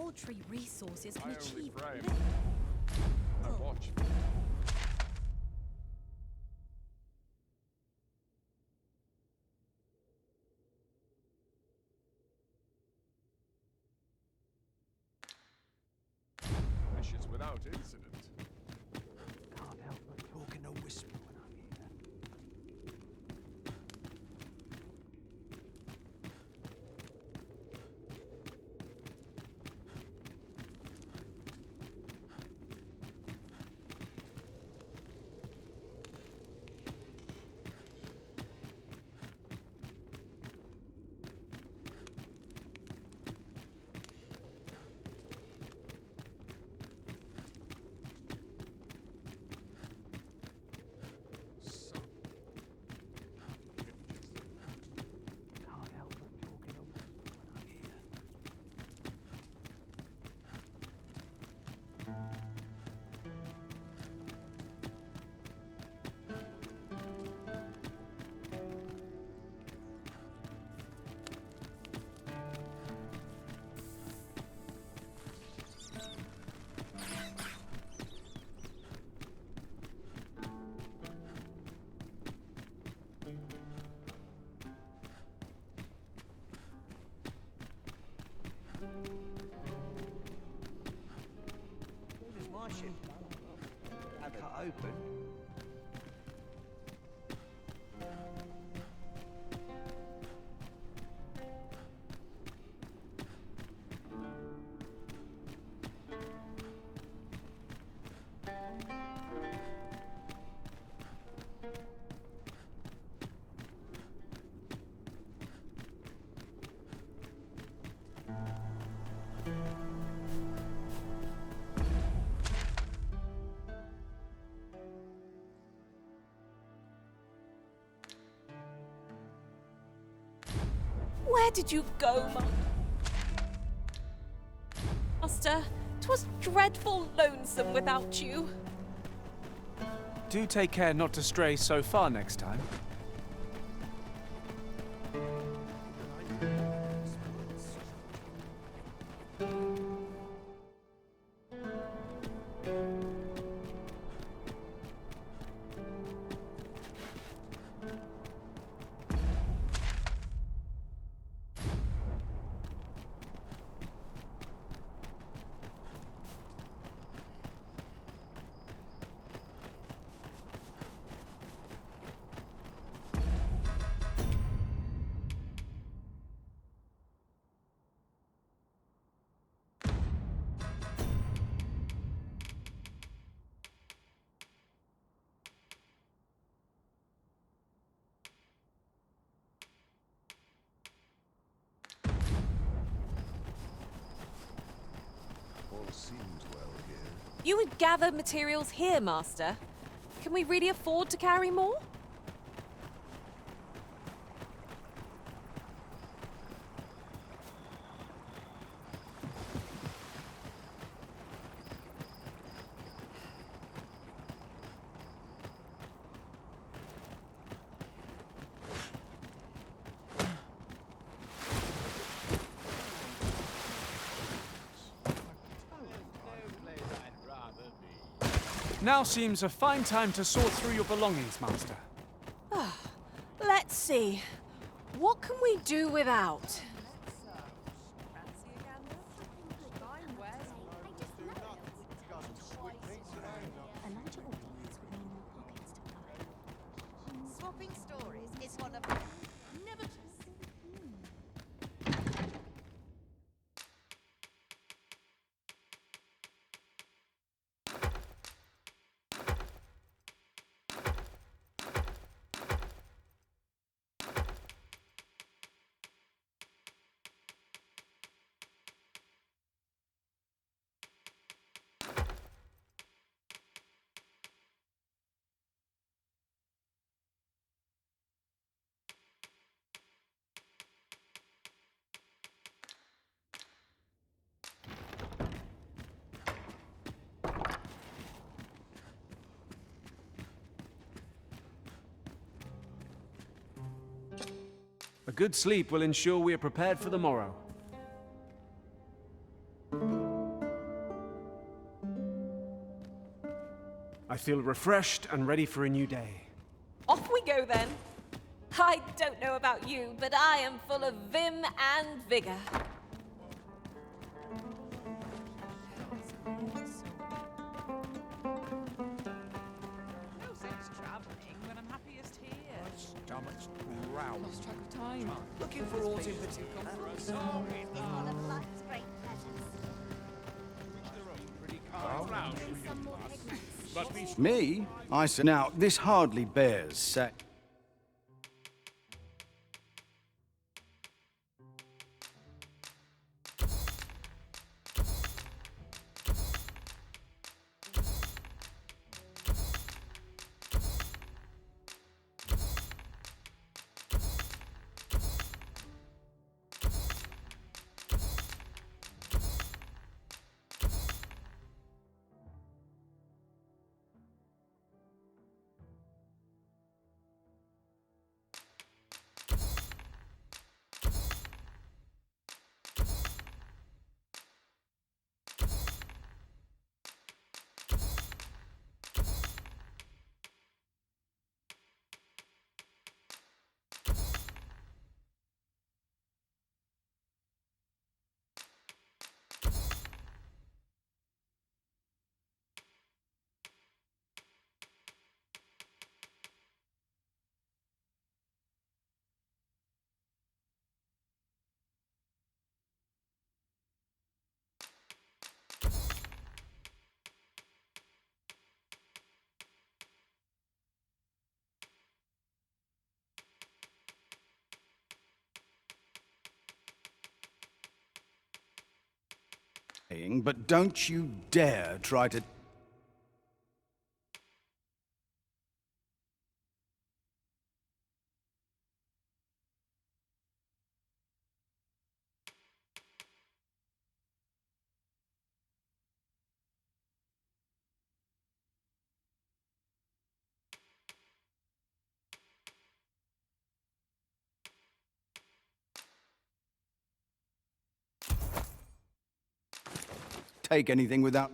paltry resources can I only achieve frame. little. I watch. Missions without incident. Can't help but talk in a whisper when I'm here. Can't help but talk in a whisper when I'm here. What is my ship? Cut open. Where did you go, Master? 'Twas dreadful lonesome without you. Do take care not to stray so far next time. All seems well here. You would gather materials here, Master. Can we really afford to carry more? Now seems a fine time to sort through your belongings, Master. Let's see. What can we do without? Swapping stories is one of never. A good sleep will ensure we are prepared for the morrow. I feel refreshed and ready for a new day. Off we go then. I don't know about you, but I am full of vim and vigor. No sense travelling when I'm happiest here. Stomach's growling. Lost track of time. Looking for all in particular. Sorry. Full of life's great pleasures. Some more pigments. Me? I said. Now, this hardly bears say. But don't you dare try to... take anything without...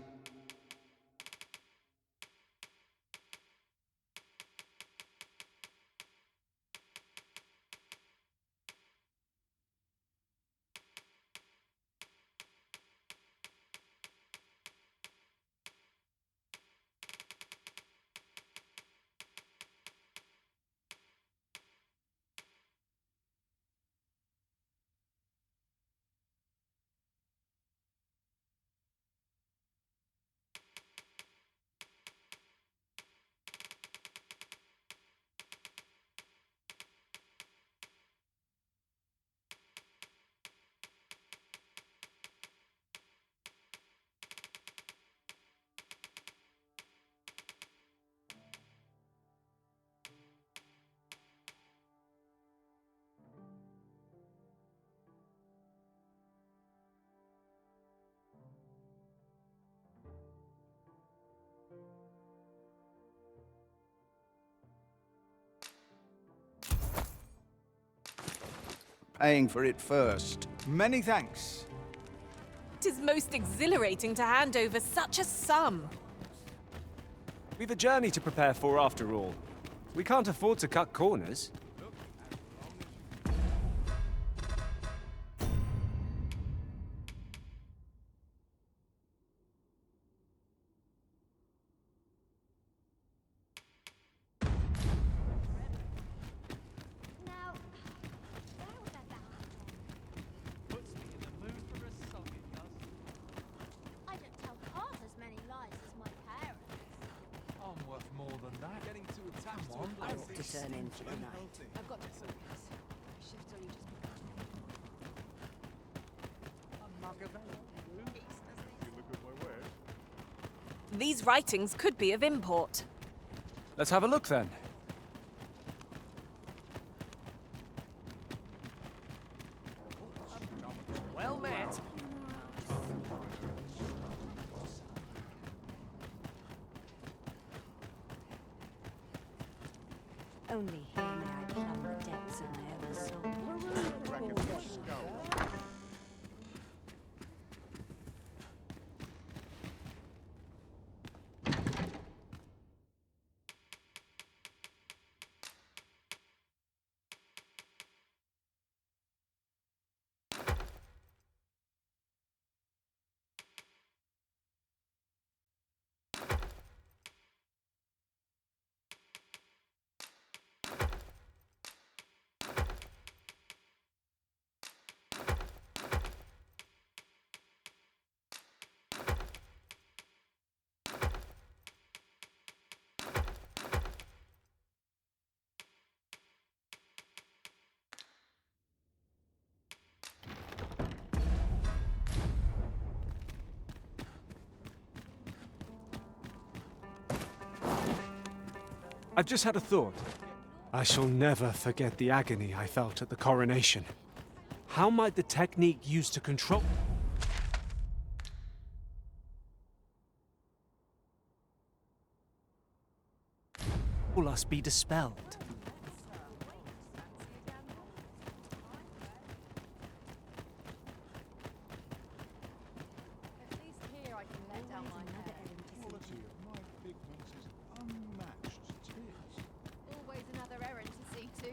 Paying for it first. Many thanks. 'Tis most exhilarating to hand over such a sum. We've a journey to prepare for after all. We can't afford to cut corners. Now, where was I bound to? Puts me in the mood for a song, it does. I don't tell half as many lies as my parents. I'm worth more than that. Getting too attached to on, I I've want to turn in for the night. I've got to focus. My shift's only just begun. These writings could be of import. Let's have a look then. Well met. Only here may I plumb the depths of my own soul. I've just had a thought. I shall never forget the agony I felt at the coronation. How might the technique used to control us be dispelled? Always another errand to see to.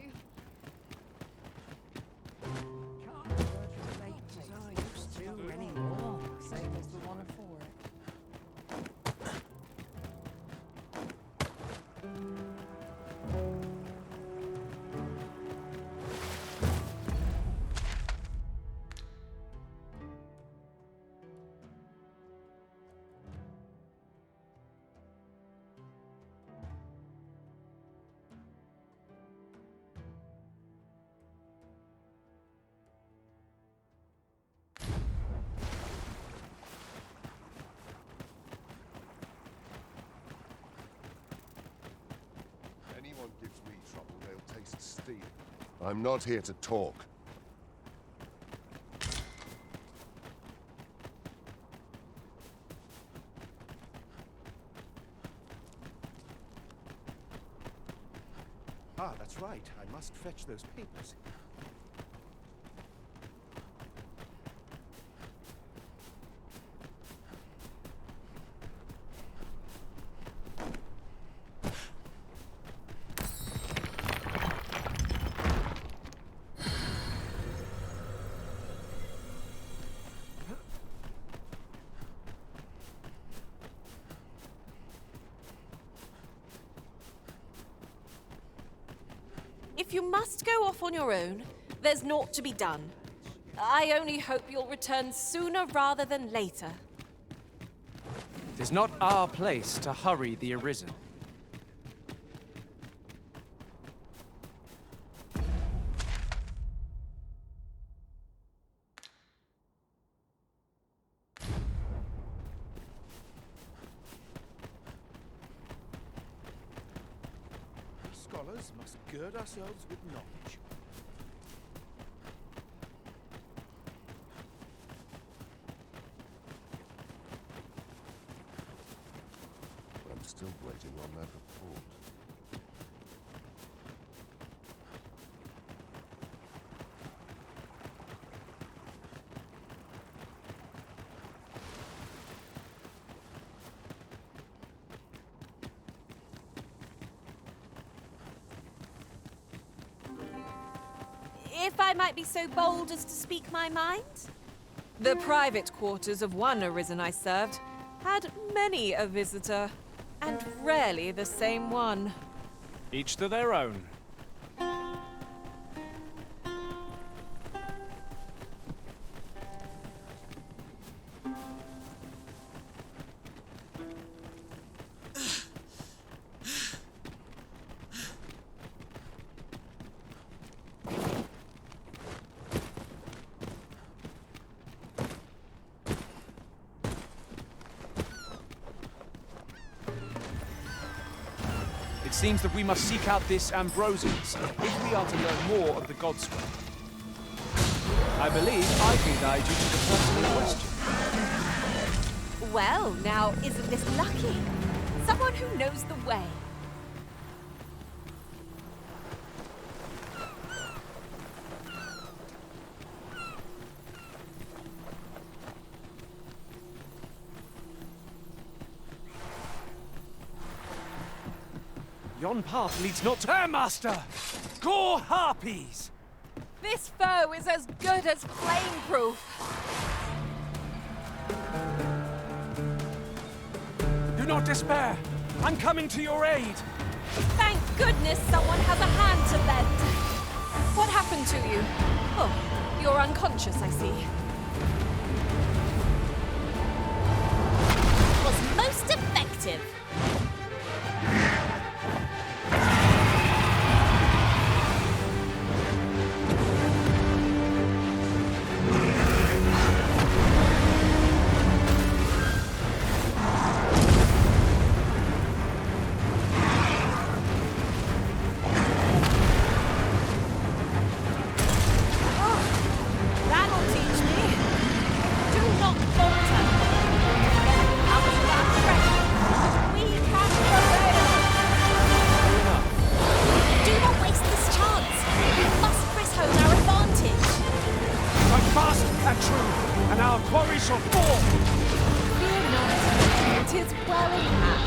Anyone gives me trouble, they'll taste steel. I'm not here to talk. Ah, that's right. I must fetch those papers. If you must go off on your own, there's naught to be done. I only hope you'll return sooner rather than later. It is not our place to hurry the Arisen. Scholars must gird ourselves with knowledge. I'm still waiting on that report. If I might be so bold as to speak my mind? The private quarters of one Arisen I served had many a visitor, and rarely the same one. Each to their own. It seems that we must seek out this Ambrosius if we are to learn more of the Godscroll. I believe I can guide you to the person in question. Well, now, isn't this lucky? Someone who knows the way. Yon path leads not to... Air Master! Gore harpies! This foe is as good as flame-proof. Do not despair! I'm coming to your aid! Thank goodness someone has a hand to lend. What happened to you? Oh, you're unconscious, I see. Was most effective. and true, and our quarry shall fall! Fear not, 'tis well in hand.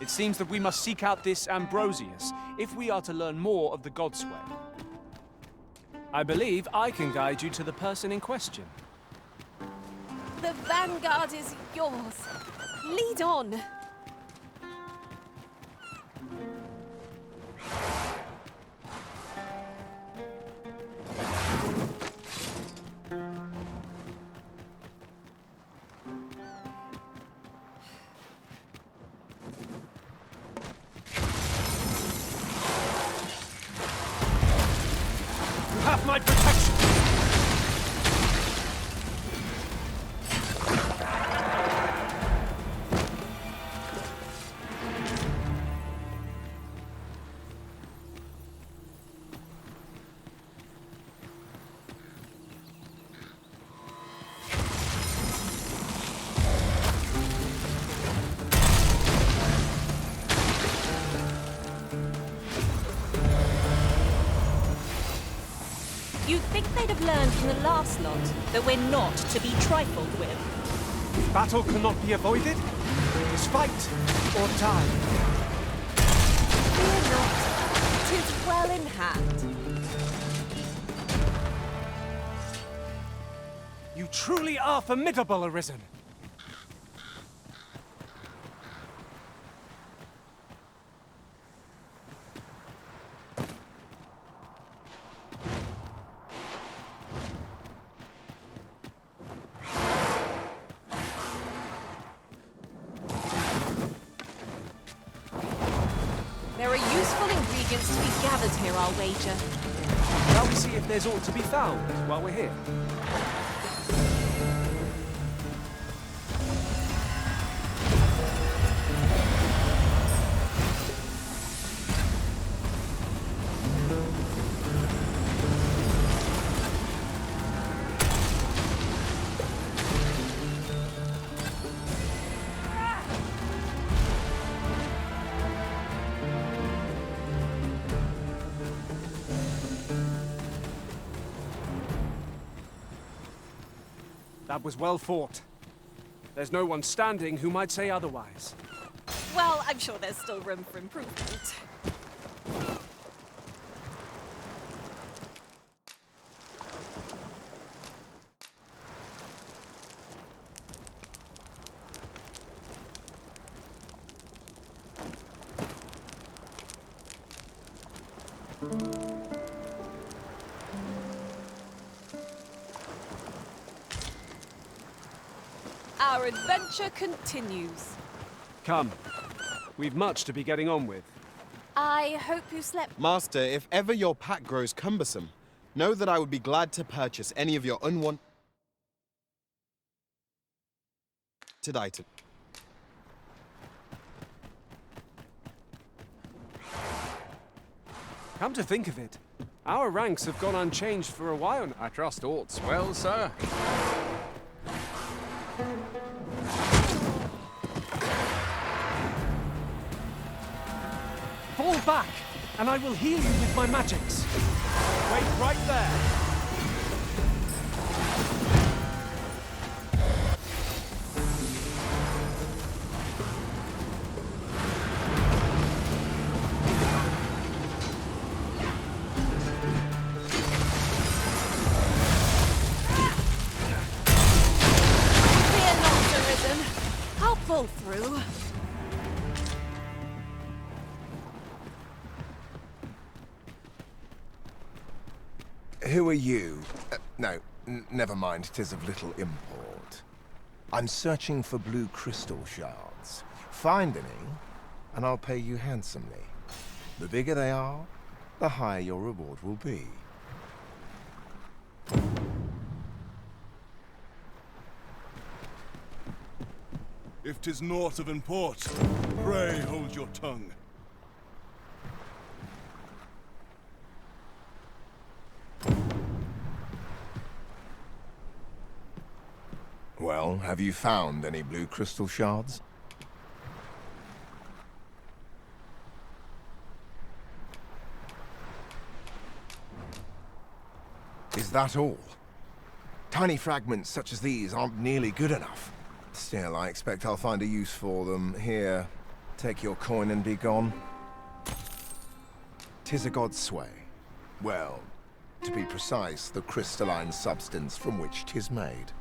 It seems that we must seek out this Ambrosius if we are to learn more of the God's Way. I believe I can guide you to the person in question. The vanguard is yours. Lead on. Have my protection! You'd think they'd have learned from the last lot that we're not to be trifled with. If battle cannot be avoided, it is fight or die. Fear not, 'tis well in hand. You truly are formidable, Arisen. gathered here, I'll wager. Shall we see if there's aught to be found while we're here? That was well fought. There's no one standing who might say otherwise. Well, I'm sure there's still room for improvement. Our adventure continues. Come. We've much to be getting on with. I hope you slept. Master, if ever your pack grows cumbersome, know that I would be glad to purchase any of your unwanted items. Come to think of it, our ranks have gone unchanged for a while now. I trust aught's well, sir. Fall back, and I will heal you with my magics. Wait right there. Fear not, Arisen. I'll pull through. Who are you? No, never mind, 'tis of little import. I'm searching for blue crystal shards. Find any, and I'll pay you handsomely. The bigger they are, the higher your reward will be. If 'tis naught of import, pray hold your tongue. Well, have you found any blue crystal shards? Is that all? Tiny fragments such as these aren't nearly good enough. Still, I expect I'll find a use for them. Here, take your coin and be gone. 'Tis a god's sway. Well, to be precise, the crystalline substance from which 'tis made.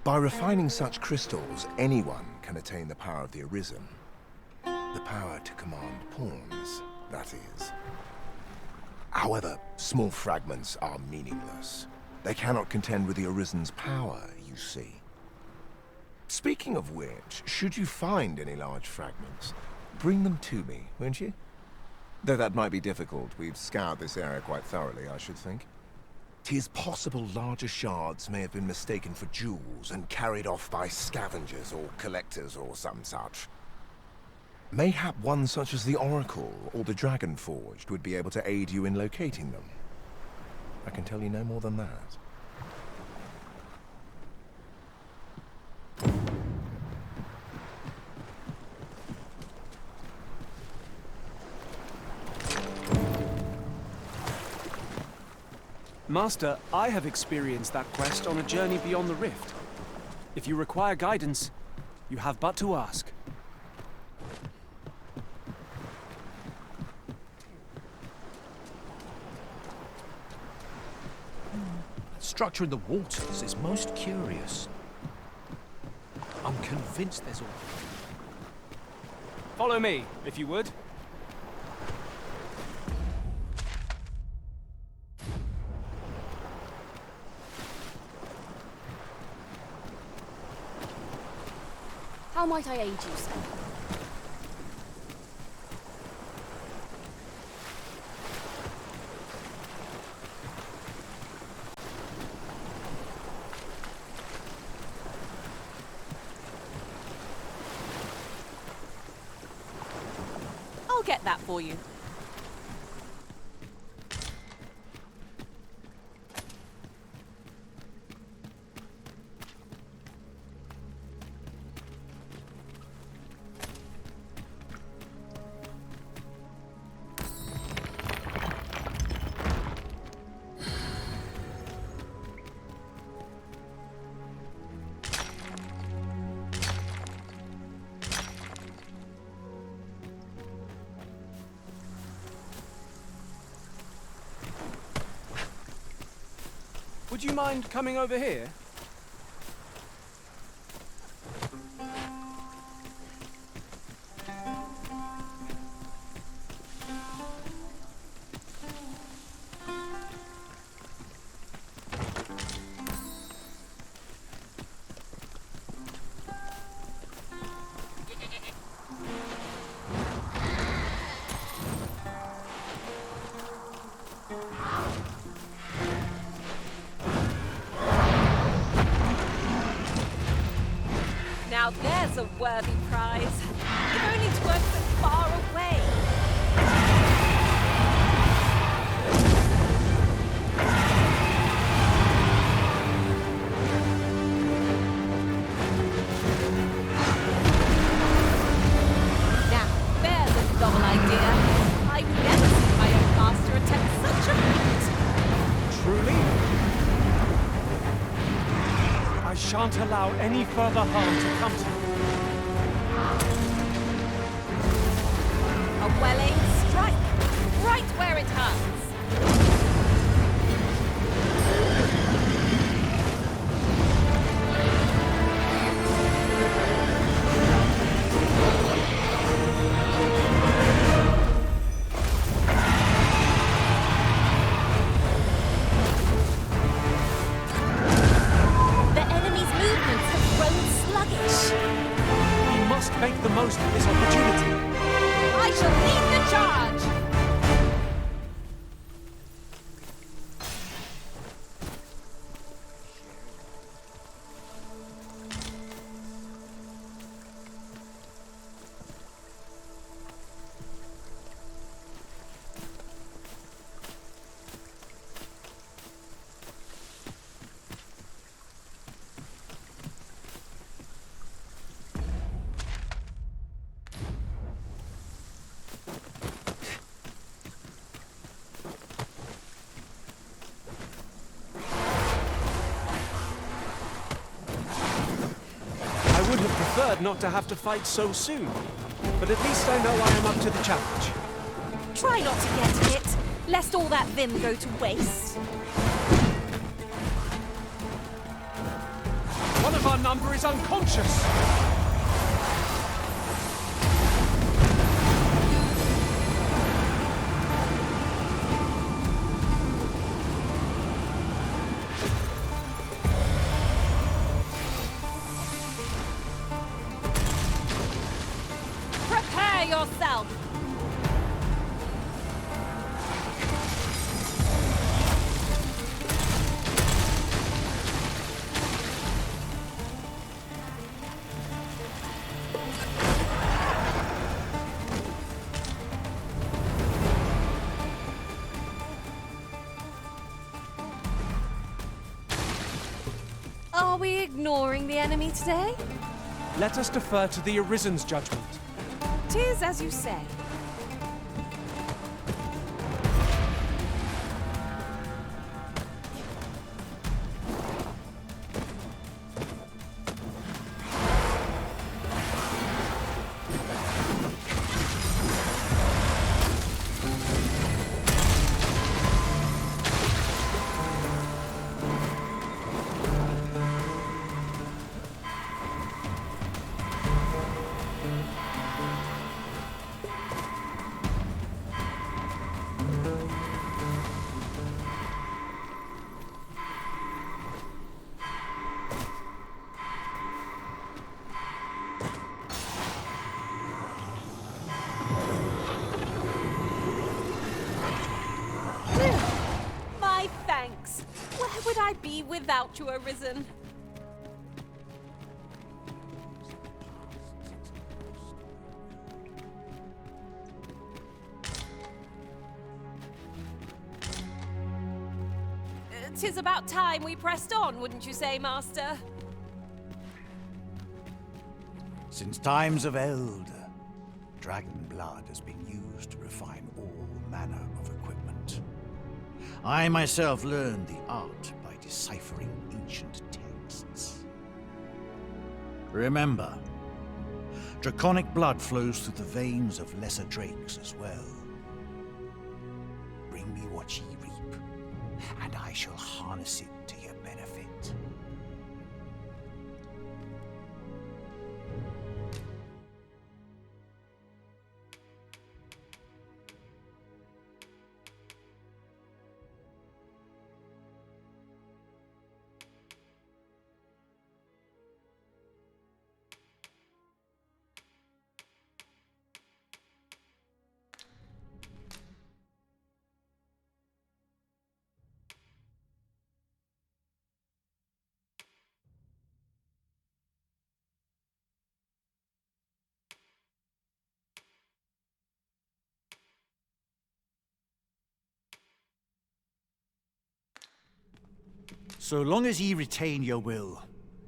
By refining such crystals, anyone can attain the power of the Arisen. The power to command pawns, that is. However, small fragments are meaningless. They cannot contend with the Arisen's power, you see. Speaking of which, should you find any large fragments, bring them to me, won't you? Though that might be difficult. We've scoured this area quite thoroughly, I should think. 'Tis possible larger shards may have been mistaken for jewels and carried off by scavengers or collectors or some such. Mayhap one such as the Oracle or the Dragon Forged would be able to aid you in locating them. I can tell you no more than that. Master, I have experienced that quest on a journey beyond the rift. If you require guidance, you have but to ask. That structure in the waters is most curious. I'm convinced there's all... Follow me, if you would. How might I aid you, sir? get that for you. Would you mind coming over here? Now there's a worthy prize. If only it weren't so far away. Now, there's a novel idea. I've never seen my own master attempt such a feat. Truly? I shan't allow any further harm to come to you. A well-aimed strike, right where it hurts. The enemy's movements have grown sluggish. We must make the most of this opportunity. I shall lead the charge! I would have preferred not to have to fight so soon, but at least I know I am up to the challenge. Try not to get hit, lest all that vim go to waste. One of our number is unconscious. Prepare yourself! Are we ignoring the enemy today? Let us defer to the Arisen's judgment. 'Tis as you say. My thanks. Where would I be without you, Arisen? 'Tis about time we pressed on, wouldn't you say, Master? Since times of eld, dragon blood has been used to refine all manner of equipment. I myself learned the art by deciphering ancient texts. Remember, draconic blood flows through the veins of lesser drakes as well. Bring me what ye reap, and I shall harness it to your benefit. So long as ye retain your will,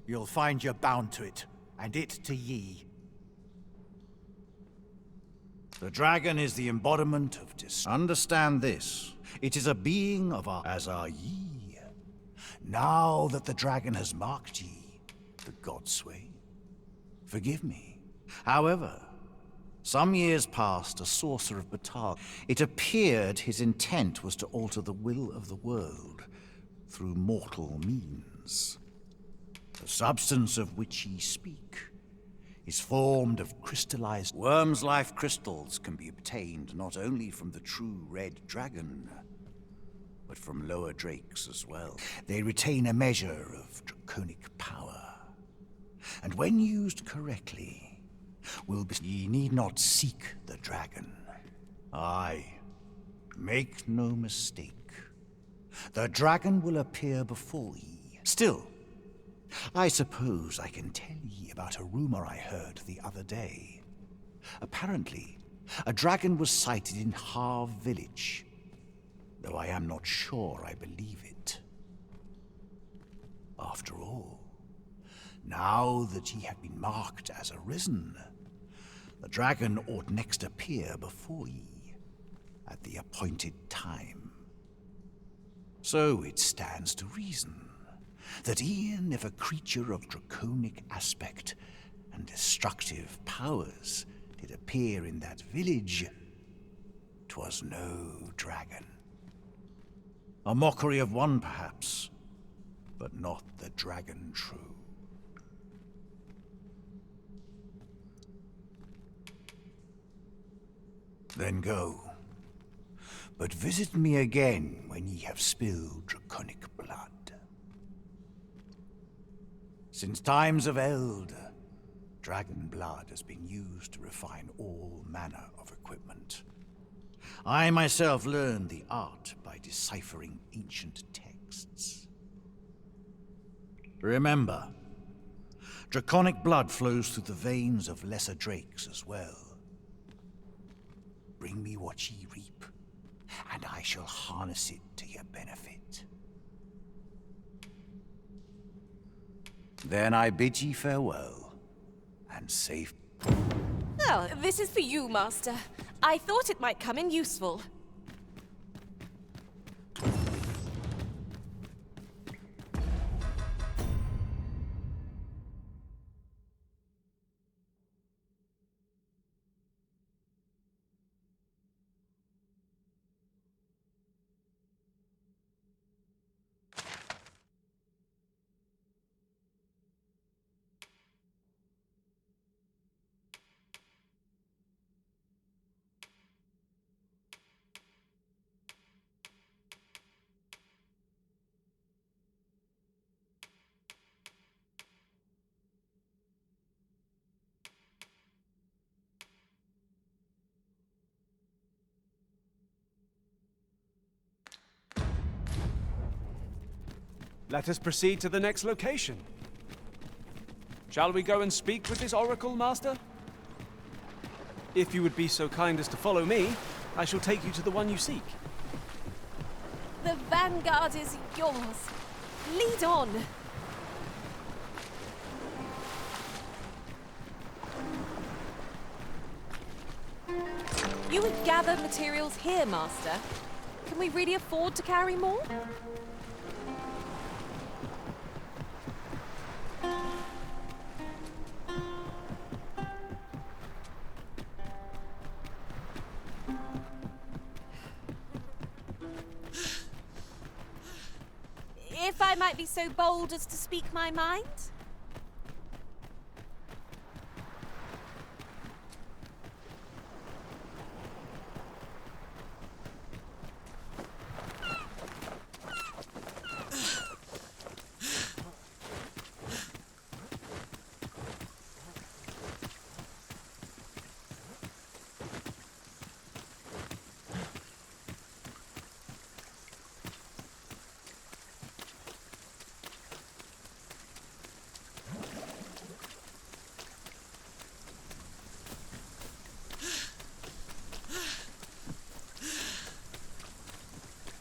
you'll find you're bound to it, and it to ye. The dragon is the embodiment of Understand this. It is a being of our, as are ye. Now that the dragon has marked ye, the godsway, forgive me. However, some years past, a sorcerer of Batal, it appeared his intent was to alter the will of the world through mortal means. The substance of which ye speak is formed of crystallized worm's life crystals can be obtained not only from the true red dragon, but from lower drakes as well. They retain a measure of draconic power, and when used correctly, ye need not seek the dragon. Aye, make no mistake. The dragon will appear before ye. Still, I suppose I can tell ye about a rumor I heard the other day. Apparently, a dragon was sighted in Harv village, though I am not sure I believe it. After all, now that ye have been marked as arisen, the dragon ought next appear before ye at the appointed time. So it stands to reason that e'en if a creature of draconic aspect and destructive powers did appear in that village, 'twas no dragon. A mockery of one, perhaps, but not the dragon true. Then go. But visit me again when ye have spilled draconic blood. Since times of eld, dragon blood has been used to refine all manner of equipment. I myself learned the art by deciphering ancient texts. Remember, draconic blood flows through the veins of lesser drakes as well. Bring me what ye reap, and I shall harness it to your benefit. Then I bid ye farewell, and safe... Oh, this is for you, Master. I thought it might come in useful. Let us proceed to the next location. Shall we go and speak with this oracle, Master? If you would be so kind as to follow me, I shall take you to the one you seek. The vanguard is yours. Lead on. You would gather materials here, Master. Can we really afford to carry more? If I might be so bold as to speak my mind?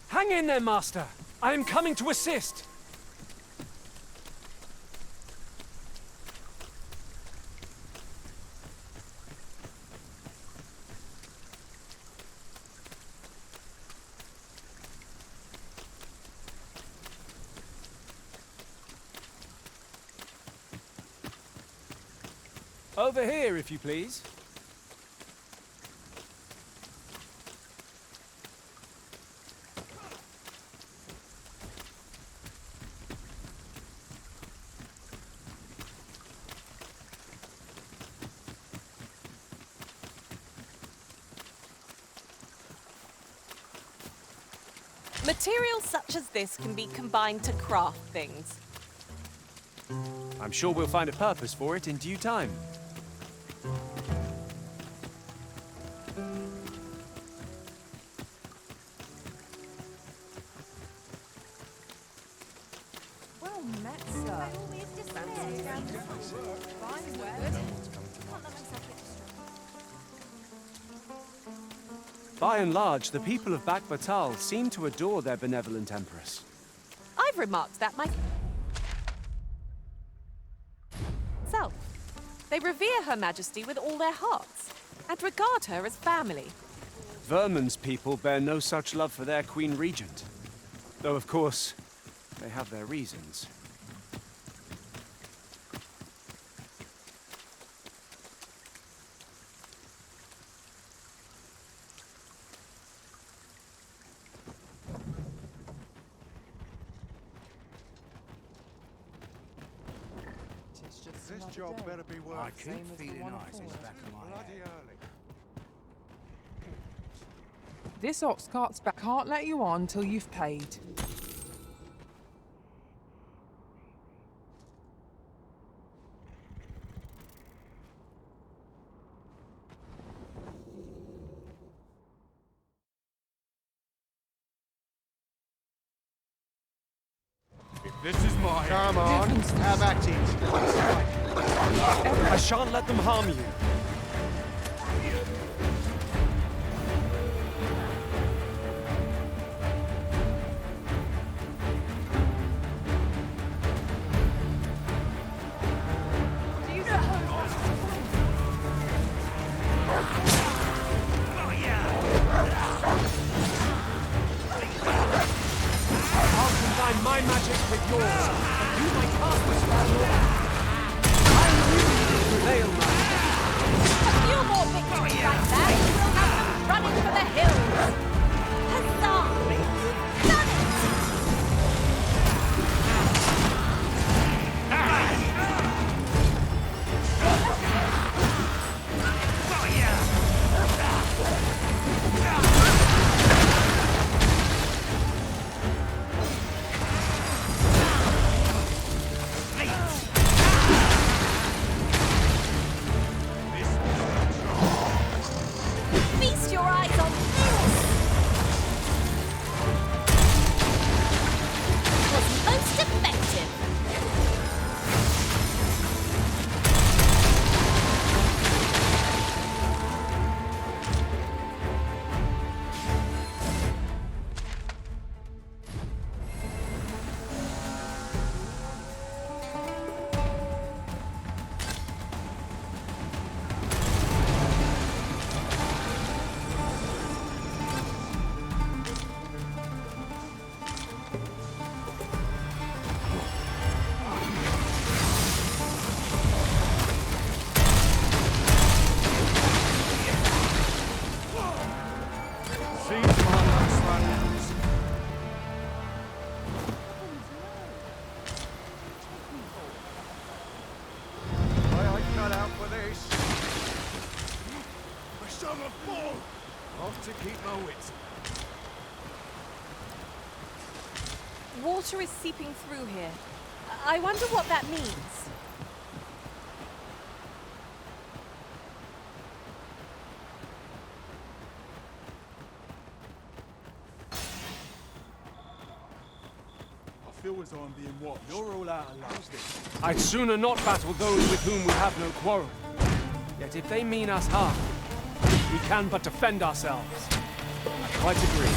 Hang in there, Master. I am coming to assist. Over here, if you please. Materials such as this can be combined to craft things. I'm sure we'll find a purpose for it in due time. Well met, sir. By and large, the people of Batal seem to adore their benevolent empress. I've remarked that myself. They revere Her Majesty with all their hearts, and regard her as family. Vermin's people bear no such love for their Queen Regent. Though, of course, they have their reasons. This job better be worth. I keep feeling ice in the back of my head. This ox cart's back. Can't let you on till you've paid. If this is my... Come on, have at it. I shan't let them harm you. I'll combine my magic with yours, and use my cast the spell. Prevail, Master. A few more victories like that, and we'll have them running for the hills. Huzzah! Done it! Feast your eyes on this! know it. Water is seeping through here. I wonder what that means. I feel as though I'm being watched. You're all out of luck. I'd sooner not battle those with whom we have no quarrel. Yet if they mean us harm, we can but defend ourselves. I quite agree.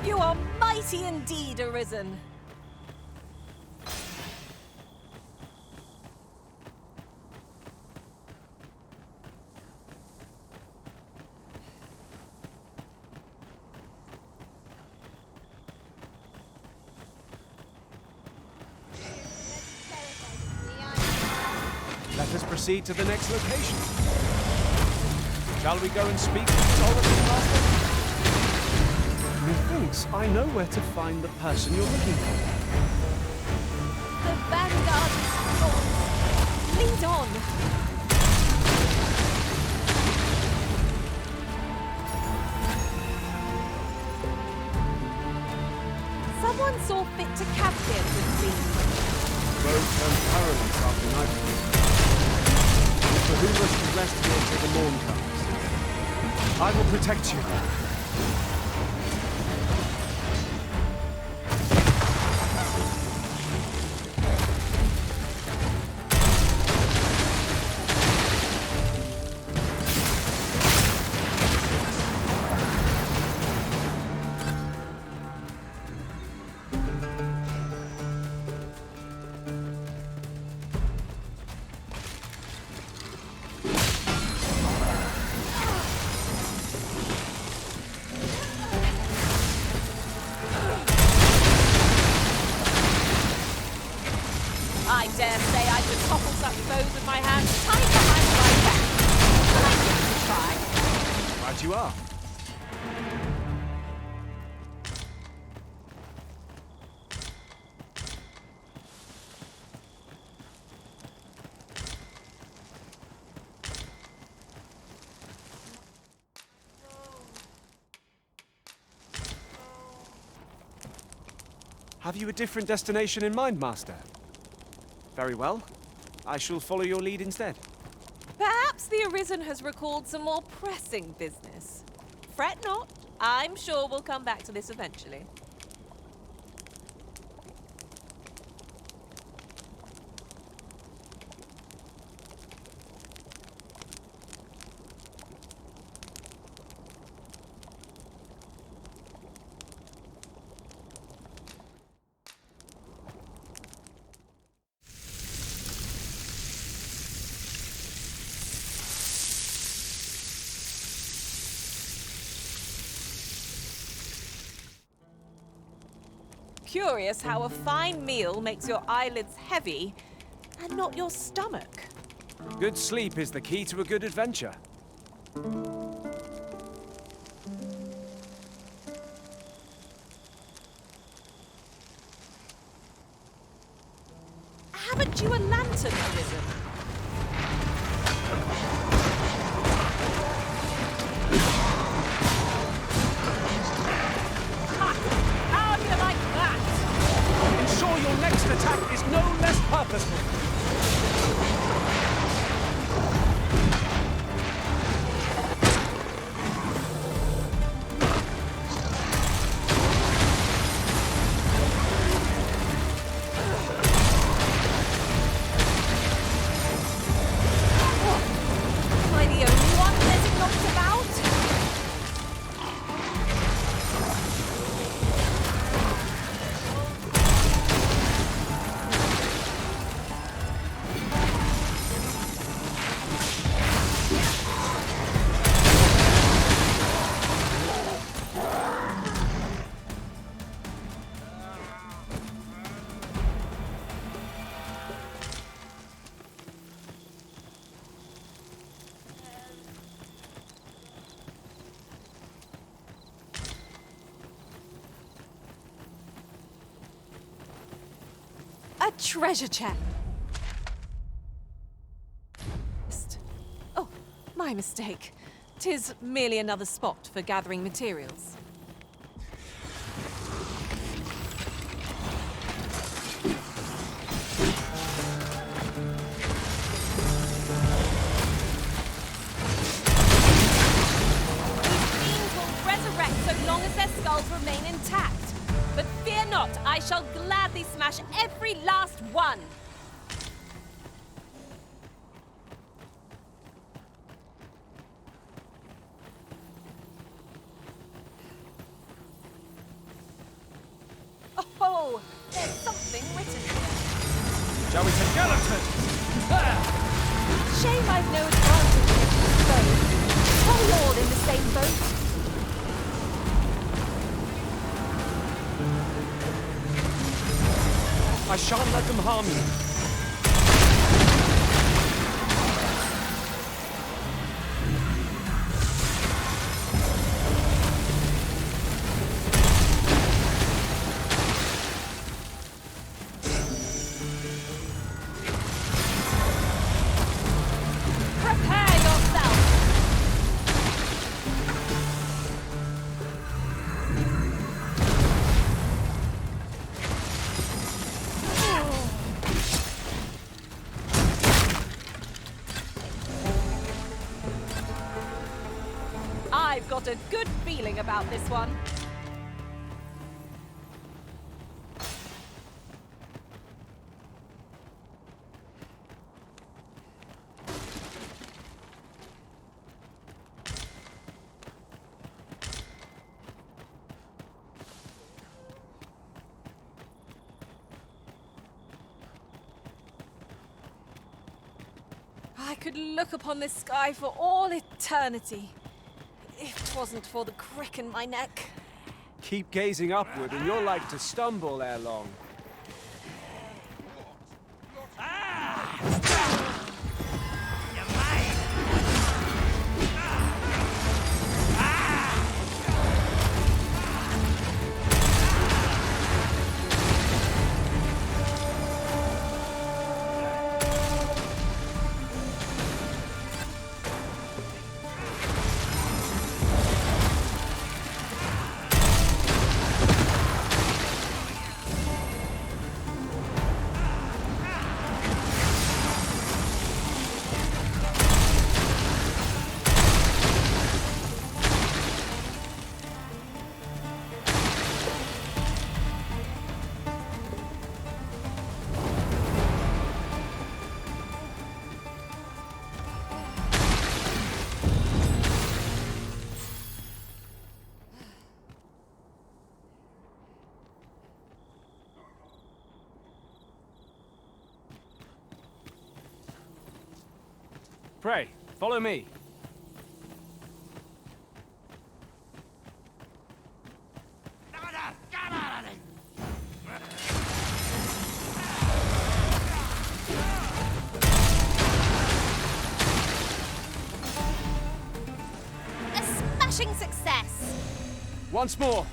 You are mighty indeed, Arisen. Let us proceed to the next location. Shall we go and speak with Solomon Master? Methinks I know where to find the person you're looking for. The vanguard is yours. Lead on. Someone saw fit to captive, it seems. Road turned perilous after nightfall. It behooves us to rest here till the morn comes. I will protect you. I dare say I could topple such foes with my hands tied behind my back. But I give it a try. Right you are. Have you a different destination in mind, Master? Very well. I shall follow your lead instead. Perhaps the Arisen has recalled some more pressing business. Fret not. I'm sure we'll come back to this eventually. Curious how a fine meal makes your eyelids heavy and not your stomach. Good sleep is the key to a good adventure. Haven't you a lantern, Arisen? How do you like that? Ensure your next attack is no less purposeful. treasure chest. Oh, my mistake. 'Tis merely another spot for gathering materials. So long as their skulls remain intact. But fear not, I shall gladly smash every last one. Oh, there's something written here. Shall we skeleton? Shame I've no advantage against both. Are we all in the same boat? I shan't let them harm you. Prepare yourself! I've got a good feeling about this one. I could look upon this sky for all eternity. If it wasn't for the crick in my neck. Keep gazing upward and you're like to stumble ere long. Pray, follow me. A smashing success! Once more.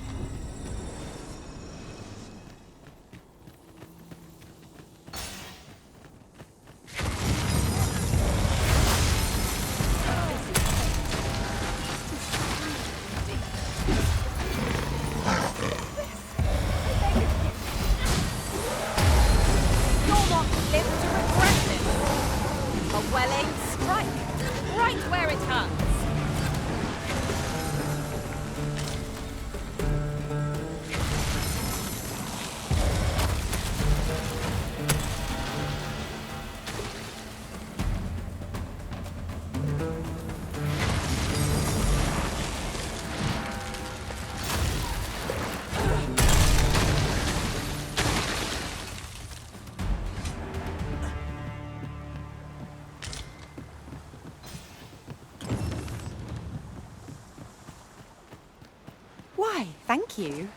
Why, thank you.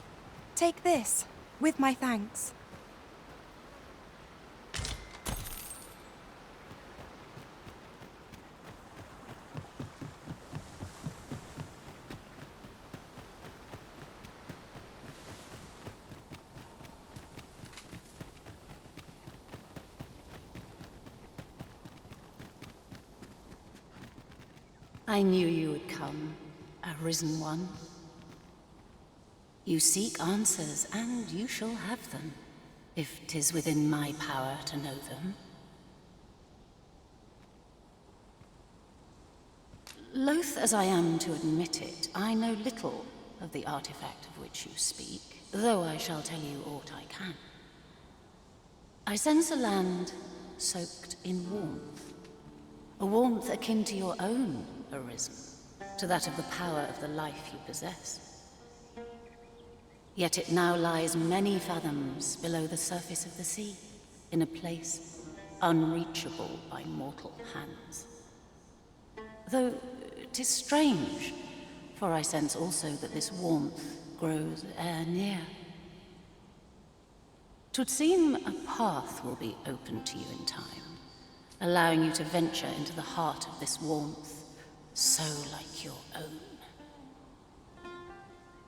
Take this, with my thanks. I knew you would come, Arisen One. You seek answers, and you shall have them, if 'tis within my power to know them. Loath as I am to admit it, I know little of the artifact of which you speak, though I shall tell you aught I can. I sense a land soaked in warmth, a warmth akin to your own, Arisen, to that of the power of the life you possess. Yet it now lies many fathoms below the surface of the sea, in a place unreachable by mortal hands. Though 'tis strange, for I sense also that this warmth grows ere near. 'Twould seem a path will be open to you in time, allowing you to venture into the heart of this warmth, so like your own.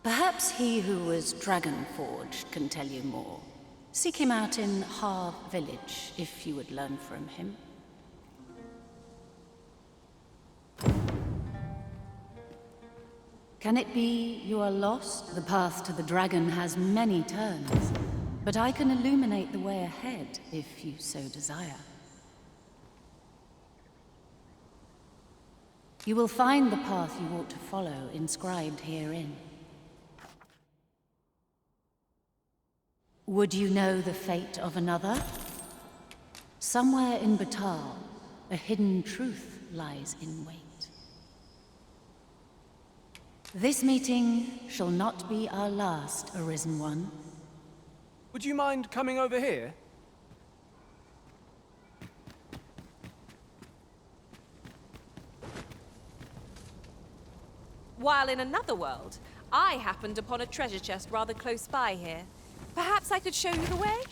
Perhaps he who was dragon-forged can tell you more. Seek him out in Harv Village, if you would learn from him. Can it be you are lost? The path to the dragon has many turns, but I can illuminate the way ahead, if you so desire. You will find the path you ought to follow inscribed herein. Would you know the fate of another? Somewhere in Batal, a hidden truth lies in wait. This meeting shall not be our last, Arisen One. Would you mind coming over here? While in another world, I happened upon a treasure chest rather close by here. Perhaps I could show you the way?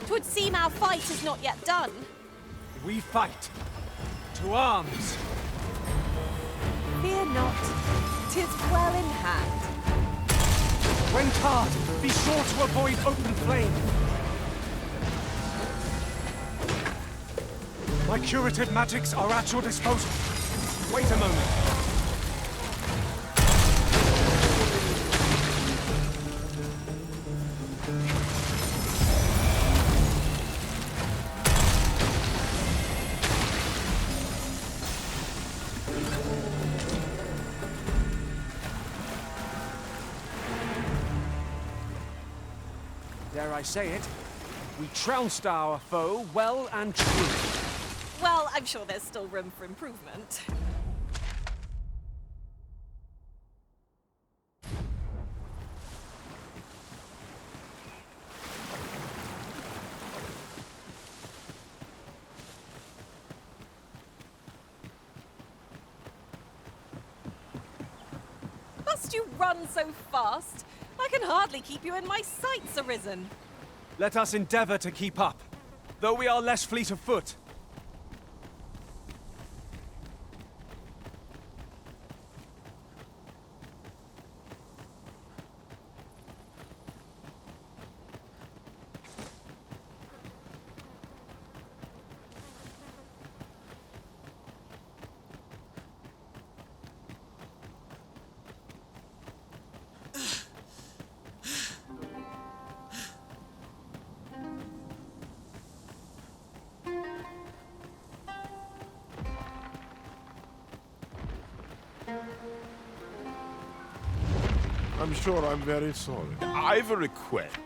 Twould seem our fight is not yet done. We fight. To arms. Fear not. 'Tis well in hand. When cast, be sure to avoid open flame. My curative magics are at your disposal. Wait a moment. Dare I say it, we trounced our foe well and true. Well, I'm sure there's still room for improvement. Must you run so fast? I can hardly keep you in my sights, Arisen. Let us endeavor to keep up, though we are less fleet of foot. I'm sure I'm very sorry. I've a request.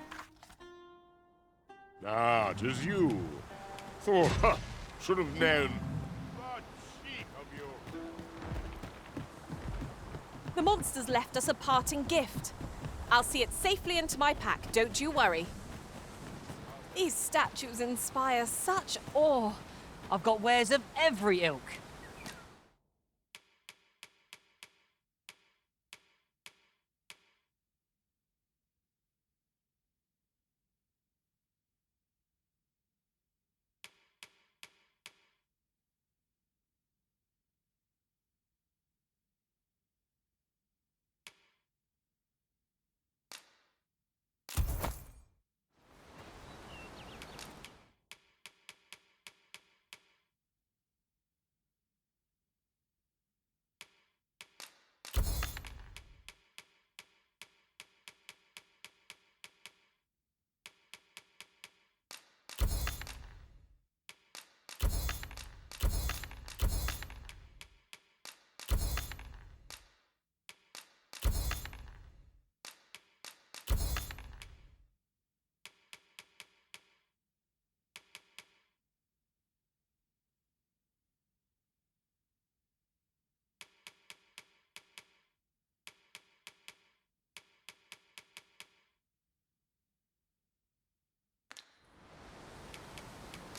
Ah, 'tis you. Oh, should have known. The monsters left us a parting gift. I'll see it safely into my pack, don't you worry. These statues inspire such awe. I've got wares of every ilk.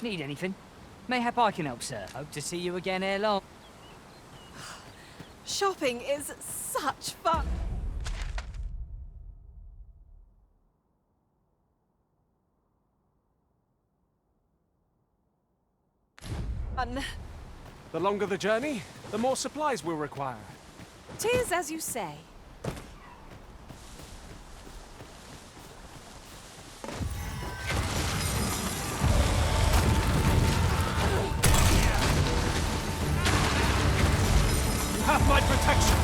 Need anything? Mayhap I can help, sir. Hope to see you again ere long. Shopping is such fun. The longer the journey, the more supplies we'll require. 'Tis as you say. You have my protection!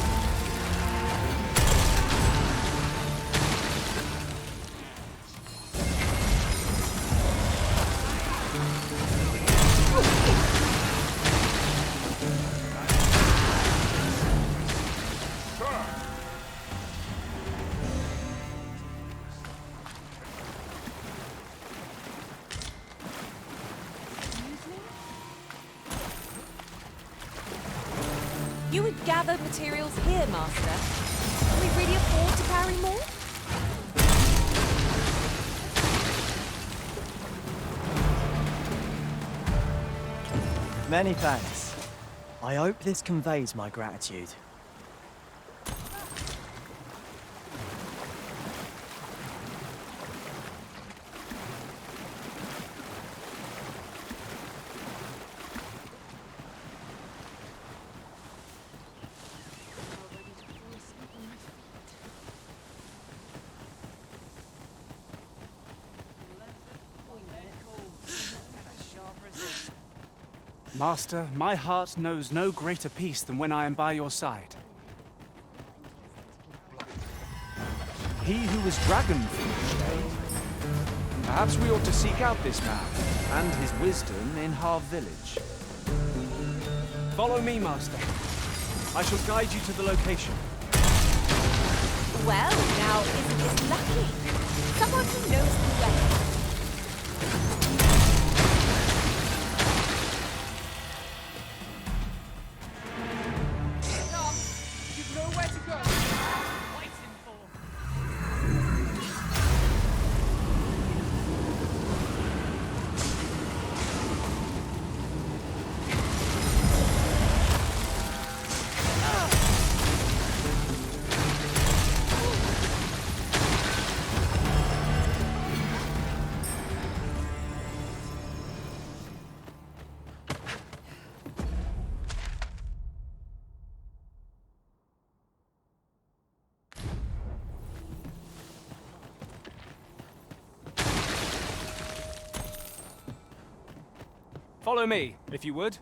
You would gather materials here, Master. Can we really afford to carry more? Many thanks. I hope this conveys my gratitude. Master, my heart knows no greater peace than when I am by your side. He who was dragon-forged, eh? Perhaps we ought to seek out this man and his wisdom in Harv Village. Follow me, Master. I shall guide you to the location. Well, now, isn't this lucky? Someone who knows the way. Follow me, if you would.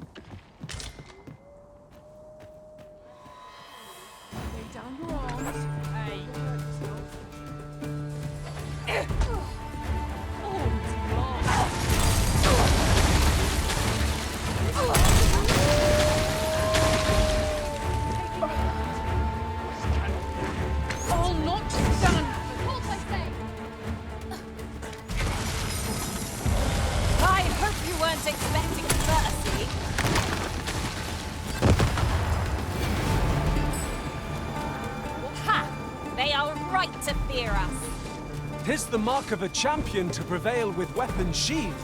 Lay down your arms. Hey. I'll not right to fear us. 'Tis the mark of a champion to prevail with weapons sheathed.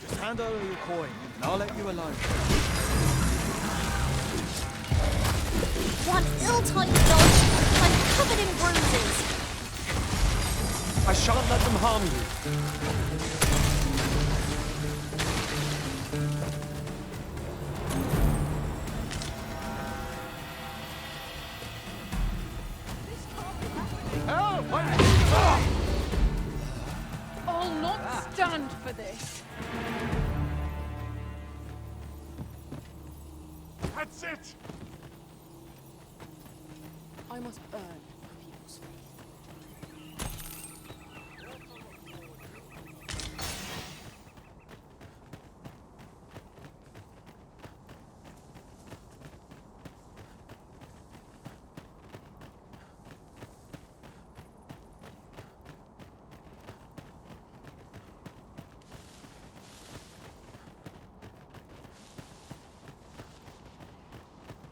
Just hand over your coin, and I'll let you alone. One ill-timed dodge, and I'm covered in bruises. I shan't let them harm you. I'll not stand for this. That's it! I must earn people's faith.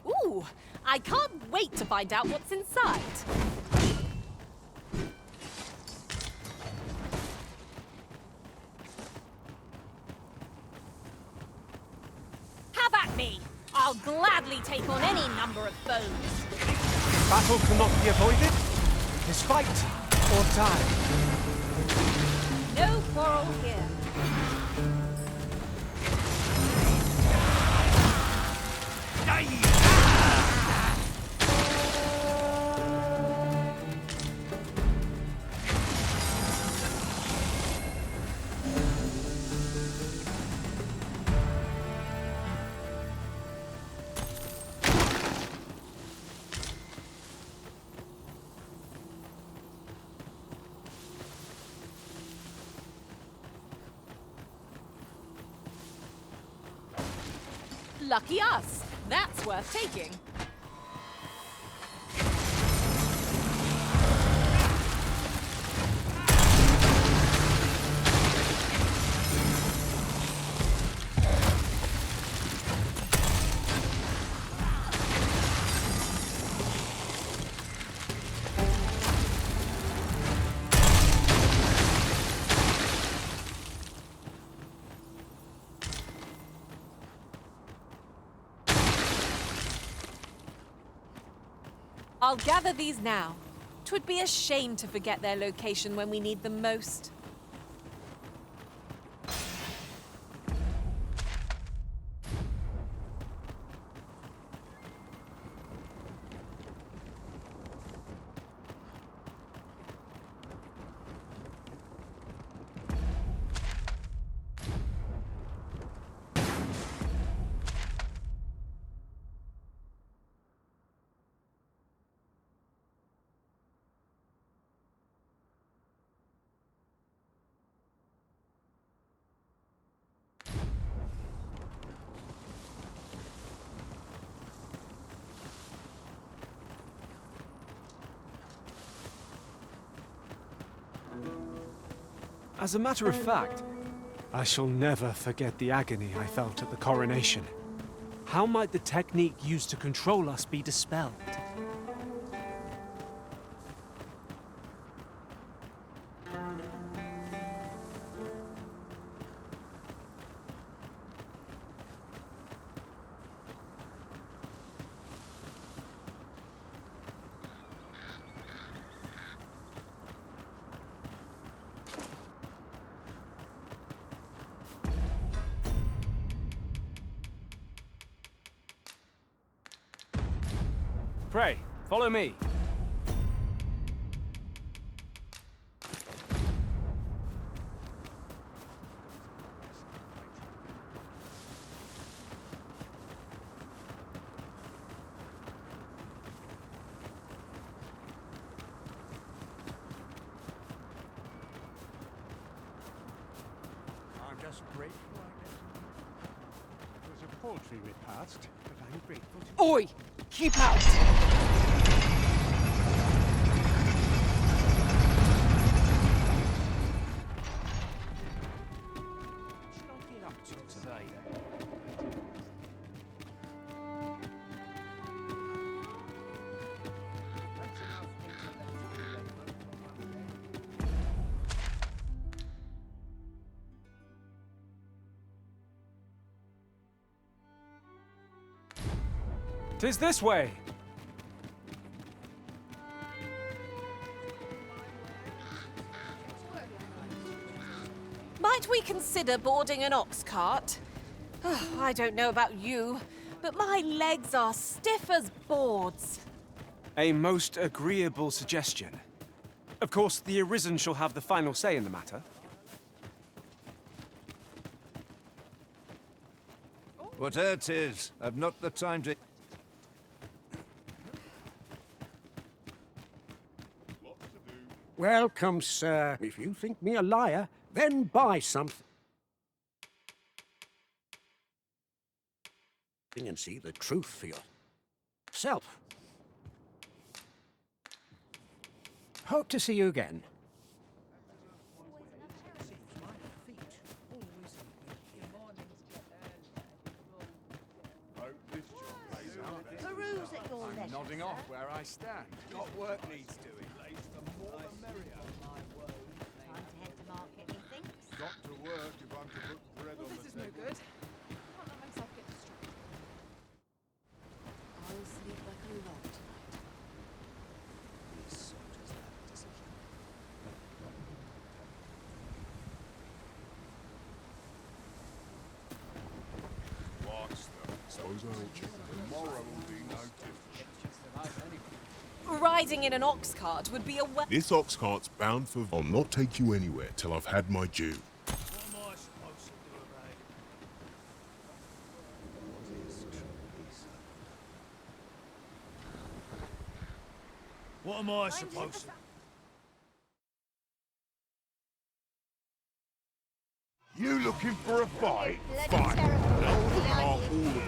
Ooh, I can't wait to find out what's inside. Have at me! I'll gladly take on any number of foes. Battle cannot be avoided. 'Tis fight or die. No quarrel here. Lucky us. That's worth taking. I'll gather these now. 'Twould be a shame to forget their location when we need them most. As a matter of fact, I shall never forget the agony I felt at the coronation. How might the technique used to control us be dispelled? Pray, follow me. I'm just grateful, I guess. It was a poultry repast, but I'm grateful to... Oi! Keep out! Tis this way! Might we consider boarding an ox cart? Oh, I don't know about you, but my legs are stiff as boards. A most agreeable suggestion. Of course, the Arisen shall have the final say in the matter. Whatever it is, I've not the time to... Welcome, sir. If you think me a liar, then buy something. And see the truth for yourself. Hope to see you again. Peruse at your leisure. Nodding off where I stand. Got work needs doing. The more the merrier. Time to head to market, methinks. Got to work if I'm to put bread on the This is no table. good. Can't let myself get distracted. I'll sleep like a log tonight. These soldiers have a decision. What's the... Suppose I ain't checking. Tomorrow will be no different. Riding in an ox cart would be a This ox cart's bound for... I'll not take you anywhere till I've had my due. What am I supposed to do about it? What am I supposed to... You looking for a fight? Bloody Fight. terrible. Now, all of you.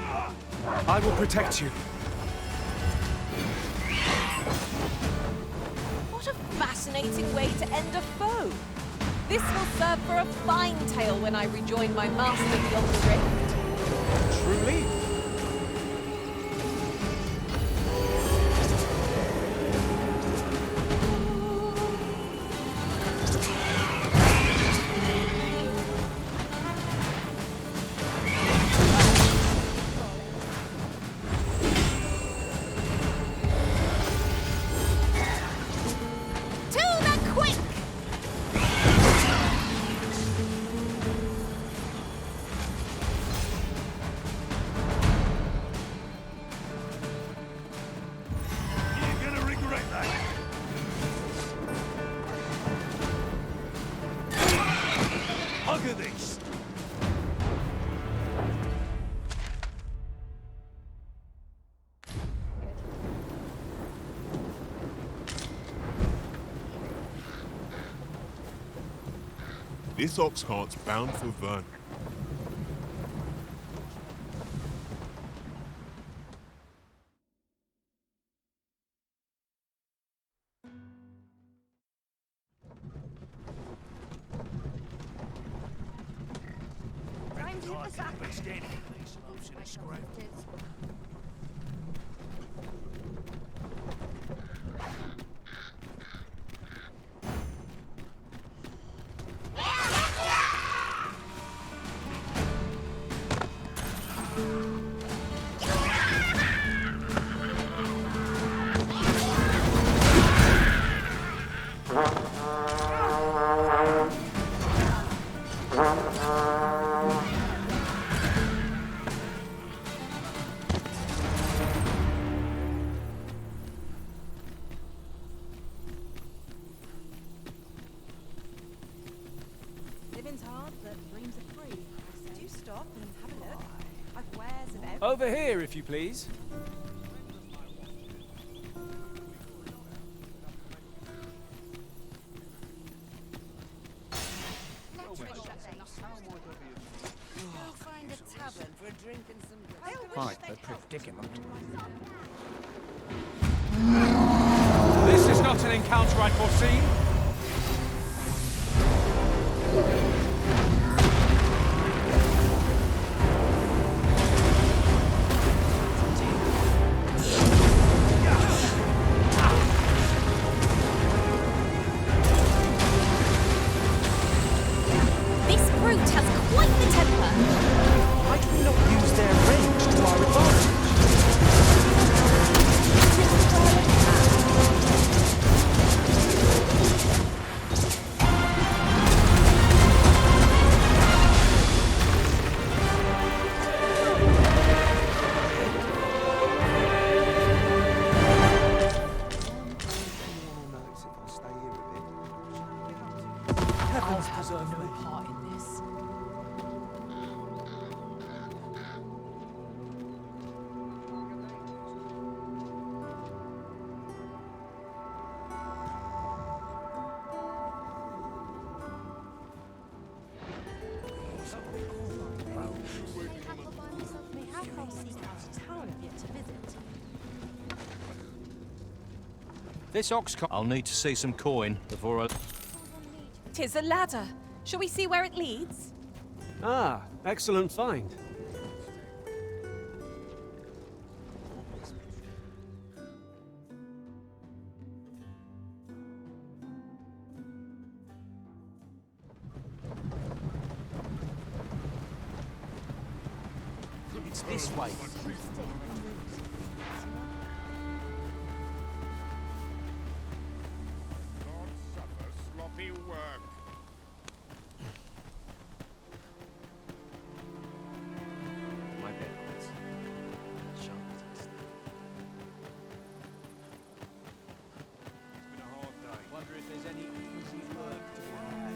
I will protect you. What a fascinating way to end a foe. This will serve for a fine tale when I rejoin my master beyond the rift. Truly? To the quick! You're gonna regret that. Hug of this. This ox cart's bound for Vern. Time to hit the sack. Living's hard, but dreams are free. Do stop and have a look. I've wares of every... Over here, if you please. Go find a tavern for a drink and some Quite a predicament. This is not an encounter I'd foreseen. This brute has quite the temper. Why do we not use their range to our advantage? Heavens preserve no part in this. This ox cart. I'll need to see some coin before I. 'Tis a ladder. Shall we see where it leads? Ah, excellent find. It's this way. Not suffer sloppy work. My bad. It's been a hard day. Wonder if there's any easy work to be had.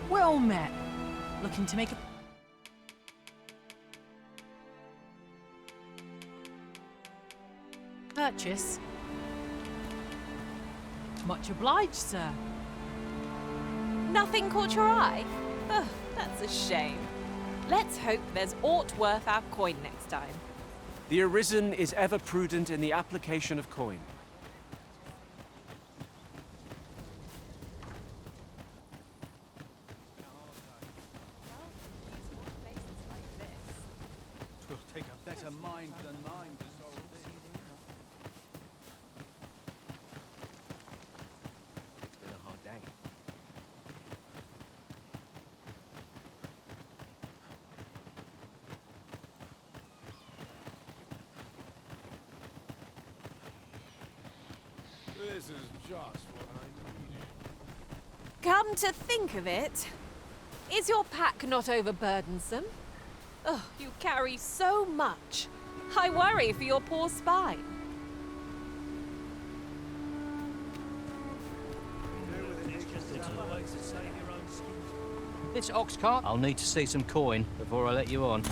Well met. Looking to make a... purchase? Much obliged, sir. Nothing caught your eye? Ugh, that's a shame. Let's hope there's aught worth our coin next time. The Arisen is ever prudent in the application of coin. Twill take a better mind than mine to solve this. It's been a hard day. This is just what I needed. Come to think of it, is your pack not overburdensome? Oh, you carry so much. I worry for your poor spine. This ox cart. I'll need to see some coin before I let you on.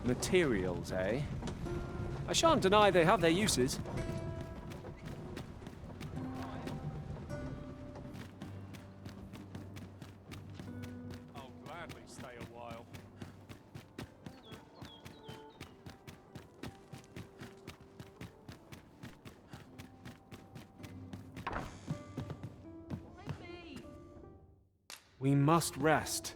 Materials, eh? I shan't deny they have their uses. I'll gladly stay a while. We must rest.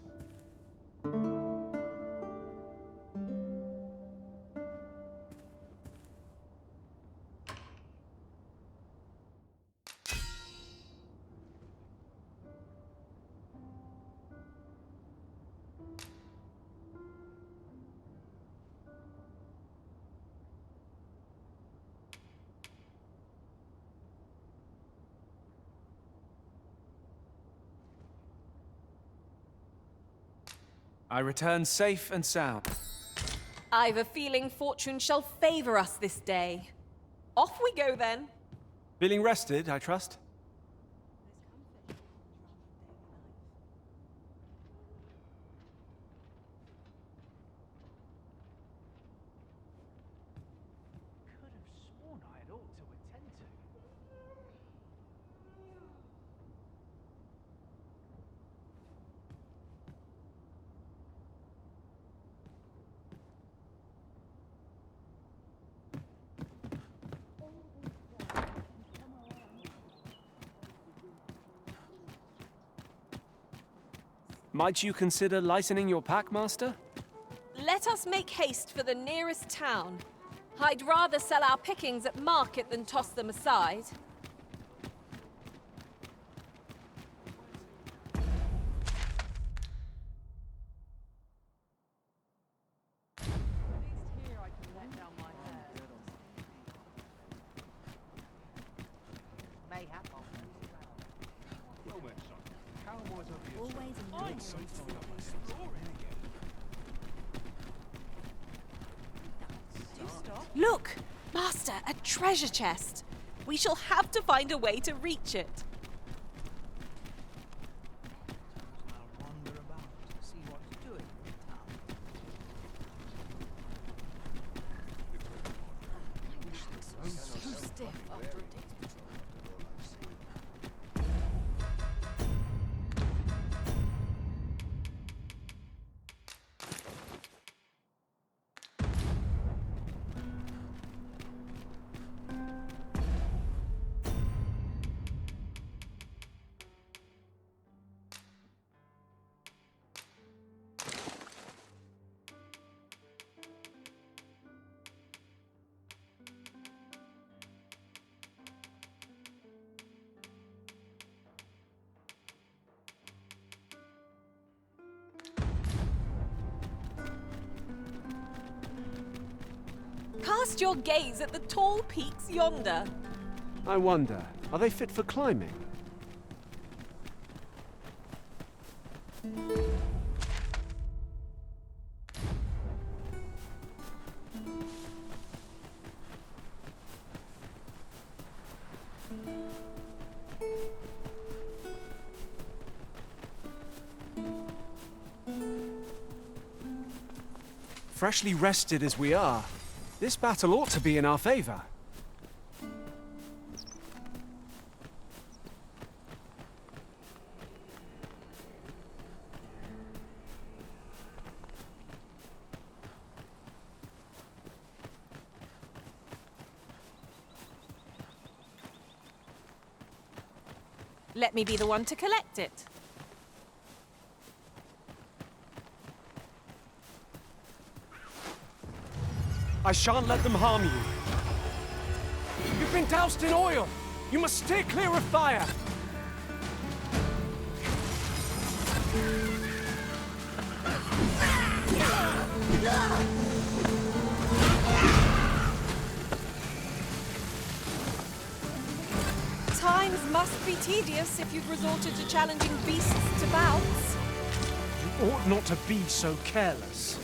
I return safe and sound. I've a feeling fortune shall favor us this day. Off we go then. Feeling rested, I trust? Could have sworn I had ought to attend to. Might you consider lightening your pack, Master? Let us make haste for the nearest town. I'd rather sell our pickings at market than toss them aside. Mayhap I'll Well then, son. Cowboys over here. Always I'm so fond of my exploring again. Do stop. Look! Master, a treasure chest! We shall have to find a way to reach it. I'll wander about, see what's doing in town. So stiff after a day's patrol. Cast your gaze at the tall peaks yonder. I wonder, are they fit for climbing? Freshly rested as we are, this battle ought to be in our favor. Let me be the one to collect it. I shan't let them harm you. You've been doused in oil! You must steer clear of fire! Times must be tedious if you've resorted to challenging beasts to bouts. You ought not to be so careless.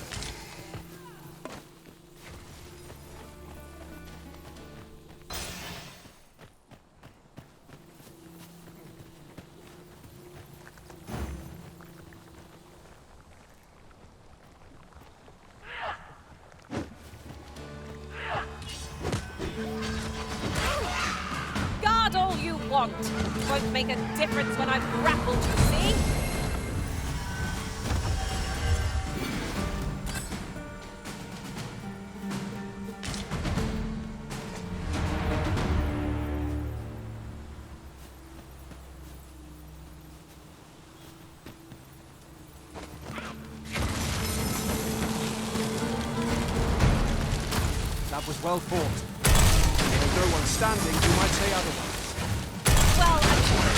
Guard all you want. It won't make a difference when I've grappled, you see? That was well fought. There's no one standing who might say otherwise. Well, I'm sure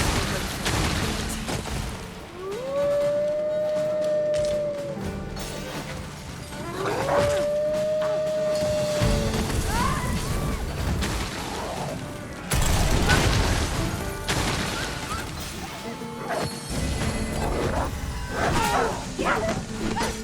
Yeah.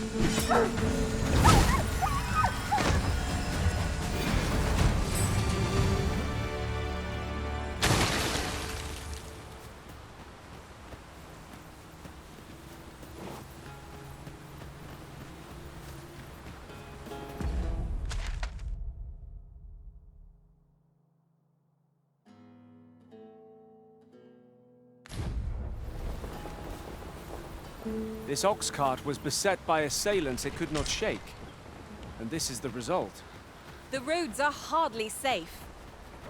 This ox cart was beset by assailants it could not shake. And this is the result. The roads are hardly safe.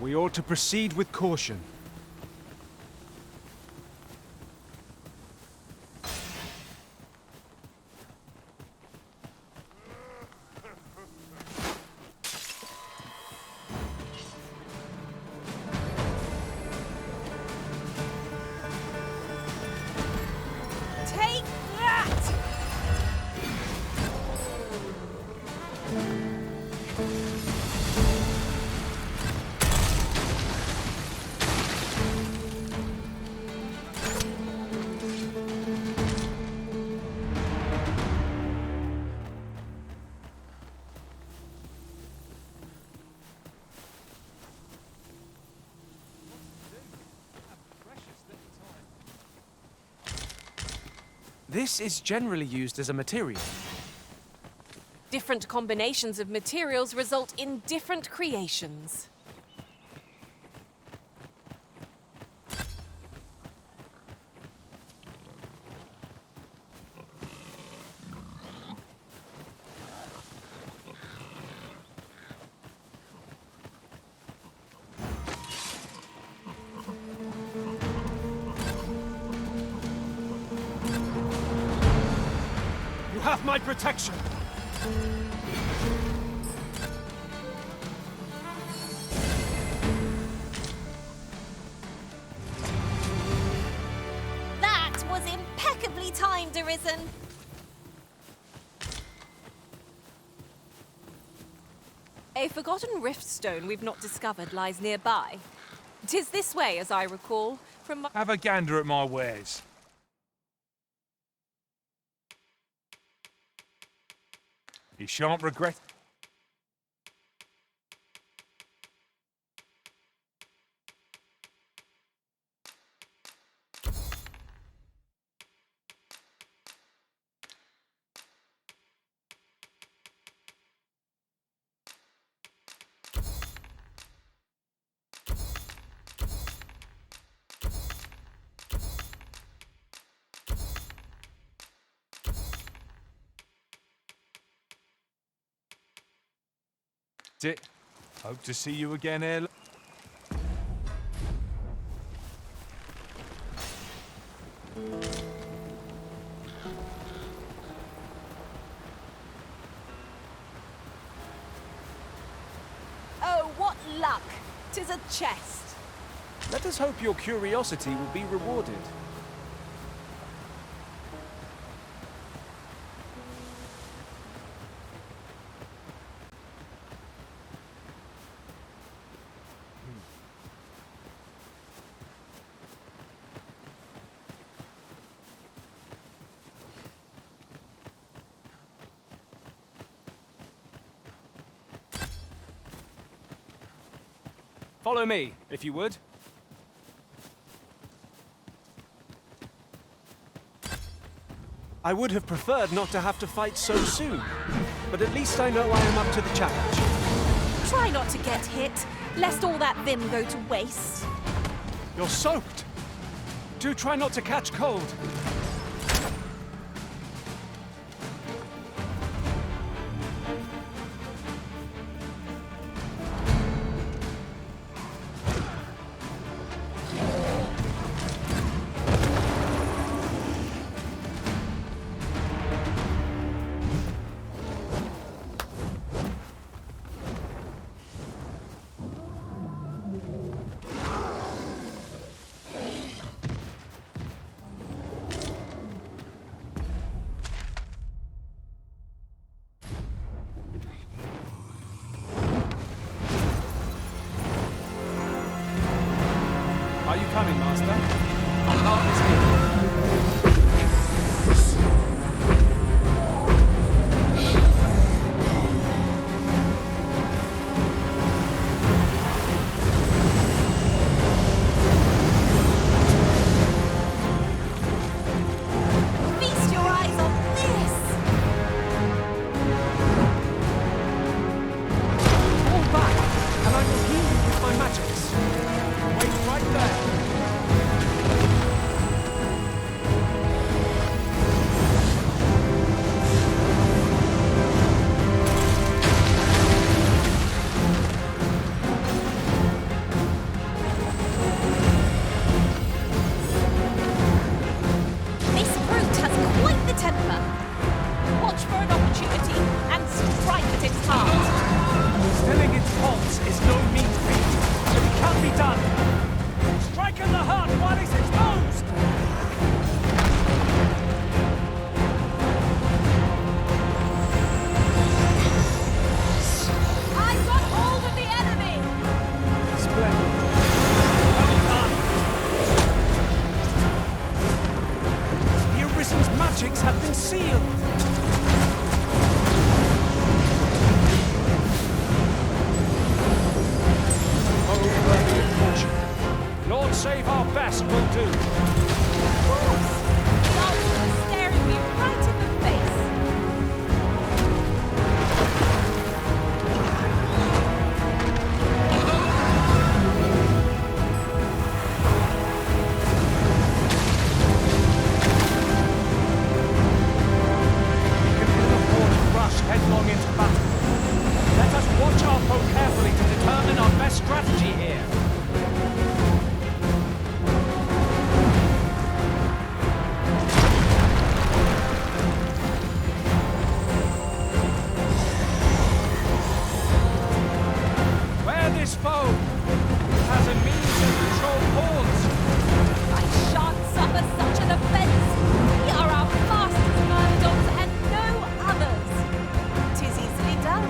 We ought to proceed with caution. Take that! This is generally used as a material. Different combinations of materials result in different creations. You have my protection! That was impeccably timed, Arisen. A forgotten rift stone we've not discovered lies nearby. 'Tis this way, as I recall, from my... Have a gander at my wares. You shan't regret. Hope to see you again ere. Oh, what luck! 'Tis a chest. Let us hope your curiosity will be rewarded. Follow me, if you would. I would have preferred not to have to fight so soon, but at least I know I am up to the challenge. Try not to get hit, lest all that vim go to waste. You're soaked! Do try not to catch cold. Are you coming, Master? Our heart is here. Feast your eyes on this! Fall back, and I will heal you with my magics. Wait right there. save our best will do. Of course. Dalton is staring me right in the face. Headlong into battle. Let us watch our foe carefully to determine our best strategy here. Where this foe has a means to control hordes. I shan't suffer such an offence. We are our masters, myrmidons, and no others. 'Tis easily done.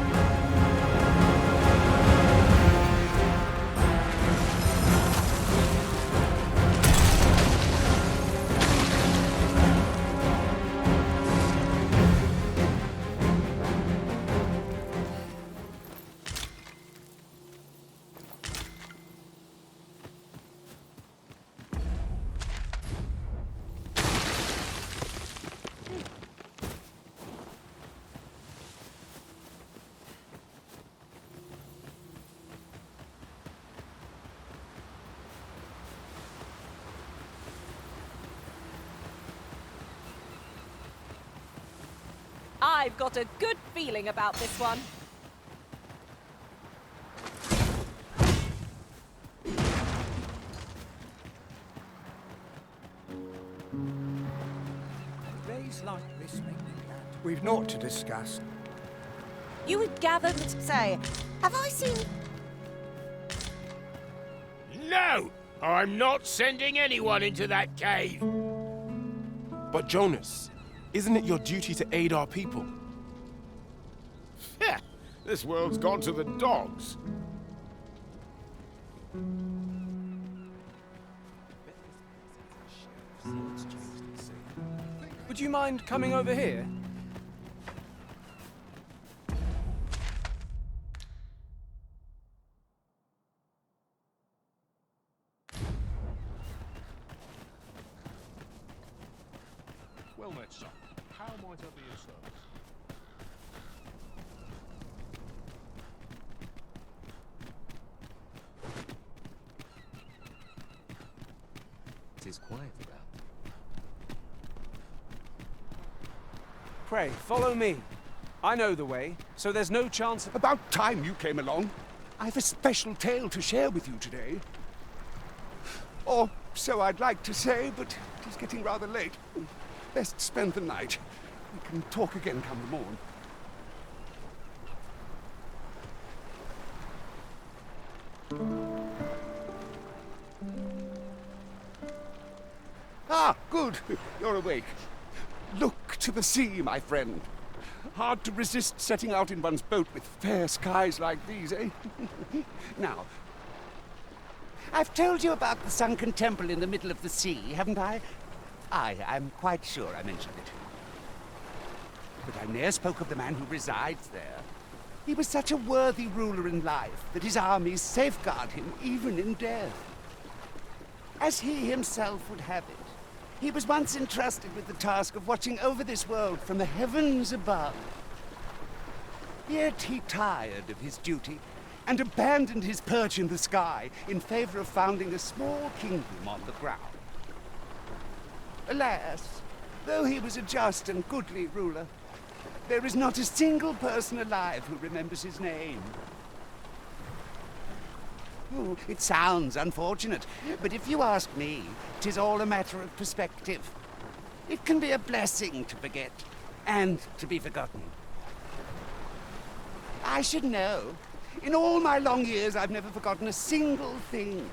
I've got a good feeling about this one. Days like this make me glad. We've naught to discuss. You had gathered to say, have I seen... No! I'm not sending anyone into that cave! But Jonas, isn't it your duty to aid our people? This world's gone to the dogs. Would you mind coming over here? Well met, son. How might I be of service? It is quiet about. Pray, follow me. I know the way, so there's no chance of... About time you came along. I've a special tale to share with you today. Or so I'd like to say, but it is getting rather late. Best spend the night. We can talk again come the morn. Ah, good. You're awake. Look to the sea, my friend. Hard to resist setting out in one's boat with fair skies like these, eh? Now, I've told you about the sunken temple in the middle of the sea, haven't I? I'm quite sure I mentioned it. But I ne'er spoke of the man who resides there. He was such a worthy ruler in life that his armies safeguard him even in death. As he himself would have it, he was once entrusted with the task of watching over this world from the heavens above. Yet he tired of his duty and abandoned his perch in the sky in favor of founding a small kingdom on the ground. Alas, though he was a just and goodly ruler, there is not a single person alive who remembers his name. Oh, it sounds unfortunate, but if you ask me, 'tis all a matter of perspective. It can be a blessing to forget, and to be forgotten. I should know. In all my long years, I've never forgotten a single thing.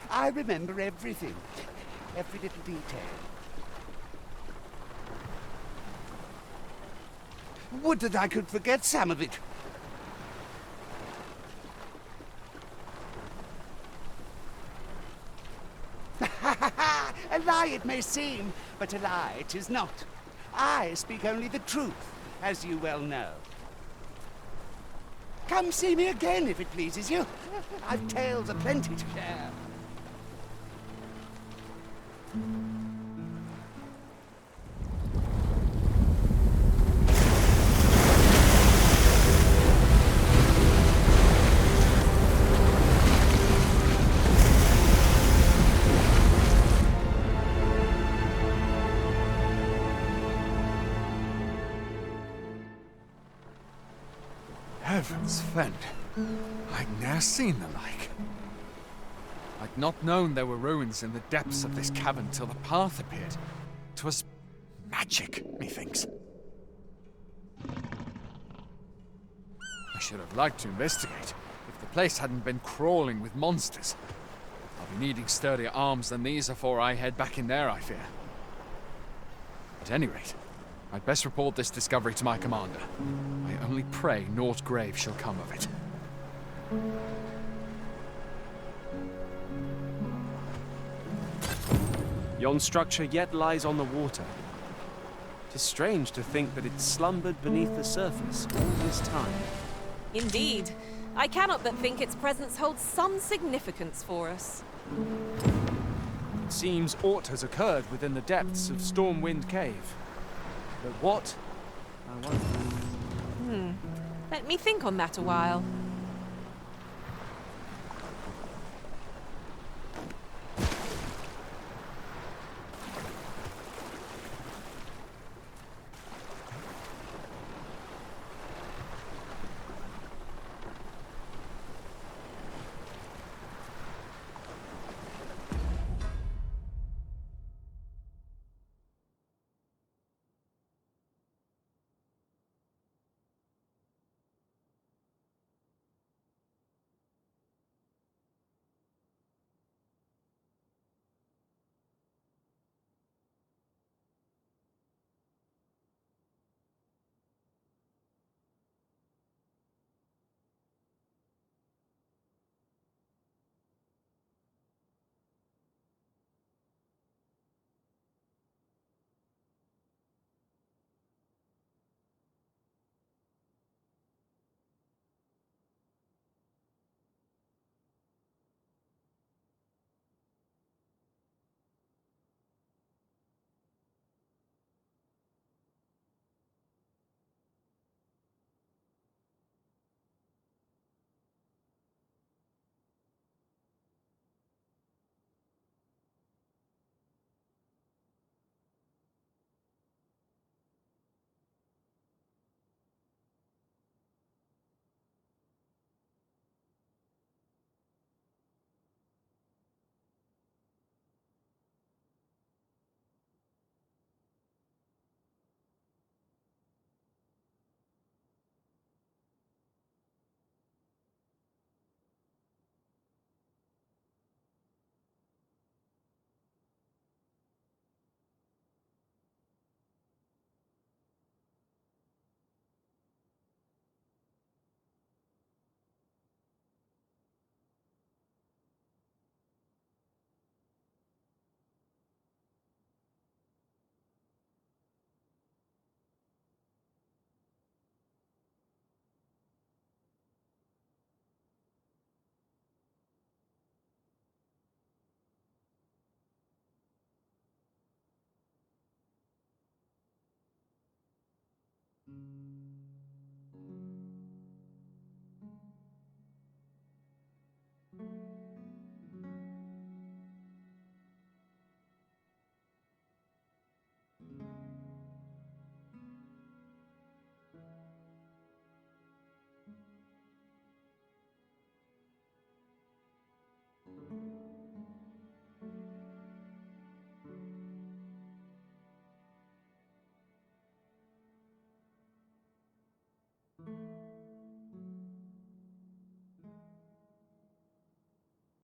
I remember everything, every little detail. Would that I could forget some of it. A lie it may seem, but a lie it is not. I speak only the truth, as you well know. Come see me again if it pleases you. I've tales aplenty to share. Heavens fend. I'd ne'er seen the like. I'd not known there were ruins in the depths of this cavern till the path appeared. 'Twas magic, methinks. I should have liked to investigate, if the place hadn't been crawling with monsters. I'll be needing sturdier arms than these afore I head back in there, I fear. At any rate, I'd best report this discovery to my commander. I only pray naught grave shall come of it. Yon structure yet lies on the water. 'Tis strange to think that it slumbered beneath the surface all this time. Indeed. I cannot but think its presence holds some significance for us. It seems aught has occurred within the depths of Stormwind Cave. But what? I wonder. Let me think on that a while.